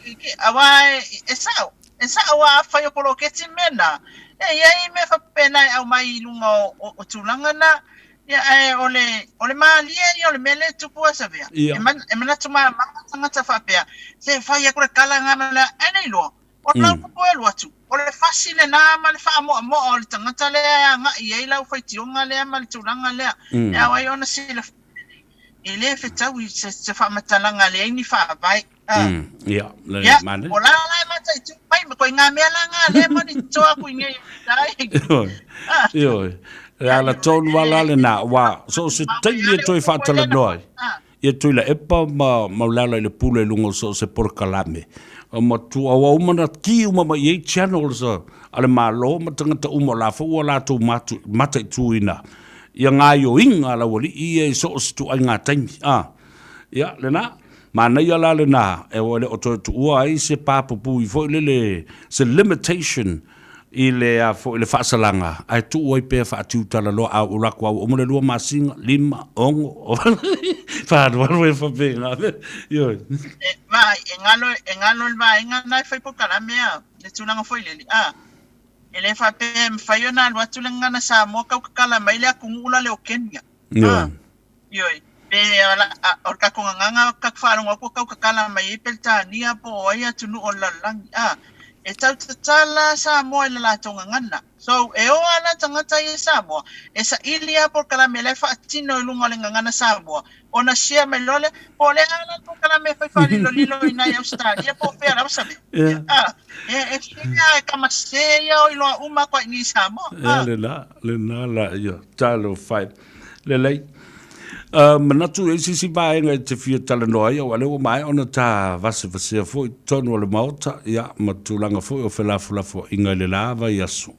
ki awa esa wa fa yo polo ke timena e me fa pena au mai lunga o tulanga na ya ole malia yo le mele tupu Savea e mana tuma manga fa pea se fa ya kura kala ngala ene lo o na ko e lo atu ole fasile na ma le fa mo o le tanga le nga I la fa ti nga le ma le tulanga le ya wa yo na sile ele fe tawi se fa matalanga le ni fa vai ya le mane ola la ma tai tu pai ko nga me la nga le mo ni to ku nge dai yo la ton wala le na wa so se taile toi fatala noi e toi la epa ma la le pule lungo so se por kalame ma tu awa umana ki uma ye channels ale malo ma tanga uma la fo wala tu mata tuina ia nga yo inga la wali I so tu anga tang ya le na mana ia la le na e wale o to ai se papu pu fo le se limitation ile a fo ile fasalanga ai tu oi pe fa tu tala lo a ura kwa o mo le lo masinga lima ongo fa do fa pe na yo ma engalo va engana fa po kala mea le tunanga fo ile ele fa pe fa yo na lo tulanga na Samoa ka kala mai le akungula le o Kenya yo pe ala orka ko nganga ka fa ngo ko ka kala mai pelta nia po ia tunu o la lang e tau tatala Samoa le la tonga ngana. So e o ala tangata I Samoa e sa ilia por kala me le fa tino lunga le ngana Samoa ona sia me lole po le ala por kala me fa lilo ina Australia po pe ara sabe e fia kama se yo ilo uma kwa ni Samoa le na yo talo fight le manatu e sisi baenga te fia tala noai o ale o mai ona ta vase foi tonu le mauta ya matulanga foi o felafulafo inga le lava yasu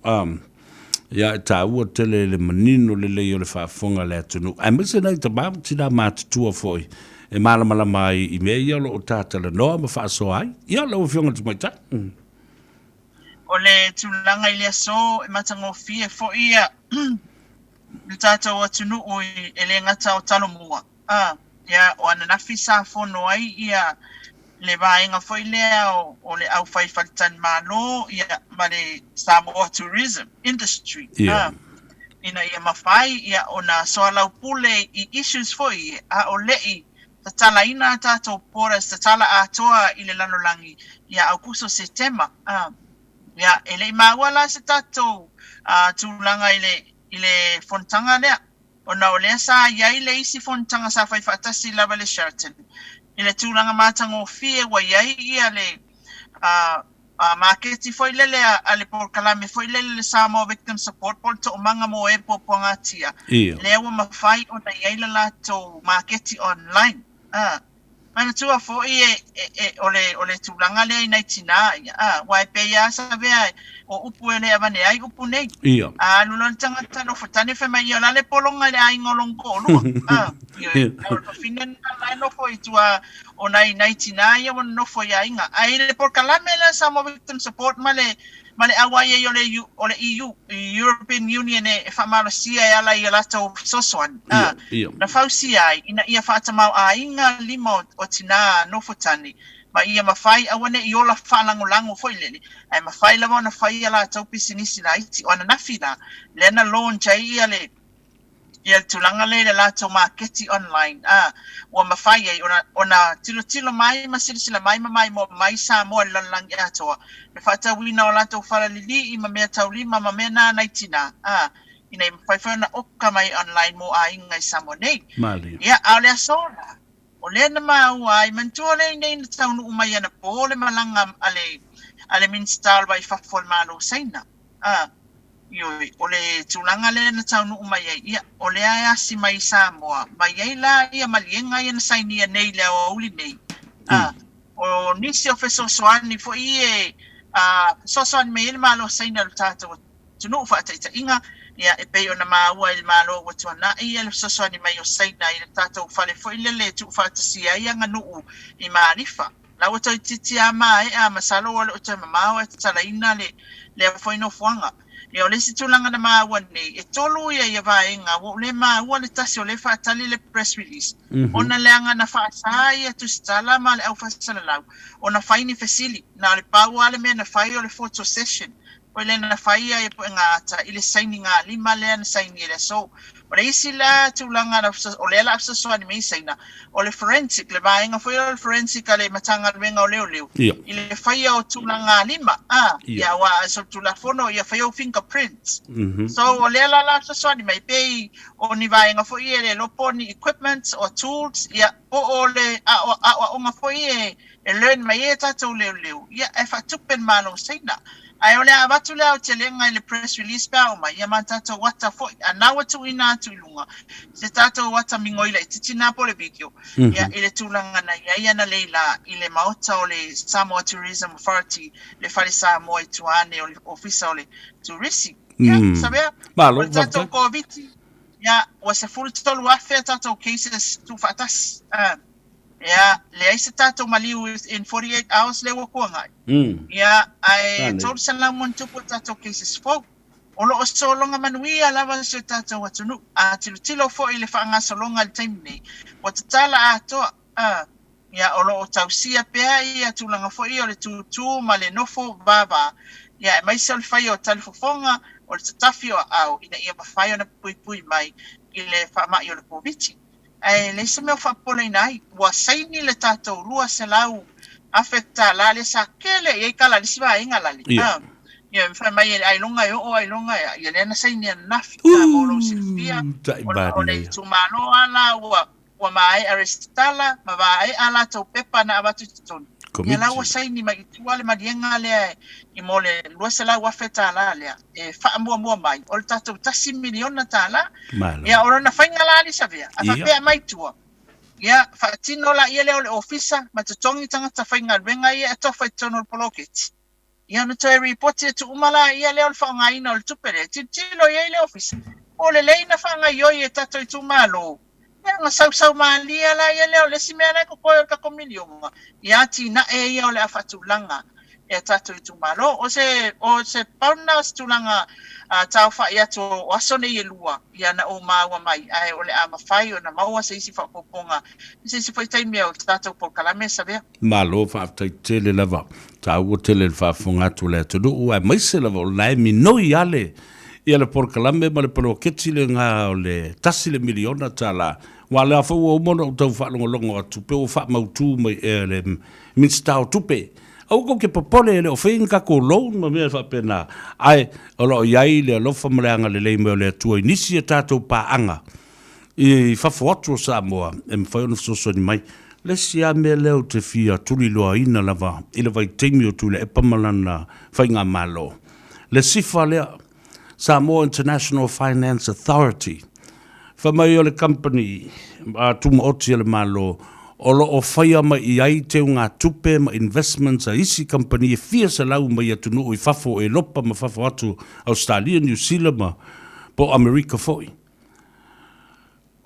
ya ta ua tele le manino le o le whaafonga le atunu ai mese nei ta mam tina matutua foi e malamala mai I mea ia lo o tātala noa ma whaaso ai ia lo fionga tu mai ta o le tulanga ile so e matango fie fo ia le tātou atunu o e le ngata o talo mua. Ia o ana nafi sa fono ai ia le vaenga foi lea o le au fai falitan malo ia ma le Samoa tourism industry. Ina ia mawhai ia o na soalau pule I issues foi o lei ta tala ina tātou pora ta tala atoa I le lanolangi ia au kuso setema. Ia ele mawala se tātou tūlanga ile fontanga lea o na o lea sa ia ile isi fontanga sa fai fatasi lava le Sheraton. Ile tūlanga mātango fie wa iai ia le maketi foi lele a le por kalame foi lele Samoa Victim Support Board to manga mo e po pongatia. Lewa mawhai o na iai la to maketi online. Mana tua fo ole tūlanga le I naitina wai pe ia Savea o upu ele avane ai upu nei. Lulon tangata no fatane fe mai ola le polonga le ai ngolongo lua. Finen ai no foi tua o nai naitina ia no foi ainga. Ai le por kalame la Samoa Victim Support male awai ole EU European Union e famalosia e ala ia lato sosoan. Na fausi ai ina ia fatamau ainga limo o tina no fotani. Ma ia mawhai awane I ola whalangolango foi lele. Ai mawhai lawa na whai ala tau pisinisi la iti. O ana nawhina, lena launch ai ia le tulanga le la tau marketi online. Ua mawhai ai, ona tilo mai, masirisila mai mo mai Samoa lalangi atoa. Le whata wina o la tau whalalili I ma mea tau lima ma mea nā naitina. Ina I mawhai whana oka mai online mo a ingai Samoa nei. Ia, au lea sona. O le na maua I mantua le nei na taunu umai ana po le malanga ale minstall vai fafol malo saina. Ioi, o le tulanga le na taunu umai ia, o le ai asi mai Samoa, mai ai la ia malienga ia na saini nei le o uli nei. O nisi o fesosoani fo ie, fesosoani me ele malo saina lo tātou tunu whaataita inga, ia e pei ona maua il malo wa tuana ia le fesosoani mai o saina i le tātou whale fo ile le tu whaatasia ia nganuu I maarifa. La o toi titi a mai a masalo o le o toi mamaua e tala ina le fo ino fuanga. Ia o le situlanga na maua nei, e tolu ia vaenga, o le maua le tasi o le whaatali le press release. Ona leanga na whaasa ia tu stala ma le au whaasala lau. Ona whaini fesili, na le pau ale mea na whai o le photo session. O le na whai ia e po ngata, ile saini ngā lima lea na saini ele so. O le isi la tulanga na o le ala apsasoa ni mei saina. O le forensic, le vaenga fo o le forensic ale matanga ruenga o leo. Ile whai o tulanga lima. Ia wa so tulafono ia whai o fingerprints. So o le ala apsasoa ni mei pei o ni vaenga fo ia le lopo ni equipment or tools. Ia o le o nga fo ia e learn mai e tatou leo. Ia e whatupen malo saina. Ai ole abatu le au telenga le press release pa o mai ia matato wata fo anawa tu ina tu lunga se tato wata mingoila titina po le video ia ile tulanga na ia na leila ile mauta o le Samoa Tourism Authority le fale Samoa tuane o le ofisa o le tourist ia Savea malo tato covid ia was a full tolu afe tato cases tu fatas ia le ai se tato maliu in 48 hours le wakuanga ia ai told sana mon tupu tato cases fo olo solonga manuia lava se tato watunu tilo fo ile fanga solonga le time nei watatala ato ia olo tausia pea ia tulanga fo ia le tutu male nofo baba ia mai sel fai o telefonga o le tafio au ina ia mafai ona pui mai ile fama i o le poviti le se me fa pole nai wa saini le tato rua se lau afekta la le sakele e kala lisiva inga lali ia fa mai ai longa ia le na saini na fita molo sifia o le tumano ala wa mai arestala ma vai ala to pepa na abatu ton ia la wa saini mai tuale madienga le I mole lua se lau afekta la le e fa mua mai o le tato tasi miliona tala ia ora na fainga la li Savea a fa mai tua ia fa tino la ia le ofisa ma totongi tanga ta fainga venga ia to fa tono poloket ia no to report to umala ia le fa nga ina o tupere tilo ia le ofisa o le leina fa nga yo ia tato tu malo ia nga sau mali ala ia le simena ko ko ka komilionga ia tina e ia le afatulanga e tato i tu malo o se pauna stulanga tau fa ia to wasone i lua ia na o maua mai ai ole a mafai o na maua se isi fa poponga se si foi taimi o tato por kalame Savea malo fa tai tele lava tau o tele fa fonga tu le tu o mai se lava lai mi no iale ia le por kalame ma le polo ketile nga le tasile miliona tala wala fa o mono tau fa longo tu pe o fa mautu mai le minstau tupe au ko ke popole le ofinga ko loan ma me fa pena ai olo yai le lo fa mlanga le me le tu inisi tato pa anga i fa foto Samoa em fa no so ni mai le sia me le o te fia tuli lo ina lava ile vai temi o tu le epamalana fa nga malo le sifa le Samoa International Finance Authority fa mai o le company tu mo oti le malo o lo o whaia mai i ai te ngā tupe ma investments a isi company e fia sa lau mai atu no i fafo e lopa ma fafo atu Australia, New Zealand ma po Amerika foi.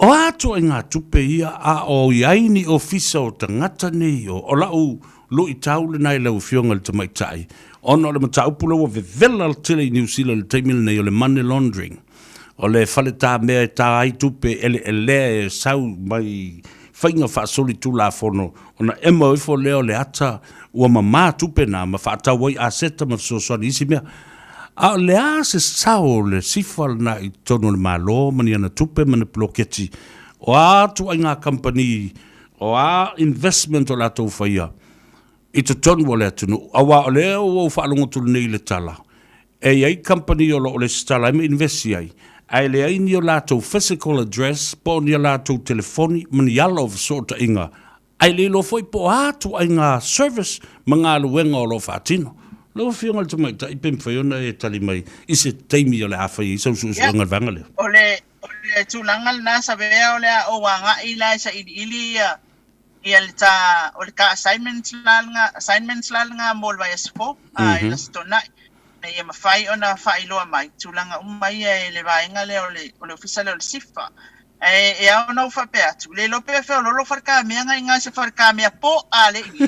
O ato i ngā tupe ia a o i ai ni ofisa o tangata nei o lau lo i taule nai lau fionga le tamaitai. Ono le mataupulo o vevela le tele i New Zealand le taimile nei o le money laundering. O le fale tā mea tā ai tupe ele sau mai fainga fa soli tu la fono ona emo fo leo le ata o mama tu pena ma fa ta wai aseta ma so isi me a le as sao le sifal na i tono le malo mani ana tupe mana bloketi o a tu nga company o a investment o la to faia i to ton wala tu no awa le o fa longo tu nei le tala e ai company o le stala me investi ai le ai ni o lato physical address, po ni o lato telefoni, mani ala of sorta inga. Ai le lo foi po atu ai ngā service, mga aluenga o lo whaatino. Lo whionga le tamai, ta ipem whaiona e tali mai, ise teimi o le awhai, isa usu uanga vanga leo. O le tūlangal na Savea o le o wanga ila sa ili ia le ta, o le ka assignments lalanga mo le vai asfo, ila stona e mafai ona whailoa mai, tūlanga umai e le vaenga le o le ofisa le o le sifa. E au nau whapea atu. Le lope e wheo lolo wharkamea ngai ngā se wharkamea po a le ingi.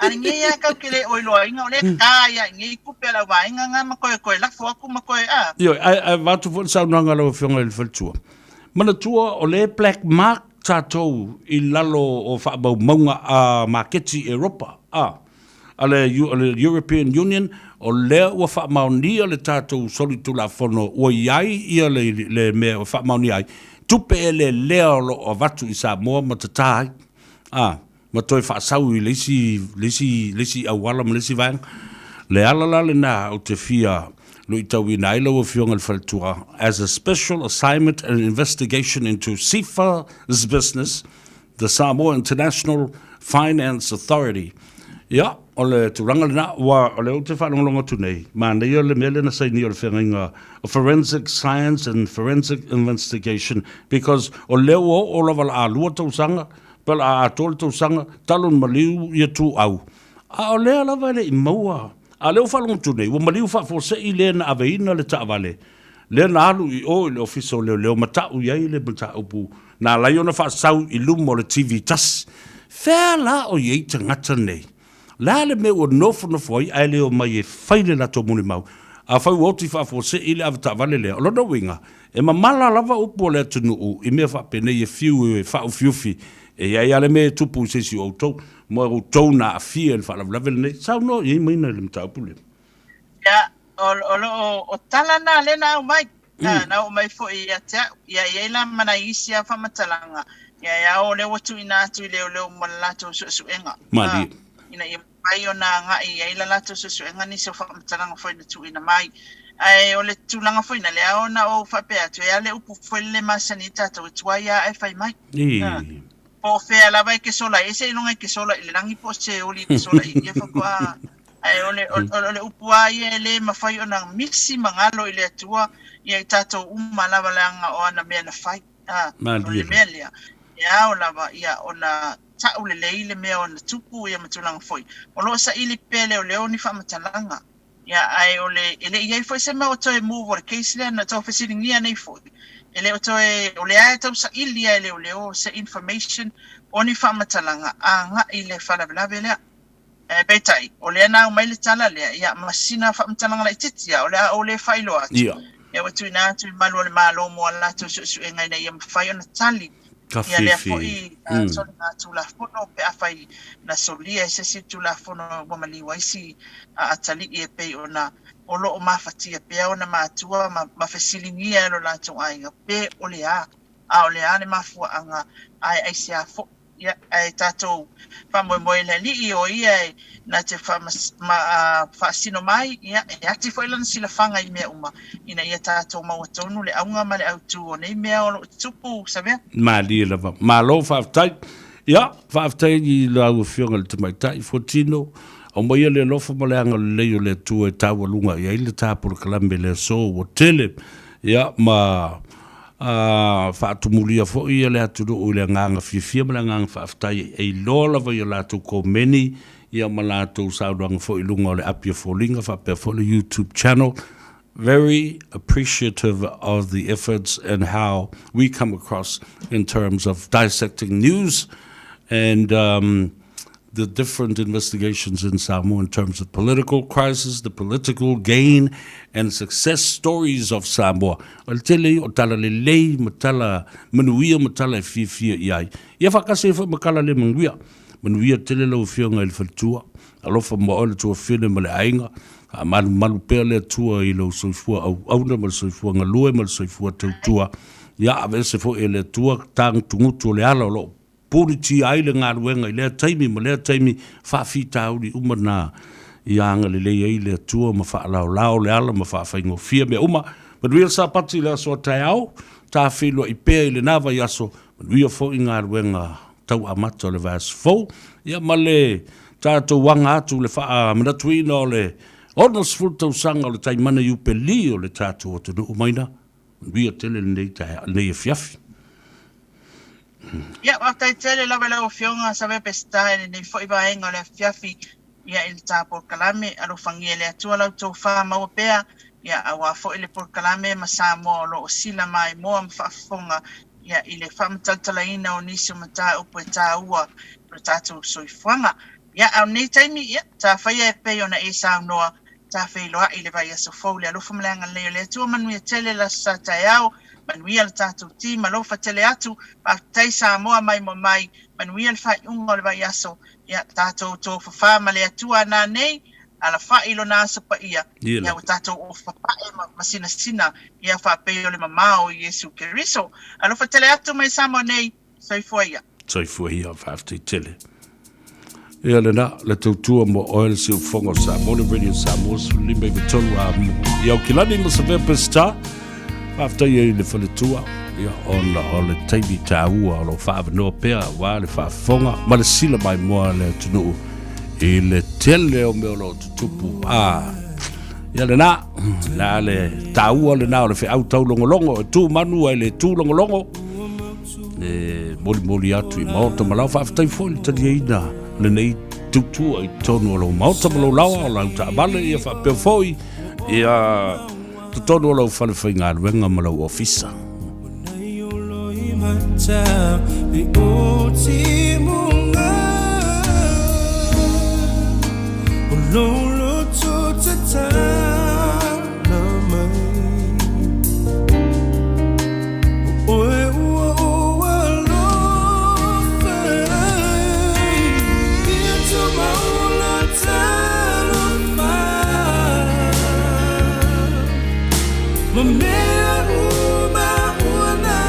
Ani ngai a kau ke le oiloa inga o le kāia ngai kupe lau vaenga ngā makoe lafo aku makoe a. Yo, ai vatu fo saunanga lau whionga le whaltua. Mana tua o le black mark tātou I lalo o whaabau maunga a marketi Europa. Ale European Union o lea ua whaamaonia le tātou solitu la whono ua iai ia le mea ua whaamaonia ai. Tupe e le lea o watu I Samoa ma tatai. Ma toi whaasau I lesi awala ma lesi vang. Le alala le nā o te fia lo I tau I naila ua whionga le whaletua. As a special assignment and investigation into SIFA's business, the Samoa International Finance Authority. Ja, o le turanga le na wa o le o te whanonga tu nei. Ma nei o le mele na sai ni o le whenga o forensic science and forensic investigation because o leo o lava la alua tau sanga pala a atol tau sanga talon maliu ia tu au. A o lea lava le I maua. A leo whanonga tu nei. Wa maliu whafose I le na aveina le taavale. Le na alu I o le ofisa o leo matau iai le matau pu. Na lai ona whaasau I lumo le TV tas. Whea la o iei tangata nei. La le me o nofo ai ai leo mai e whaile la tō muni mau. A whau oti whafose I le avata vale lea. O lono winga, e mamala lava upo le atunu u, I mea whapene I e fiu e whau fiufi. E ai ale me tupu sesi o tau, mo e tau na a fia le whalavelave nei. Sao no, I maina le mtaupu le. Ya, o tala na le na umai. Na umai fo I atea, ia la mana isi a whamatalanga. Ia o le watu ina atu I leo malato suenga. Mali. Ina ia mai ona ngai ai la lato suenga ni se whamatalanga foi na tu ina mai. Ai o le tūlanga foi na le ona o whapea tu ia le upu foi le masanita tu tuaia ai whai mai. Po fea lava ke sola ese inonga ke sola I le rangi po se oli ke sola I ia whakoa. Ai o le upu ai le mawhai ona mixi mangalo I le atua ia I tato lava langa o ana mea na whai. O le mea lea. Ia o lava ia ona tau le leile mea o na tupu ia matulanga foi. O lo sa ili pele o leo ni whamatalanga. Ia ai o le ele iai foi se mea o toe move o le case lea na tau fasiringia nei foi. Ele o toe o le ae tau sa ili ai leo se information o ni whamatalanga a nga I le whalavelave lea. Betai, o le ana mai le tala le ia masina fa mtanga la titia o le failo atu. Ia watu ina tu malu le malo mo la tu su ngai na ia faio na tali. Ia le foi so na tu la fono pe afai na solia se tu la fono mo mali waisi a tali e pe ona o lo ma fatia pe ona ma tua ma fesilingia lo la tu ai pe o le a le ma fu anga ai se a fo ia ai tato fa mo le li o ia na te fa sino mai ia ati foi lan sila fanga I me uma ina ia tato ma tonu le aunga ma le autu o nei me o tupu Savea ma li la ma lo fa tai ia fa tai I la u fionga le mai tai fotino o mo ia le lofo mo le anga le le tu e tawa lunga ia ile tapo le kalambe le so o tele ia ma fa tumulia fo ia le atu o le nganga fifia ma le nganga fa tai e lola va ia la tu ko meni ia ma la tu saudang fo I lunga o le apia fo linga fa pe fo le YouTube channel. Very appreciative of the efforts and how we come across in terms of dissecting news and the different investigations in Samoa in terms of political crisis, the political gain and success stories of Samoa. O tele o tala le lei, matala manuia, matala fifia iai. Ia whakase wha makala le manuia. Manuia tele lau fionga il whatua. Alofa mo ole tua whine ma le ainga. Malu pea le tua I lau soifua au auna ma le soifua ngalue ma le soifua tautua. Ia avese fo e le tua tang tungutu le ala o lo puriti ai le ngā ruenga I lea taimi ma lea taimi whawhita auri umana I anga le lea I lea tua ma whaalao le ala ma whawhaingo fia me uma manuia sa pati lea soa tai au ta whilua I pea I le nawa yaso manuia fo I ngā ruenga tau amata le vas fo ia ma le tātou wanga atu le wha manatuina o le ono sfultau sanga o le taimana iupeli o le tātou o tunu umaina manuia tele nei e fiafi. Ia waktai tele lawa lau fionga Savea pesta nei fo iwa enga le fiafi ia il ta por kalame alo fangia le atua lau tau wha maua pea ia awa fo ile por kalame ma Samoa lo sila mai moa mwhaafonga ia ile whamtaltala ina o nisi mata upo e ta ua pro tātou soifuanga ia au nei taimi ia ta whaia e peo na e saunoa ta whailoa ile vai aso fau le alofa mleanga leo le atua manuia tele la sa tai au manuia le tātou ti malofa tele atu pa tai Samoa mai mo mai manuia le whai unga le vai aso ia tātou tō whawha ma le atua nā nei ala whai lo nā sapa ia ia o tātou o whapae masina sina ia whapeo le mamao Yesu Keriso alofa tele atu mai Samoa nei soifua ia whafte tele ia le na le tautua mo oil si ufongo Samoa le radio Samoa sulime betonu a ia o kilani mo Savea pesta after ye le faletua ia on le taimi taua o lo whaavanoa pea wa le whaafonga ma le sila mai moa le tunu I le tele o meo lo tutupu ia le na le taua le na o le whiau tau longolongo e tu manu ai le tu longolongo e moli atu I maota malau whaafatai foli tani eina le nei tutu ai tonu o lo maota malau lawa o lau taamale ia whaapeo foi ia tonu o lau whalewhai ngā ruenga malau ofisa Lolo to tata na mai oe ua lo fai ia to maula talo mai ma mea uma una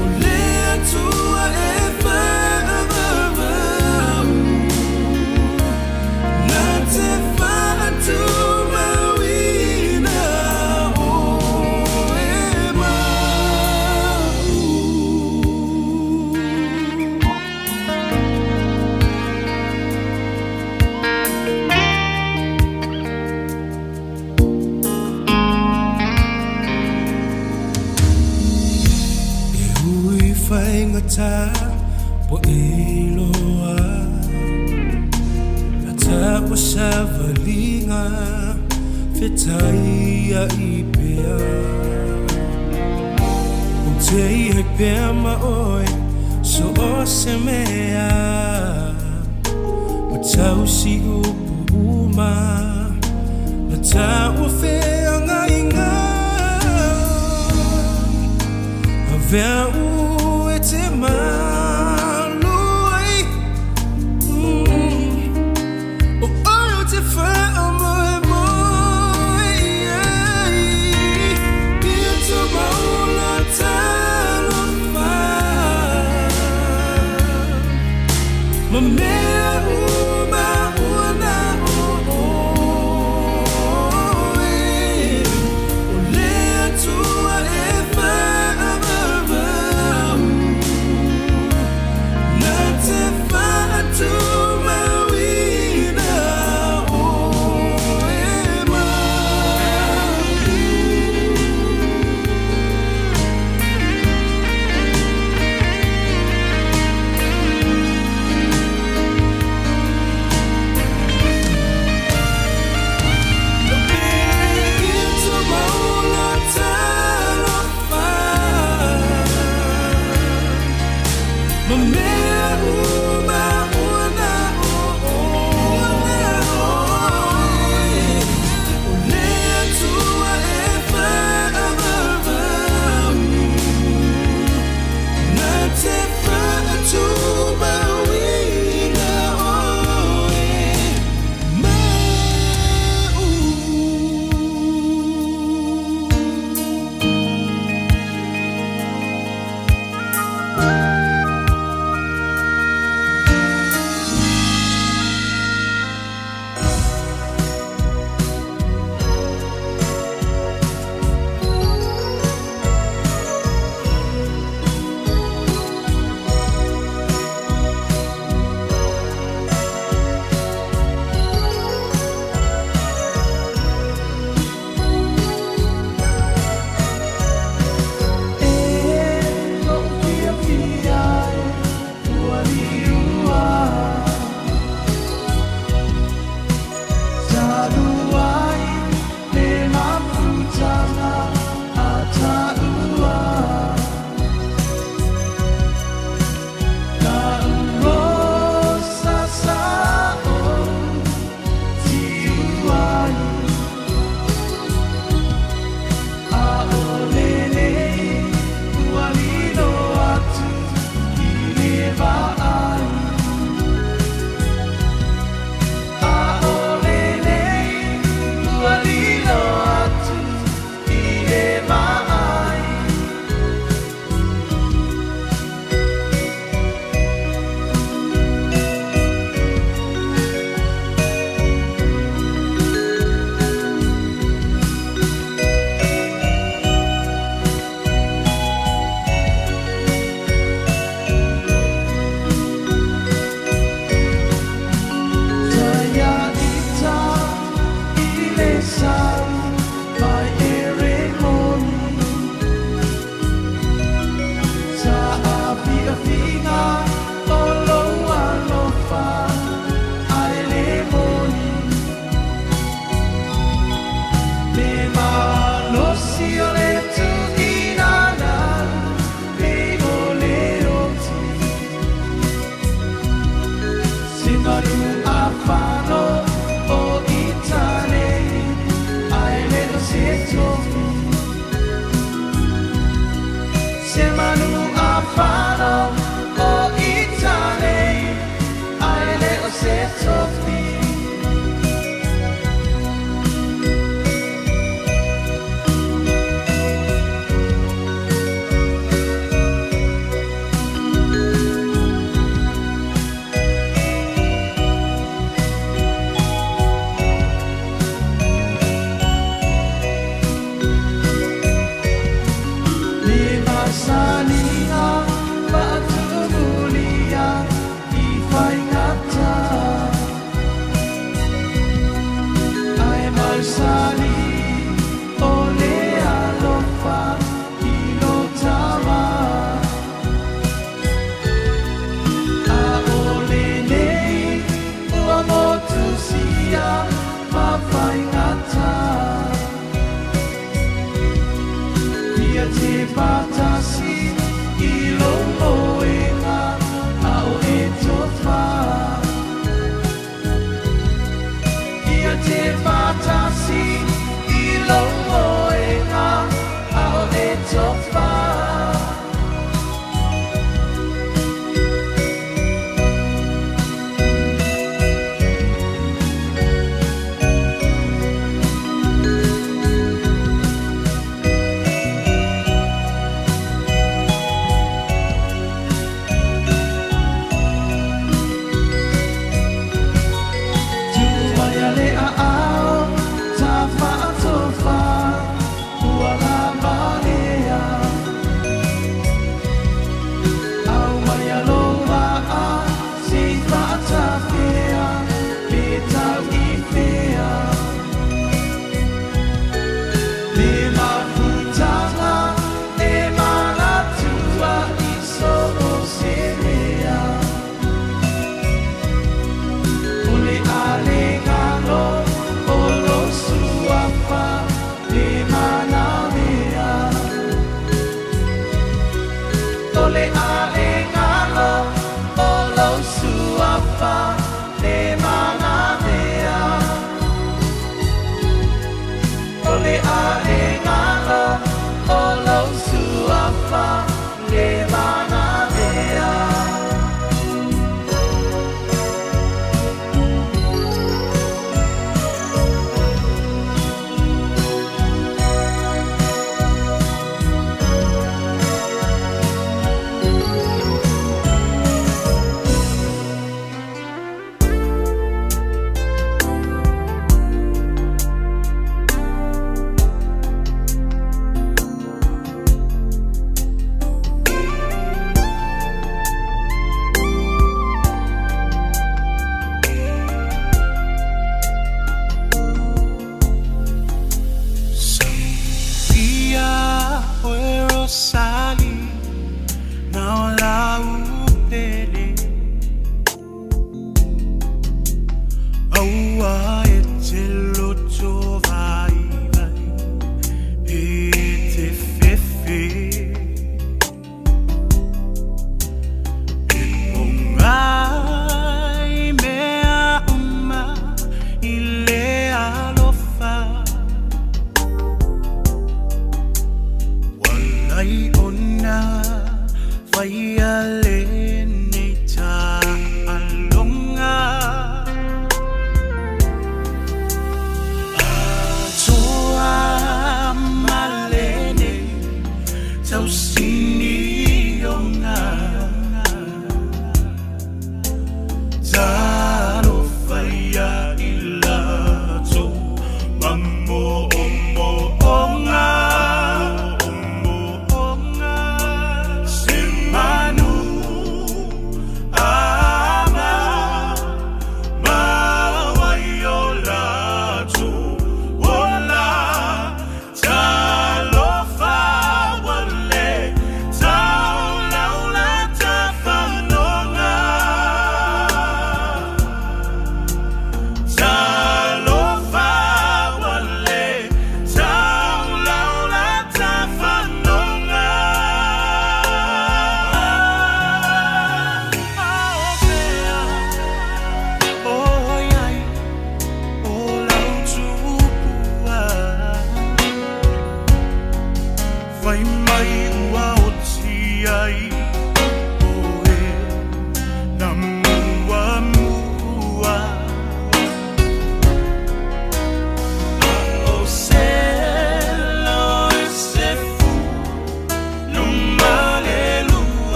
o lea tua e fai ta po eloa la ta po savalinga fetai a ipea o te he pea ma oi So o Savea Matausi upuma Matau feanga inga Avea u etema Batasi ilong o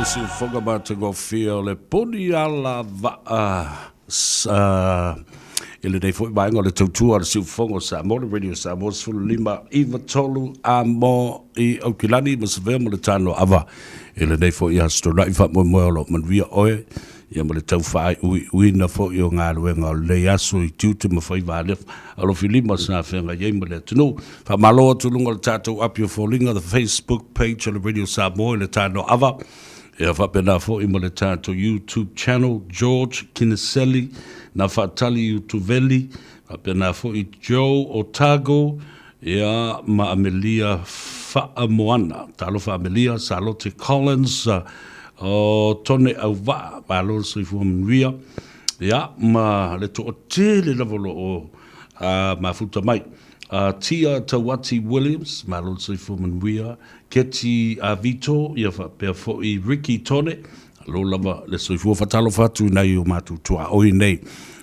si foga ba te go fia le poni ala va ele dei foi ba ngole tautua si foga sa mo radio sa mo sul lima iva tolu a mo I okilani mo Savea mo le Tanoa Ava ele dei foi ya sto right fa mo lo man via oe ia mo le tau fai ui na fo i o ngā luenga o le aso I tiute ma fai vālef alo filima sa whenga iei mo le tunu fa maloa tulunga le tātou api o fōlinga the Facebook page o le Radio Samoa le Tanoa Ava ia fa pena fo I mo le tātou YouTube channel George Kineseli na whaatali Utuveli fa pena fo I Joe Otago ia ma Amelia Faamoana talo fa Amelia Salote Collins o tone au va malo se fu mria ya ma le to tele le volo o ma futa mai Tia Tawati Williams malo se fu mria Keti Vito ya fa per fo I Ricky Tone lo lava le se fu fatalo fatu na yo matu tua o nei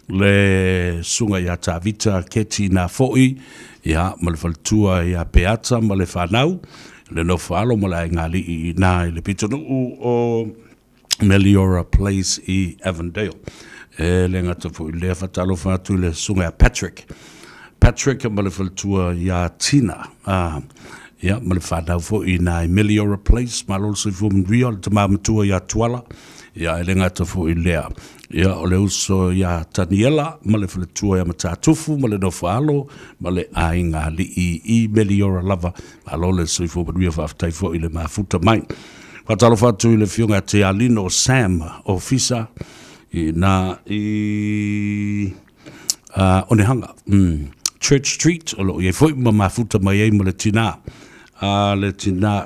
le sunga ya Tavita Keti na foi ya mal faltua ya peata mal fanau le no falo mo la ngali I na le pitonu o Meliora Place I Avondale le ngata fo le fatalo fatu le sunga Patrick mo le faltua ya Tina ya mo le fanau fo I na Meliora Place malo se fo real te mamtua ya twala ya le ngata fo I lea ya o le uso ya Taniela ma le fletua ya matatufu ma le nofalo ma le ainga li I Meliora lava alo le soifo badwia whaftaifo I le mafuta mai Watalo fatu I le fionga te alino Sam ofisa na Onehanga Church Street o lo ye foi ma mafuta mai ma le tina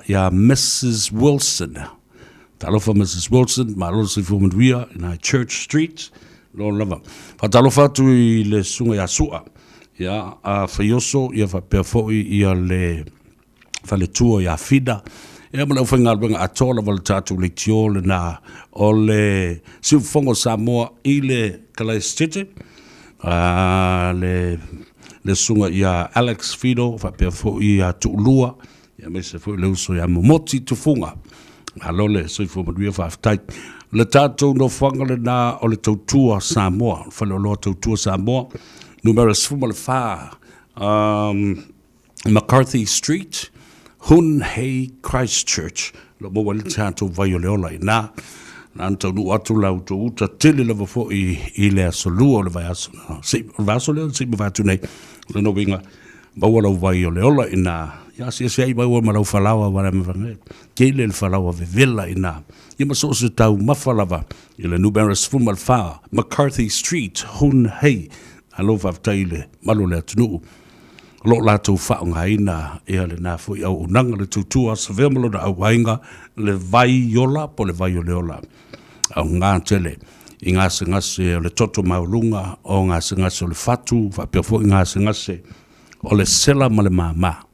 ya Mrs. Wilson Talofa Mrs. Wilson, Malosi Fumanria, in Church Street, Lord Lava. Fatalofa to le Sunga Yasua, ya, Fayoso, ya Perfoi, ya le Faletua, ya Fida, Emma Fingalbang Atola Voltatu Lectiol, na Ole Silfongo Samoa, ile Kalestete, le Sunga ya Alex Fido, Perfoi, ya Tulua, ya Mesa Fuloso, ya Momoti Tufunga. Alole so fo madria fa tai le tato no fangale na o le tautua Samoa fa lo tautua Samoa numero sfuma le fa McCarthy Street Hunhei Christchurch lo mo wal tato vai le ola na anto nu atu la uta tele le fo I le solo le vai aso si vaso le si va tu nei le no vinga ba wala vai le ola ina ya si ba wa malo falawa wa me vange kele le falawa vela ina ima so se tau mafalava ile nuberas fumal fa McCarthy Street Hunhei alo va taile malo le tunu lo la tu fa ngaina e le na fu au nanga le tutua Savea malo da wainga le vai yola po le vai yola au nga tele inga se le toto maulunga o nga se le fatu va pe fo inga se o le sela male mama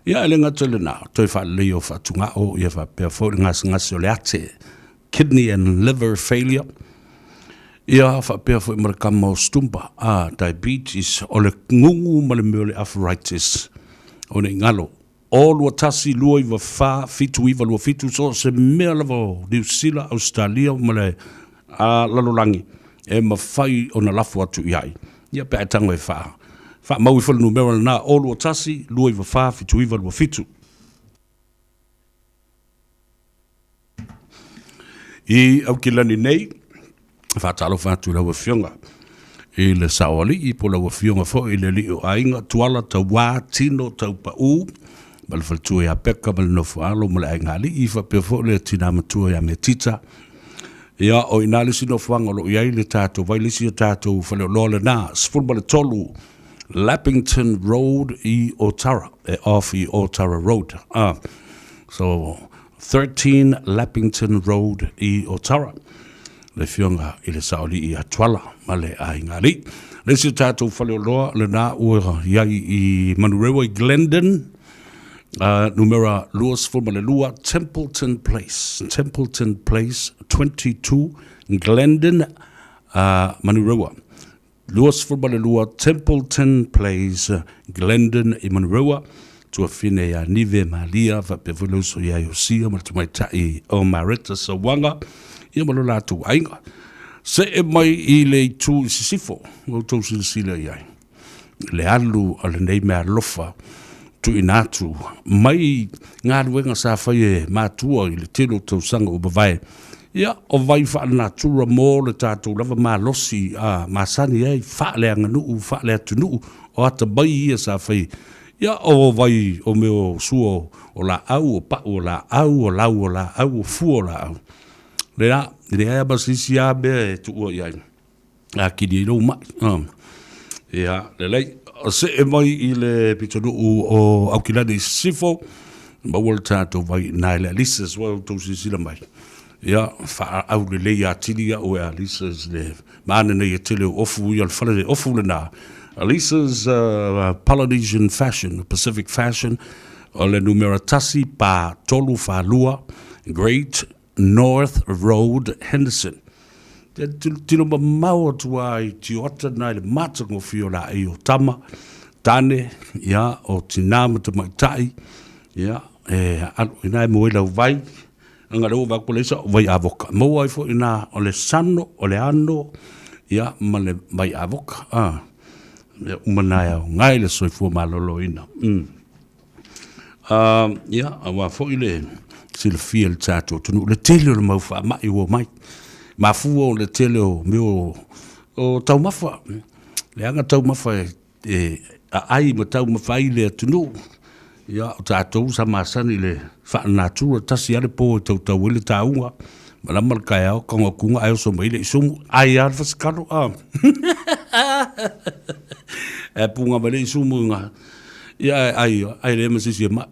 ia ele ngatele na toi fa leo fa tunga o ia fa pe fo ngas o le ate kidney and liver failure ia fa pe fo markamo stumpa diabetes o le ngungu male mele arthritis o ne ngalo o lo tasi lo iva fa fitu iva lo fitu so se melavo New Zealand Australia male lalolangi e mafai o na lafu atu iai ia pe tango e fa mau fo numero na o lo tasi lo iva fa fitu iva lo fitu I au kilani nei fa talo fa tu lo fionga I le sawali I po lo fionga fo I le li o ainga tuala ta wa tino ta pa u bal fal tu ya pekka bal no fa lo mo le ngali I fa pe fo le tina matu ya metita ia o inali sino fanga lo ia le tato vai le si tato fa lo le na sful bal tolu Lappington Road I Otara off I Otara Road so 13 Lappington Road I Otara le fionga I le sauli I atwala male a ingari le si tato fale loa le na ua iai I Manurewa I Glendon numera luas formale lua Templeton Place 22 Glendon Manurewa Luas Formale Lua Templeton Place Glendon I Manurewa tua fine ya nive malia fa pe volo so ya yo sia ma mai tai o marita so wanga ia malo la tu ainga se e mai I le tu sifo o tu sila ia le alu o le nei mea lofa tu inatu mai ngā ruenga sa whaie mātua I le tino tau sanga o bavai ia o vai wha natura mō le tātou lava mā losi a māsani ei wha lea nganuu wha lea tunuu o ata bai ia sa whai ia o vai o meo suo o la au o pa o la au o lau o la au o fu o la au le ea basisi a be tu o iai a kiri ilo mai ia le lei o se e mai I le pitonu o aukilani sifo ma wala tātou vai nai le alisas wa tau sisila mai ia fa au le lei atilia o alisas le maana nei tele ofu ia le fale le ofu le na alisas Polynesian fashion Pacific fashion o le numero tasi pa tolu fa lua Great North Road Henderson tino ma mau atua I tiota nai le matango fio la I o tama tane ia o tinama te maitai ia alo ina mo ila vai anga lo va kolesa vai avoka mo ai fo ina o le sano o le ano ia ma le vai avoka umana ngai le soi fu malolo ina ia awa fo ile sil fiel tato tunu le tele le mau fa mai o mai ma fu o le tele o meu o tau mafa le anga tau mafa ai ma tau mafa ile tunu ia o tatou sa masani le fa natura tasi ale po tau ile taunga ma mal kai au konga kunga ai so mai le sumu ai ar faskalo e punga ba le sumu nga ia ai le masisi ma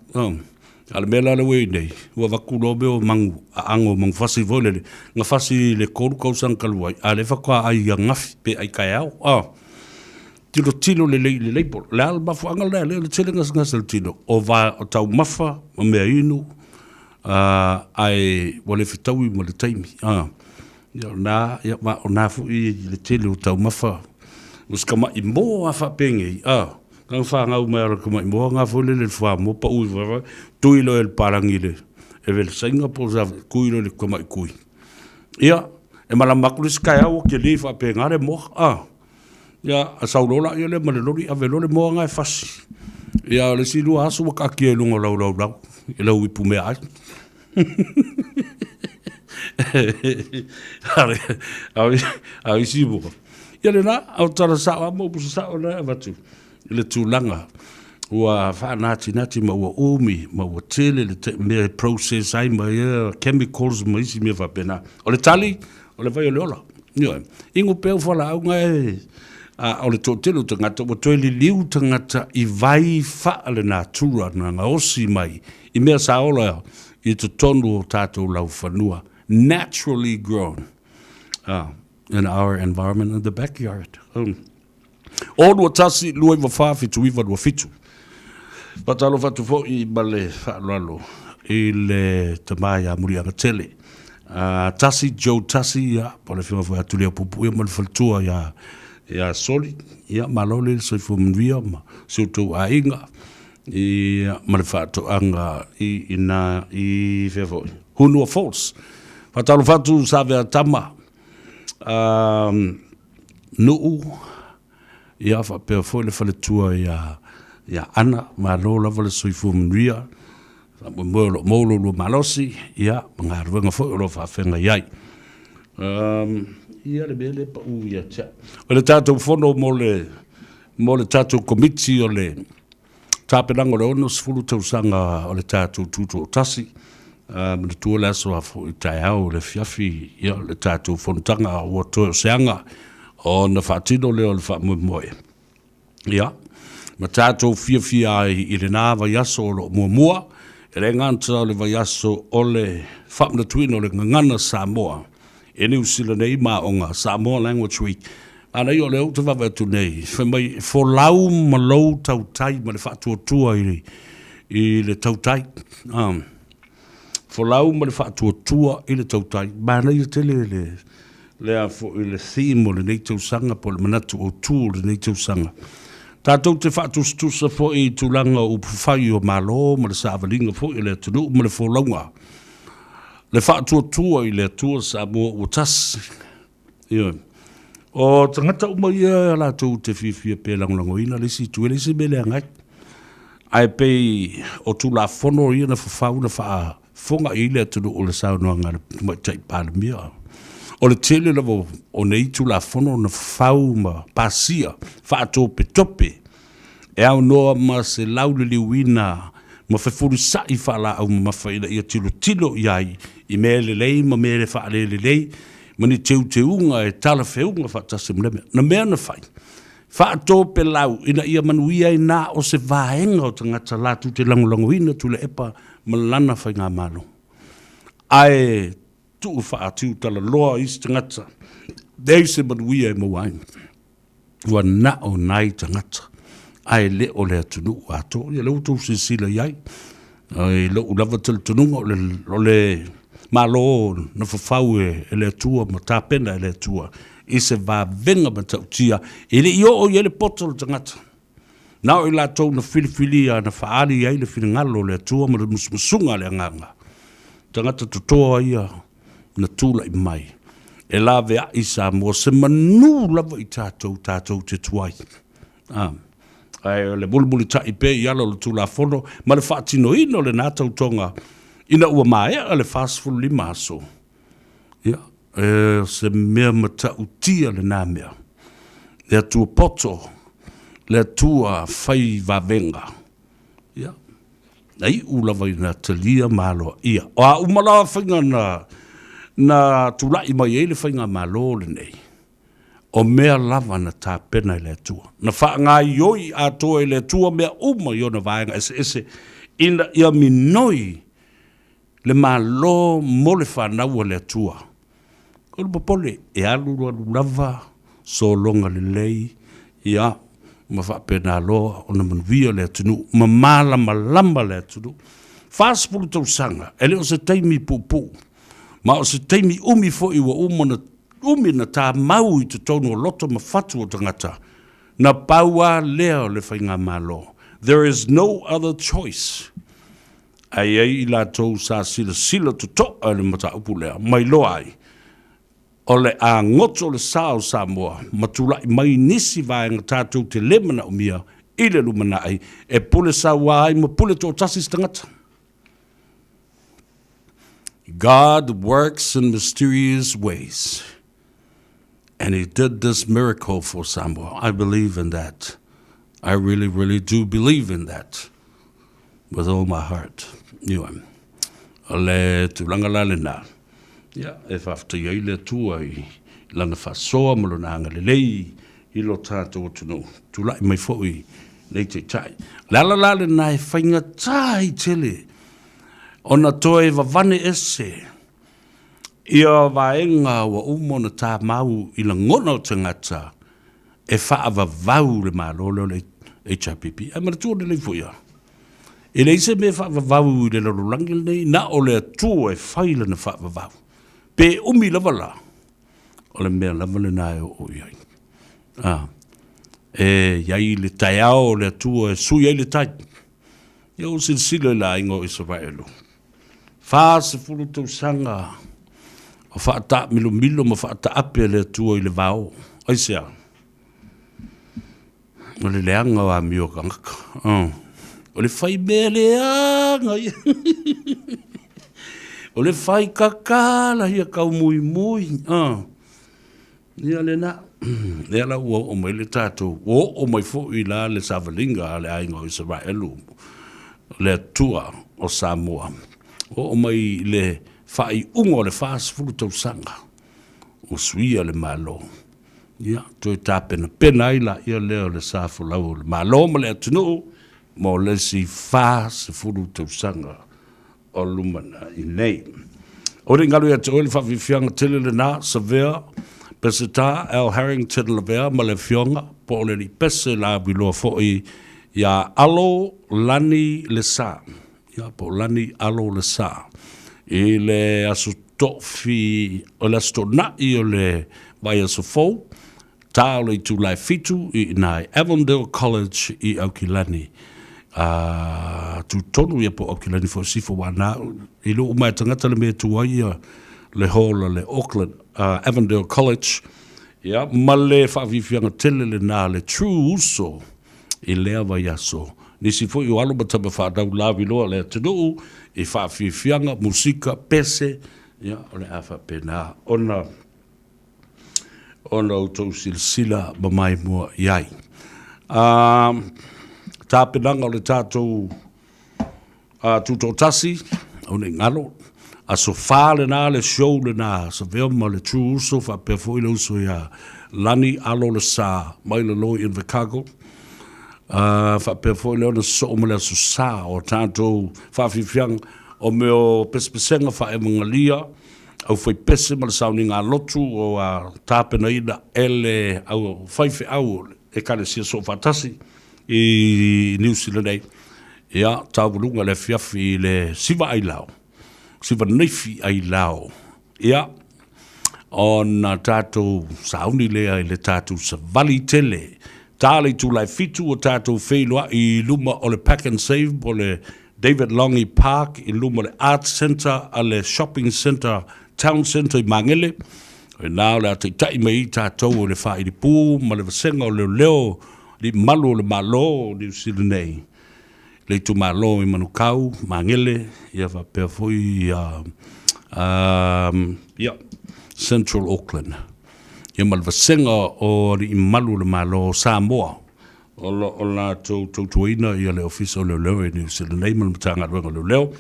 al mela le we nei wa vakulo be o mangu ango mang fasi vole nga fasi le koru ko san kalwai ale fa kwa ai ngafi pe ai kai au tilo le por la alba fu angal le tselenga ngasal tilo o va o tau mafa o me inu ai wole fitawi mo le taimi ya ma ona fu I le tilo tau mafa us kama I mo afa penge kan fa nga umero kama I mo nga fu le fa mo pa u tuilo el parangile e vel singa po za kuilo le kama kui ia e mala makulis kaya o ke le fa pengare mo ia a saulola ia le malelori a velole mo nga fasi ia le silu asu ka ke lungo lau e lau ipu me ai ai sibu ia le na au tara sa mo bu sa ona vatu le tulanga wa fa nati ma wa umi ma wa tele le me process ai ma chemicals ma isi me va pena o le tali o le vai o le ola ia ingo pe fala au nga o le tōtelo tangata o toi li liu tangata I vai wha le natura na nga osi mai I mea sa ola I to tonu o tātou lau whanua naturally grown in our environment in the backyard o lua tasi lua iwa whawhi tu iwa lua fitu patalo fatu fo I bale whaalalo I le tamai a muri angatele tasi Joe tasi ya pole whima fwe atulia pupu ia mali faltua ya soli ya malole so fu mvia ma so to ainga I malfato anga I ina I fefo hunu false fatalo fatu Savea tama no ya fa pe fo le fale tua ya ana malola vale so fu mvia molo malosi ya ngarwenga fo lo fa fenga yai ia le bele pa u ia cha o le tatou fono mo le tatou komiti o le tapenanga le ono sfulu tausanga o le tatou tutu o tasi ma le tua le aso afo I tai au le fiafi ia le tatou fontanga o to seanga o na fatino le o le fa moe ia ma tatou fia I le na va yaso lo mua e le nganta le va yaso o le fa na tuino le ngana Samoa e ni usila nei maonga Samoa Language Week ana yo le uta va tu nei fe mai fo lau malo tau tai ma le fa tua I le tau tai fo lau ma le fa tua I le tau tai ba nei tele le a fo I le theme le nei tau sanga po le manatu o tu le nei tau sanga Tātou te whātustusa fo I tūlanga o puwhai o malo, ma le sāwalinga fo I le tunu, ma le wholaunga. Le whātua I le tua Samoa o tas. O tangata umaia la tau te whiwhia pē langolangoina, le si tuele se mele angai. Ai pei o tūla whono I na whawhau na wha whonga I le tunu o le saunoa ngā mai tai pālemia. O le tele lavo o nei tūla whono na whawhau ma pāsia, whaatope tope. E au noa ma se laule liwina, ma whewhuru sai whala au ma whaina ia tilo iai, I mele lei, ma mele whaale lei, ma ni teu unga e tala whiunga whaatase mleme. Na mea na whai. Whaatope lau, ina ia manuia I nā o se vāenga o tangata lātu te langolangoina tula epa ma lana whai ngā malo. Ai, tu whaatu tala loa isi tangata. Dei se manuia e mawai. Ua na o nai tangata. Ai le o le atunu ato. Ia leo tau se sila iai. Ai leo lava tala tununga o le malo na whawhau e le atua ma tāpena e le atua. I se vā venga ma tautia. I le io o i le poto le tangata. Nao I la tau na whilifili a na whaari ai le whingalo le atua ma le musmusunga le anganga. Tangata tutoa ia na tūla I mai. E la vea I Samoa se manu lava I tātou te tuai. Ai le bulbuli tai pe I ala le tūla whono, ma le whaatino ino le nātau tonga ina ua mai le fast food lima aso. Ia, se mea mata utia le nā mea. Le atua poto, le atua whai vavenga. Ia, nei ulawa I na talia malo ia. O a umalawa whainga na tūlai mai e le whainga malo le nei. O mea lava na tāpena I le atua. Na whaanga ioi atoa I le atua mea uma I ona vaenga ese ina ia minoi le malo mo le whanau le atua. Kolo papole e alu lava so longa le lei ia ma whapena aloa o na manuia le atunu ma mala malamba le atunu. Whāsipulu tau sanga e le o se teimi pupu ma o se teimi umi fo I wa umana umi na tā mau I te tono o loto ma whatu o tangata. Na paua leo le whainga malo. There is no other choice. Ai I la tau sa sila to to le mata upu lea. Mai loa ai. O le a ngoto le sao Samoa. Matula I mai nisi vaenga tātou te lemana o mia. I le lumana ai. E pule sa wai ma pule tō tasis tangata. God works in mysterious ways. And He did this miracle for Samoa. I believe in that. I really, really do believe in that. With all my heart. Le tulanga lale na. Ya, e whafta iei le tua I lana whasoa malona anga le lei I lo tātou tunu. Tulai mai fōi nei te tai. Lala lale na e whainga tai tele. Ona toe wavane ese. Ia vaenga wa umona tā mau I la ngona o tangata e whaava vau le malolo le HIPP. E maratua le fuia. E le se me whaava vau I le larulangi nei, na o le atua e whaila na whaava vau. Pe umi lava la. O le mea lava le nae o iai. E iai le taiao le atua e sui ai le tai. Ia o silsile la ingo Israelu. Wha se fulu tau sanga. O whaata milo ma whaata ape le atua I le vau. Ai sea. O le leanga wa mio kangaka. O le whai mea leanga. O le whai kakala hia kau mui. Ia le na. Ia la ua o mai le tātou. O mai fo I la le savalinga le ainga o Israelu. Le atua o Samoa. O mai le whai ungo le whaasifuru tau sanga. O suia le malo. Ia, toi tāpena pena ila ia leo le sāfu lau le malo ma le atunu. Mo le si whaasifuru tau sanga. O lumana I nei. O ringa lui atu le whawhiwhianga tele le nā, Savea, Pesita, Al Harrington Lavea, ma le whionga, po le li pese la biloa fo'i, ia alo lani le sā. Ia po lani alo le sā. I le asu tofi, o le asu na I o le vai asu fau, tāo le tūlai fitu I nai Avondale College I Aukilani. Tu tonu ia po Aukilani fo sifo wana. I lo umai tangata le mea tuaia le hola le Auckland. Avondale College. Ia, ma le whaawiwhianga tele le nā le true uso I lea vai aso. Nisi fo I o alo matama whaadau lawi loa le tenu I whaawiwhianga, musika, pese. Ia, o le awha pena. Ona o tau sila ma mai mua iai. Tāpenanga o le tātou tūtou tasi, o ne ngalo, a so whāle nā le show le nā, Savea ma le true uso, whapea fo ile uso ia lani alo le sā, mai le loi in Chicago. Whapea fo ile ona so o mele aso sā, o tātou whawhiwhiang, o meo pespesenga whae mangalia, au fai pese ma le sauni ngā lotu o tāpena ina ele au whaife au e kare sia so whatasi I New Zealand ei. Ia, tāwurunga le fiafi le siva ai lao. Siva neifi ai lao. Ia, o nā tātou sauni lea I le tātou sa vali tele. Tāle tūlai fitu o tātou wheilua I luma o le Pack and Save o le David Longy Park I luma le Art Center a le Shopping Center Town Center I Mangele. E nā le a te tai mei tātou o le wha I li pū, ma le wasenga o le leo, li malu o le malo o le usirinei. Le tu malo I manukau, Mangele, ia wa pēr fui Central Auckland. Ia ma le wasenga o li malu o le malo Samoa. O la tuina ia le ofisa o le leo I le usirinei, ma le matanga ruenga le leo.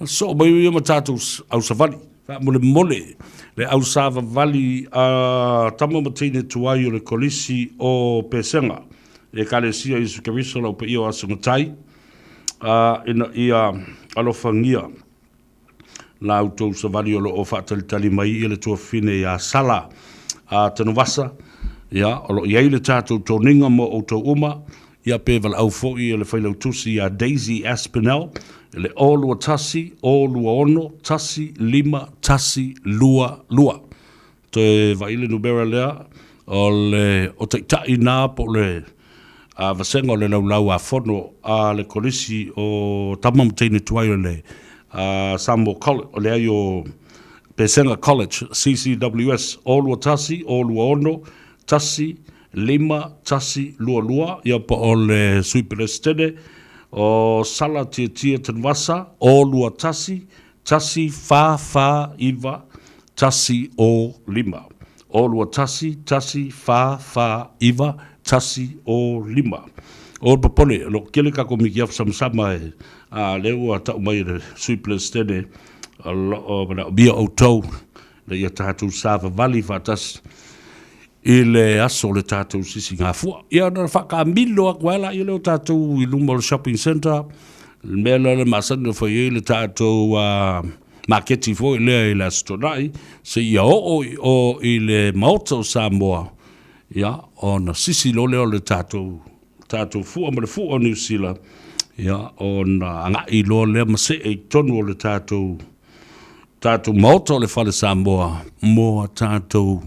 So, mai ia ma tātou au savali. Mole le au sava vali tamo matine tuai o le kolisi o pesenga e kale sia I su kariso lau pe io asangatai ina ia alofangia la auto savali o lo o fatalitali mai I le tua fine ia sala Tanoa ia o lo iai le tātou toninga mo o tau uma ia peval au foi le whailau tusi a Daisy Aspinall le olua tasi, olua ono, tasi, lima, tasi, lua. Te vaile nubera lea, o te tai nā po le vasenga o le laulau a fono a le kolisi o tamamteine tuai o le Samoa College, o le ai o Pesenga College, CCWS, olua tasi, olua ono, tasi, lima, tasi, lua, ia pa o le suiperestene, o sala tia Tanoa, o lua tasi, fa, iva, tasi o lima. O lua tasi, fa, iva, tasi o lima. O papone, lo kele kako miki af samsama e leo a tau mai le suiplestene o bia o tau le ia tātou sāwa vali whatas I le aso le tātou sisi ngā fua. Ia na whaka milo a kuala I leo tātou I luma le shopping center. Mea le masana whai le tātou marketi fo I lea I le astonai. Se ia o I le maota o Samoa. Ia, o na sisi lo leo le tātou fua ma le fua o New Zealand. Ia, o na anga I lo lea ma se e tonu o le tātou maota o le whale Samoa. Moa tātou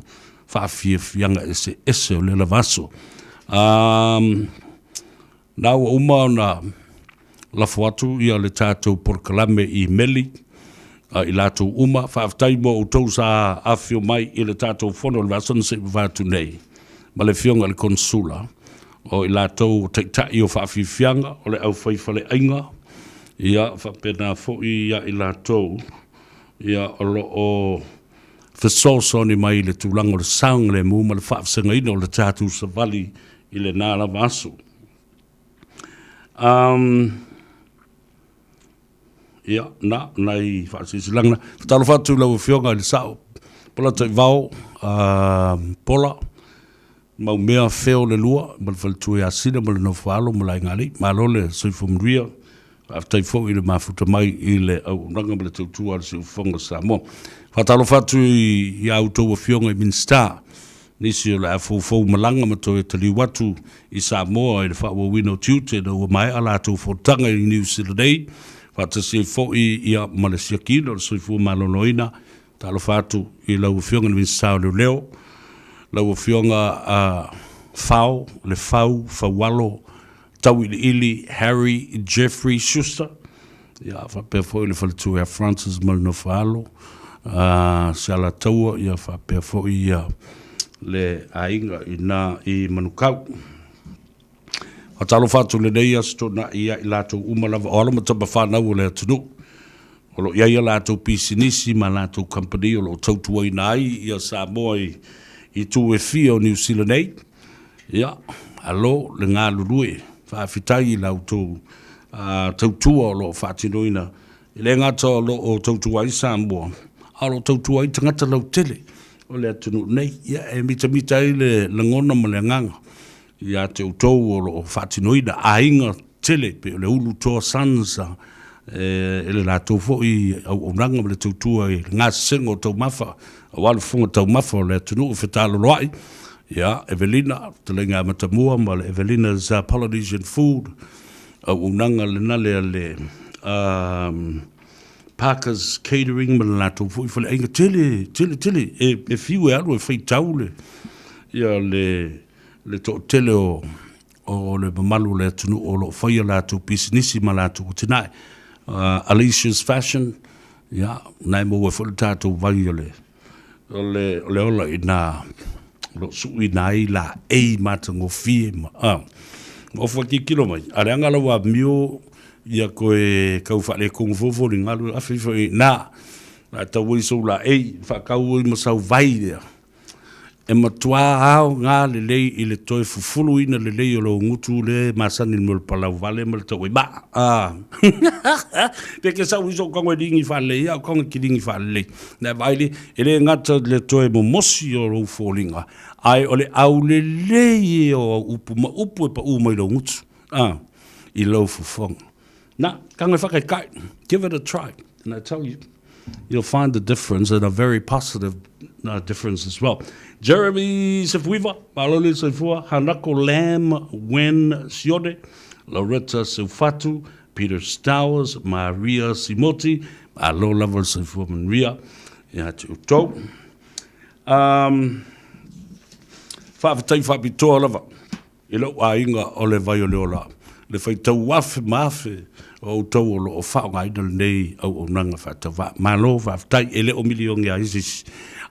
whaafianga ese o le lavaso. Nau uma na lafo atu ia le tātou porkalame I meli, I lātou uma, whaaftai mo o tau sa awhio mai I le tātou whono le vasana se wātu nei. Ma le whionga le konsula, o I lātou teitai o whaafianga, o le au whaifale ainga, ia whapena fo ia I lātou, ia o lo o Fesoso ni mai le tūlanga le saung le mū ma le whaafsenga ino le tātou sa vali I le nāla vasu. Ia, nai whaasisilanga. Talo whatu lau whionga le sao. Pola tai vau, pola, mau mea wheo le lua, ma le whalitui a sina, ma le no whaalo, ma le ingali, ma le soifu mria, aftai fo I le mafuta mai I le au ranga ma le tautua le si ufonga Samoa. Whatalo whatu I autou a whionga I Minster. Nisi o la fau malanga ma toi tali watu I Samoa I le whaua wino tiute na ua mai ala tau fotanga I New Zealand. Whata se fo I Malaysia kino le soifu malonoina. Talo whatu I lau whionga I Minster le leo. lau fionga fau, le fau, fawalo, tau ili, Harry, Jeffrey, Schuster. Ia, whapea fo le whaletu ea Francis Malnofalo. Se ala taua, ia whapea fo ia le ainga i manukau. A talo whātu le nei asto na ia i lātou umalawa. O alama tapa whānau o le atunu. O lo ia lātou pisinisi ma lātou company o lo tautua i nai ia Samoa i tū e fia o New Zealand nei. Ia, alo le ngā lurue. Whaafitai i lātou tautua o lo whātinoina. I le ngata o lo o tautua i Samoa. A lo tautua i tangata lau tele. O le atunu nei. Ia, e mita i le ngona ma le nganga. Ia te utou o lo whaatinoida a inga tele pe o le ulu toa sansa e le lātou fo i au nanga ma le tautua i ngā sengo tau mafa a walu funga tau mafa o le atunu o whetalo loai. Ia, Evelina, te le ngā matamua ma le Evelina's Polynesian Food au nanga le nale le Parker's Catering ma le lātou fo i whale ainga tele e fiu e alu e whai taule. Ia le to tele o le mamalu le tunu o lo whaia lātou pisinisi ma lātou o tinai. Alicia's Fashion, ia, nai mo e whale tātou vai o le ola i nā lo sui nai la ei matango fie ma. O whaki kilo mai, are angala wa mio ia koe kau whale kong fofo ni ngalu awhiwhi nā. La tau iso la ei, whakau i masau vai dea. E matua au ngā le lei i le toi fufulu ina le lei o lo ngutu le masani mo le palau vale mo le tau ba. Peke sau iso kongo ringi whale ia, kongo ki ringi whale. Nā vaile, e le ngata le toi mo mosi o lo ufolinga. Ai o le au le lei o upu ma upu e pa umai lo ngutu. I lo fufonga. Nā, kanga whakai kai, give it a try. And I tell you, you'll find the difference and a very positive difference as well. Jeremy Sefuiva, Malole Sefua, Hanako Lam, Wen Siode, Loretta Sefatu, Peter Stowers, Maria Simoti, Alo Level Sefua Maria, Yatu To. Fafitai Fabito Lava, Ilo Ainga Ole Viola, Le Faitau Wafe Mafe. O tau o lo o whao ngai dal nei au o nanga whatawa. Malo whaftai ele o milion ia isis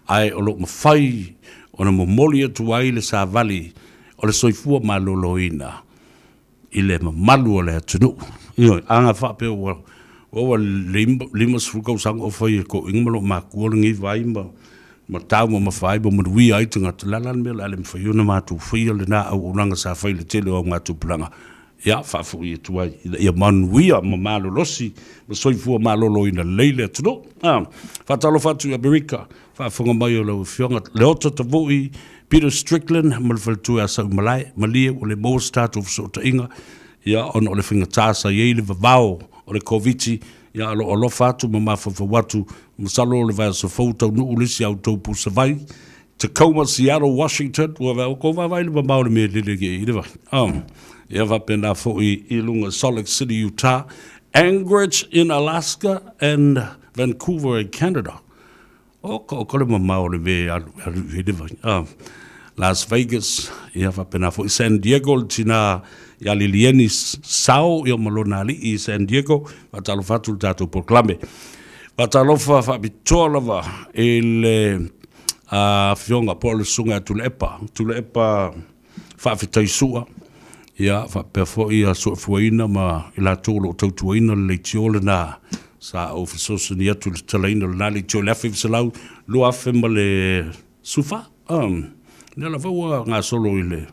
ai o lo mawhai o na momoli atu ai le sa vali o le soifua maloloina i le mamalu o le atunu. Io, anga whape o lima srukau sang o whai ko ingmalo ma kuolingi vai ma tau ma mawhai ma marui ai tunga te lalan mea le mwhai una mātu whai le nā au o nanga sa whai le tele o ngātu planga. Ia, whaafu i atu ai, ia manuia ma malolosi, ma soifua malolo ina leile atuno. Whaatalo whatu i Amerika, whaafunga mai o lau whionga. Leota Tavui, Peter Strickland, malwhaletu a sau malai, malia o le mōs tātou fsota inga, ia, on o le whinga tāsa i eile vavao o le koviti, ia, alo o lo whatu ma mawhawha watu, masalo o le vaya sa fōtau nu ulisi au taupu sa vai, Tacoma, Seattle, Washington, ua vau ko vavai le vamau le mea lele ge i rewa. Ia vapena fo i lunga Salt Lake City, Utah, Anchorage in Alaska, and Vancouver in Canada. O kole mamau le me alu Las Vegas, ia vapena fo i San Diego, tina ia Lilieni Sao, ia malona ali i San Diego, vatalo fatu tato proclame. Vatalofa fabitoa lava ele fionga po le sunga tulepa fafitai sua. Ia, whapea ia suafuaina ma ila tōlo tautuaina le tiole nā sa o fisosa ni atu le talaina le nā le tiole afe visalau lo afe ma le sufa. Nela vaua ngā solo i le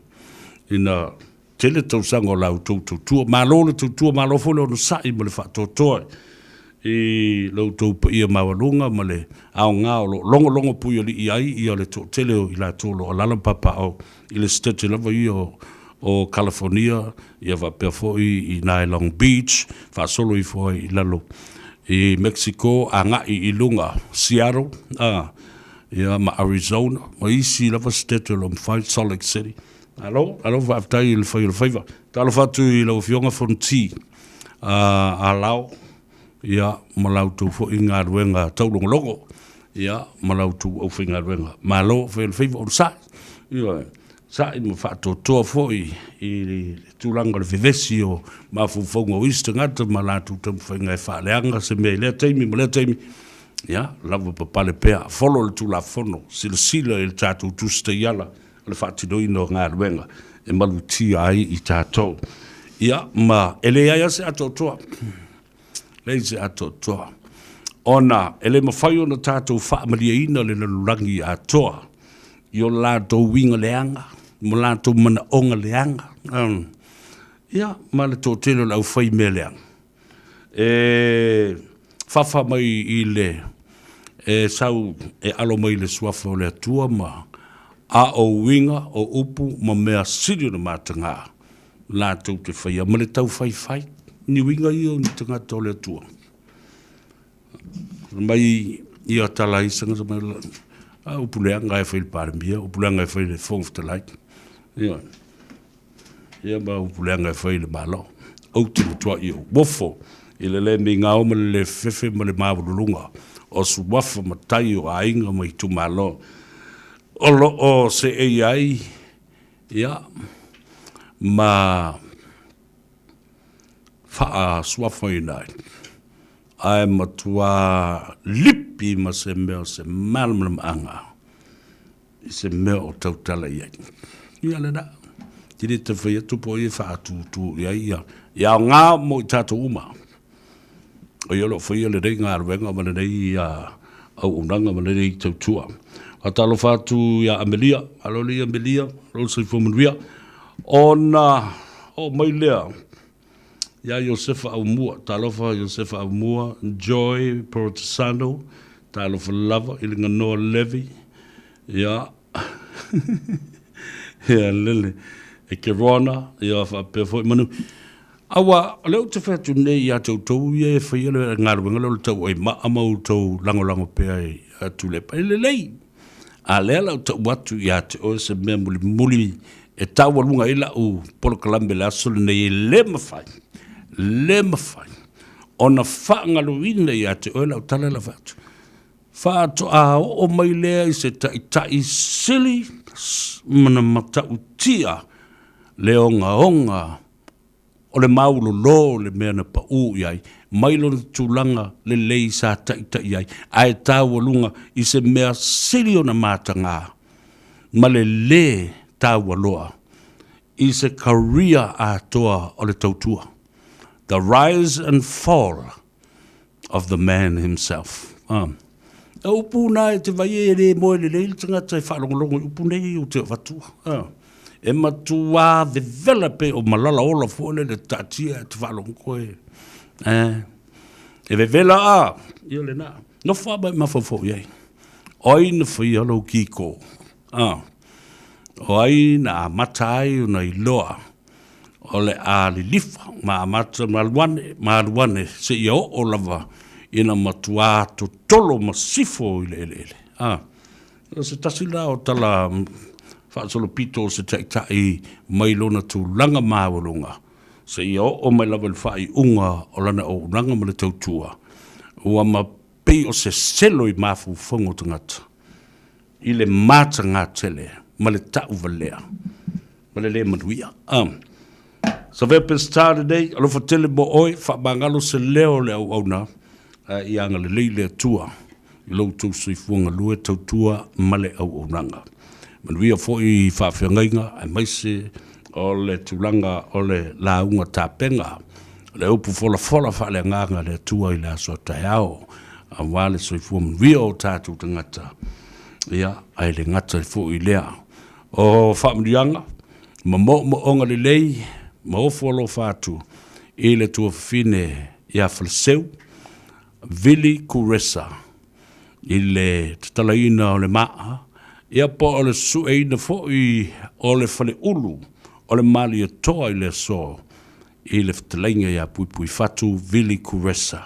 ina tele tausanga o lau tautua. Malo le tautua, malo fole ono sai ma le whaatotoa. I lau taupa ia mawalunga ma le ao ngā o longo pui ali i ai i le tele o ila tōlo o lalampapa o i le stete lava i o California, ia vapea foi i nai Long Beach, whaasolo i foi i lalo i Mexico, a ngā i lunga, Seattle, ia ma Arizona, ma isi lava stete lo mwhai, Salt Lake City. Alo whaaftai i le whaiva. Talo whatu i lau fionga fonti, a lau, ia ma lau tu fo i ngā ruenga taulonga logo, ia ma lau tu au whi ngā ruenga. Ma lo whaiva o sai. Ia, sa i mo whaatotoa foi i tūlanga le whiwesi o mafufonga o ista ngata ma lātu tamu whainga e whaaleanga se mea lea teimi, ma lea teimi. Ia, lava papale pea, folo le tūla fono, sila le tātou tusta iala, le whaatinoina o ngā ruenga, e malu tia ai i tātou. Ia, ma ele aia se atotoa. Lei se atotoa. Ona, ele mawhai ona tātou whaamalia ina le lalurangi atoa. Io lātou winga leanga, mo lātou mana onga leanga. Ia, ma le tō tēlo lau whai me leanga. Whawha mai i le, sau e alo mai le suafa o le atua ma, a o winga o upu ma mea siri na mātanga. Lātou te whaia, ma le tau whai, ni winga i o ni tangata o le atua. Mai i a tala isanga sa mai la, upu leanga e whai le pāremia, upu leanga e whai le fong te like. Ia ma upu leanga e whai le malo. Au te mutua i o wofo, i le mi ngā oma le fefe ma le māwurulunga, o su wafa ma tai o ainga ma i tu malo. Olo o se ai, ia, ma faa suafa i nai. Ai matua lipi ma se mea se malmam anga. I se mea o tautala iai. Ia le da. Tiri te whaia tupo i wha tu iai ia. Ia ngā mo i tātou uma. O iolo whaia le rei ngā ruenga ma le rei au unanga ma le rei tautua. A talo whātu ia Amelia, alo li Amelia, alo sai whomanuia. Ona, o mai lea. Ia Josefa Aumua, talofa Josefa Aumua, Joy Portisano, talofa Lava, ilinga Noa Levy, ia, ia lele, e ke rona, ia whapea fwoi manu. Awa, leo te whatu nei ia tau ia e whaia le ngaruenga leo tau ai maamau tau lango pea e atu le pa, lei. A lea lau tau watu ia te o se mea muli, e tau walunga ila u polo kalambe le asole nei e le mawhai. Le mawhai. Ona whaangaluina i ate oela o tala la whatu. Whātu a o mai lea i se tai sili mana matau tia le onga o le maulo lo le mea na pa u iai. Mailo na tūlanga le lei sa tai iai. Ai tā walunga i se mea sili o na mātanga. Ma le tā waloa i se karia a toa o le tautua. The rise and fall of the man himself. Upu nai te vai e re moe le leil tangata e whaalongolongo upu nei o te watua. E matua vevela o malala ola fuole le tatia te whaalongo e. E vevela a, ia le na. No whaba e mawhafo iei. Oi na whai alo kiko. Oi na matai o na iloa. O le a li lifa, ma amata maluane, se ia o lava, ina matua to tolo masifo i le ele. Se tasi la o tala whaasolo pito se tai mailona tu langa mawalunga, se ia o mai lava le whai unga o lana o langa ma le tautua, ua ma pei o se selo i mafu whango tangata, i le mata ngā tele, ma le tau valea, ma le manuia. Savea pesta today, alofa tele bo oi, whabangalo se leo le au na, i anga le leile atua, i lau tau seifuanga lue tautua male au nanga. Manuia fo i whawhiangainga, ai maise o le tūlanga o le launga tāpenga, le upu fola whale nganga le atua i le aso tai ao, a wale soifua manuia o tātou tangata, ia, ai le ngata fo i lea. O whamurianga, mo onga le lei, ma ofo alo whātu i le tua whine i a whaleseu, Vili Kuresa, i le tatalaina o le maa, ia po o le sueina fo i o le whale ulu, o le mali toa i le so, i le whtalainga i a pui whatu Vili Kuresa.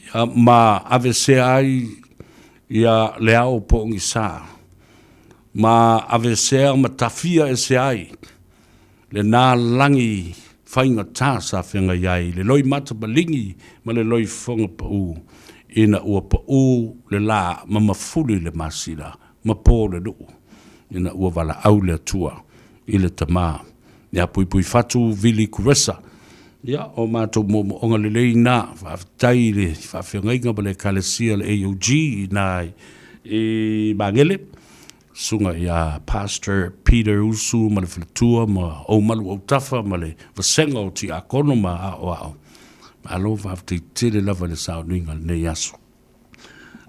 Ia ma ave se ai i a le ao po ngi sā, ma ave se a ma tafia e se ai, le nā langi whainga tāsa whenga iai, le loi mata balingi, ma le loi whonga pa u, ina ua pa u le la, ma mafuli le masira, ma pō le nuu. ina ua wala au le tua i le tamā. Ia pui fatu vili kuresa. Ia o mātou mo onga le lei nā, whaafitai le whaafiongainga ma le kalesia le AOG nā i Mangele. Sunga ia Pastor Peter Usu ma le whalatua ma o malu o tafa ma le vasenga o ti akono ma ao. Alo whaafti tele lava le sao nuinga le nei aso.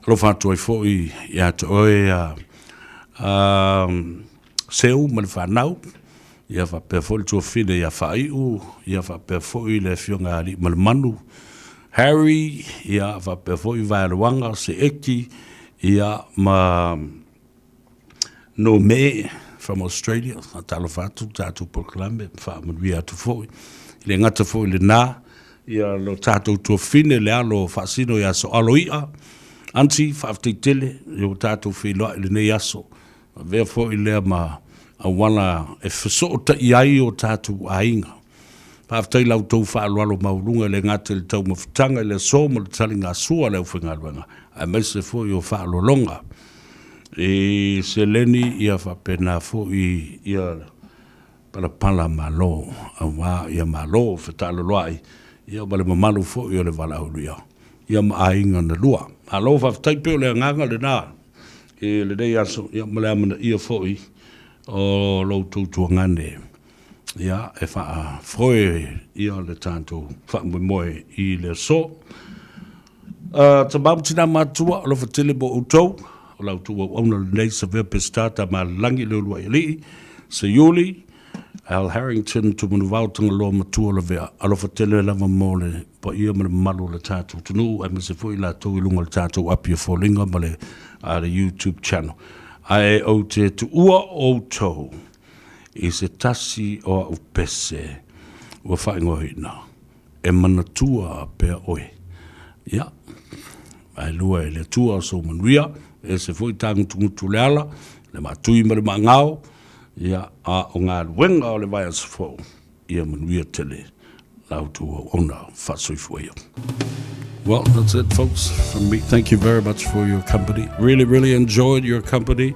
Alo whaatu ai fōi ia te oe seu ma le whanau. Ia whapea fōi tua whine ia whaiu. Ia whapea fōi le fionga ali ma le manu. Harry, ia whapea fōi Vairawanga se eki. Ia ma no me from Australia. Talo whatu, tātou proklame, whaamanuia atu fōi. Le ngata fōi le nā. Ia lo tātou tua whine le alo whaasino ia so alo ia. Anti, whaafteitele,io tātou whiloa le nei aso. Vea fōi lea ma a wana e whasota i ai o tātou ainga. Whaaftai lau tau whaalualo maurunga le ngata le tau mawhitanga le soma le tali ngā sua leo whingaruanga. A meise fōi o whaalolonga. E se leni ia whapena fōi ia pala malo. A wā ia malo whetaloloai. Ia wale mamalu fōi o le wala huria. Ia ma ainga na lua. Alo whaaftai peo le nganga le nā. E le dei aso ia male amana ia fōi. O lo tutua ngane. Ia e wha froe ia le tātou wha moe i le so. Ta mautina matua o lo whatele bo utou. O lau tua ona le nei Savea pestata ma langi le ulua ili. Se Yuli, Al Harrington tu manu vautanga lo matua le vea. Alo whatele lava mo le pa ia ma le malu le tātou tunu. E me se fui la tau ilunga le tātou apia fōlinga ma le YouTube channel. Ai o te tu ua o tau i se tasi o a upese ua whaingohina e manatua pea oe. Ia, ai lua e le tua so manuia e se fwoi tangutungutu le ala le matui ma le maangao ia a o ngā luenga o le vai as fo ia manuia tele lau tua ona whasoifua ia. Well, that's it, folks, from me. Thank you very much for your company. Really enjoyed your company.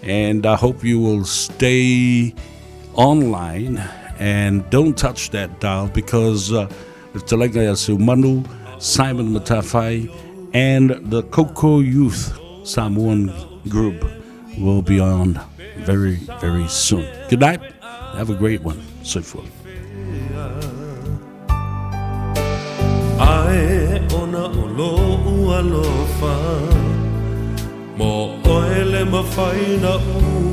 And I hope you will stay online and don't touch that dial because with Talenga Manu, Simon Matafai, and the Coco Youth Samoan group will be on very soon. Good night. Have a great one. So forth. Ae ona o lo ua lofa Mo oele mawhaina ua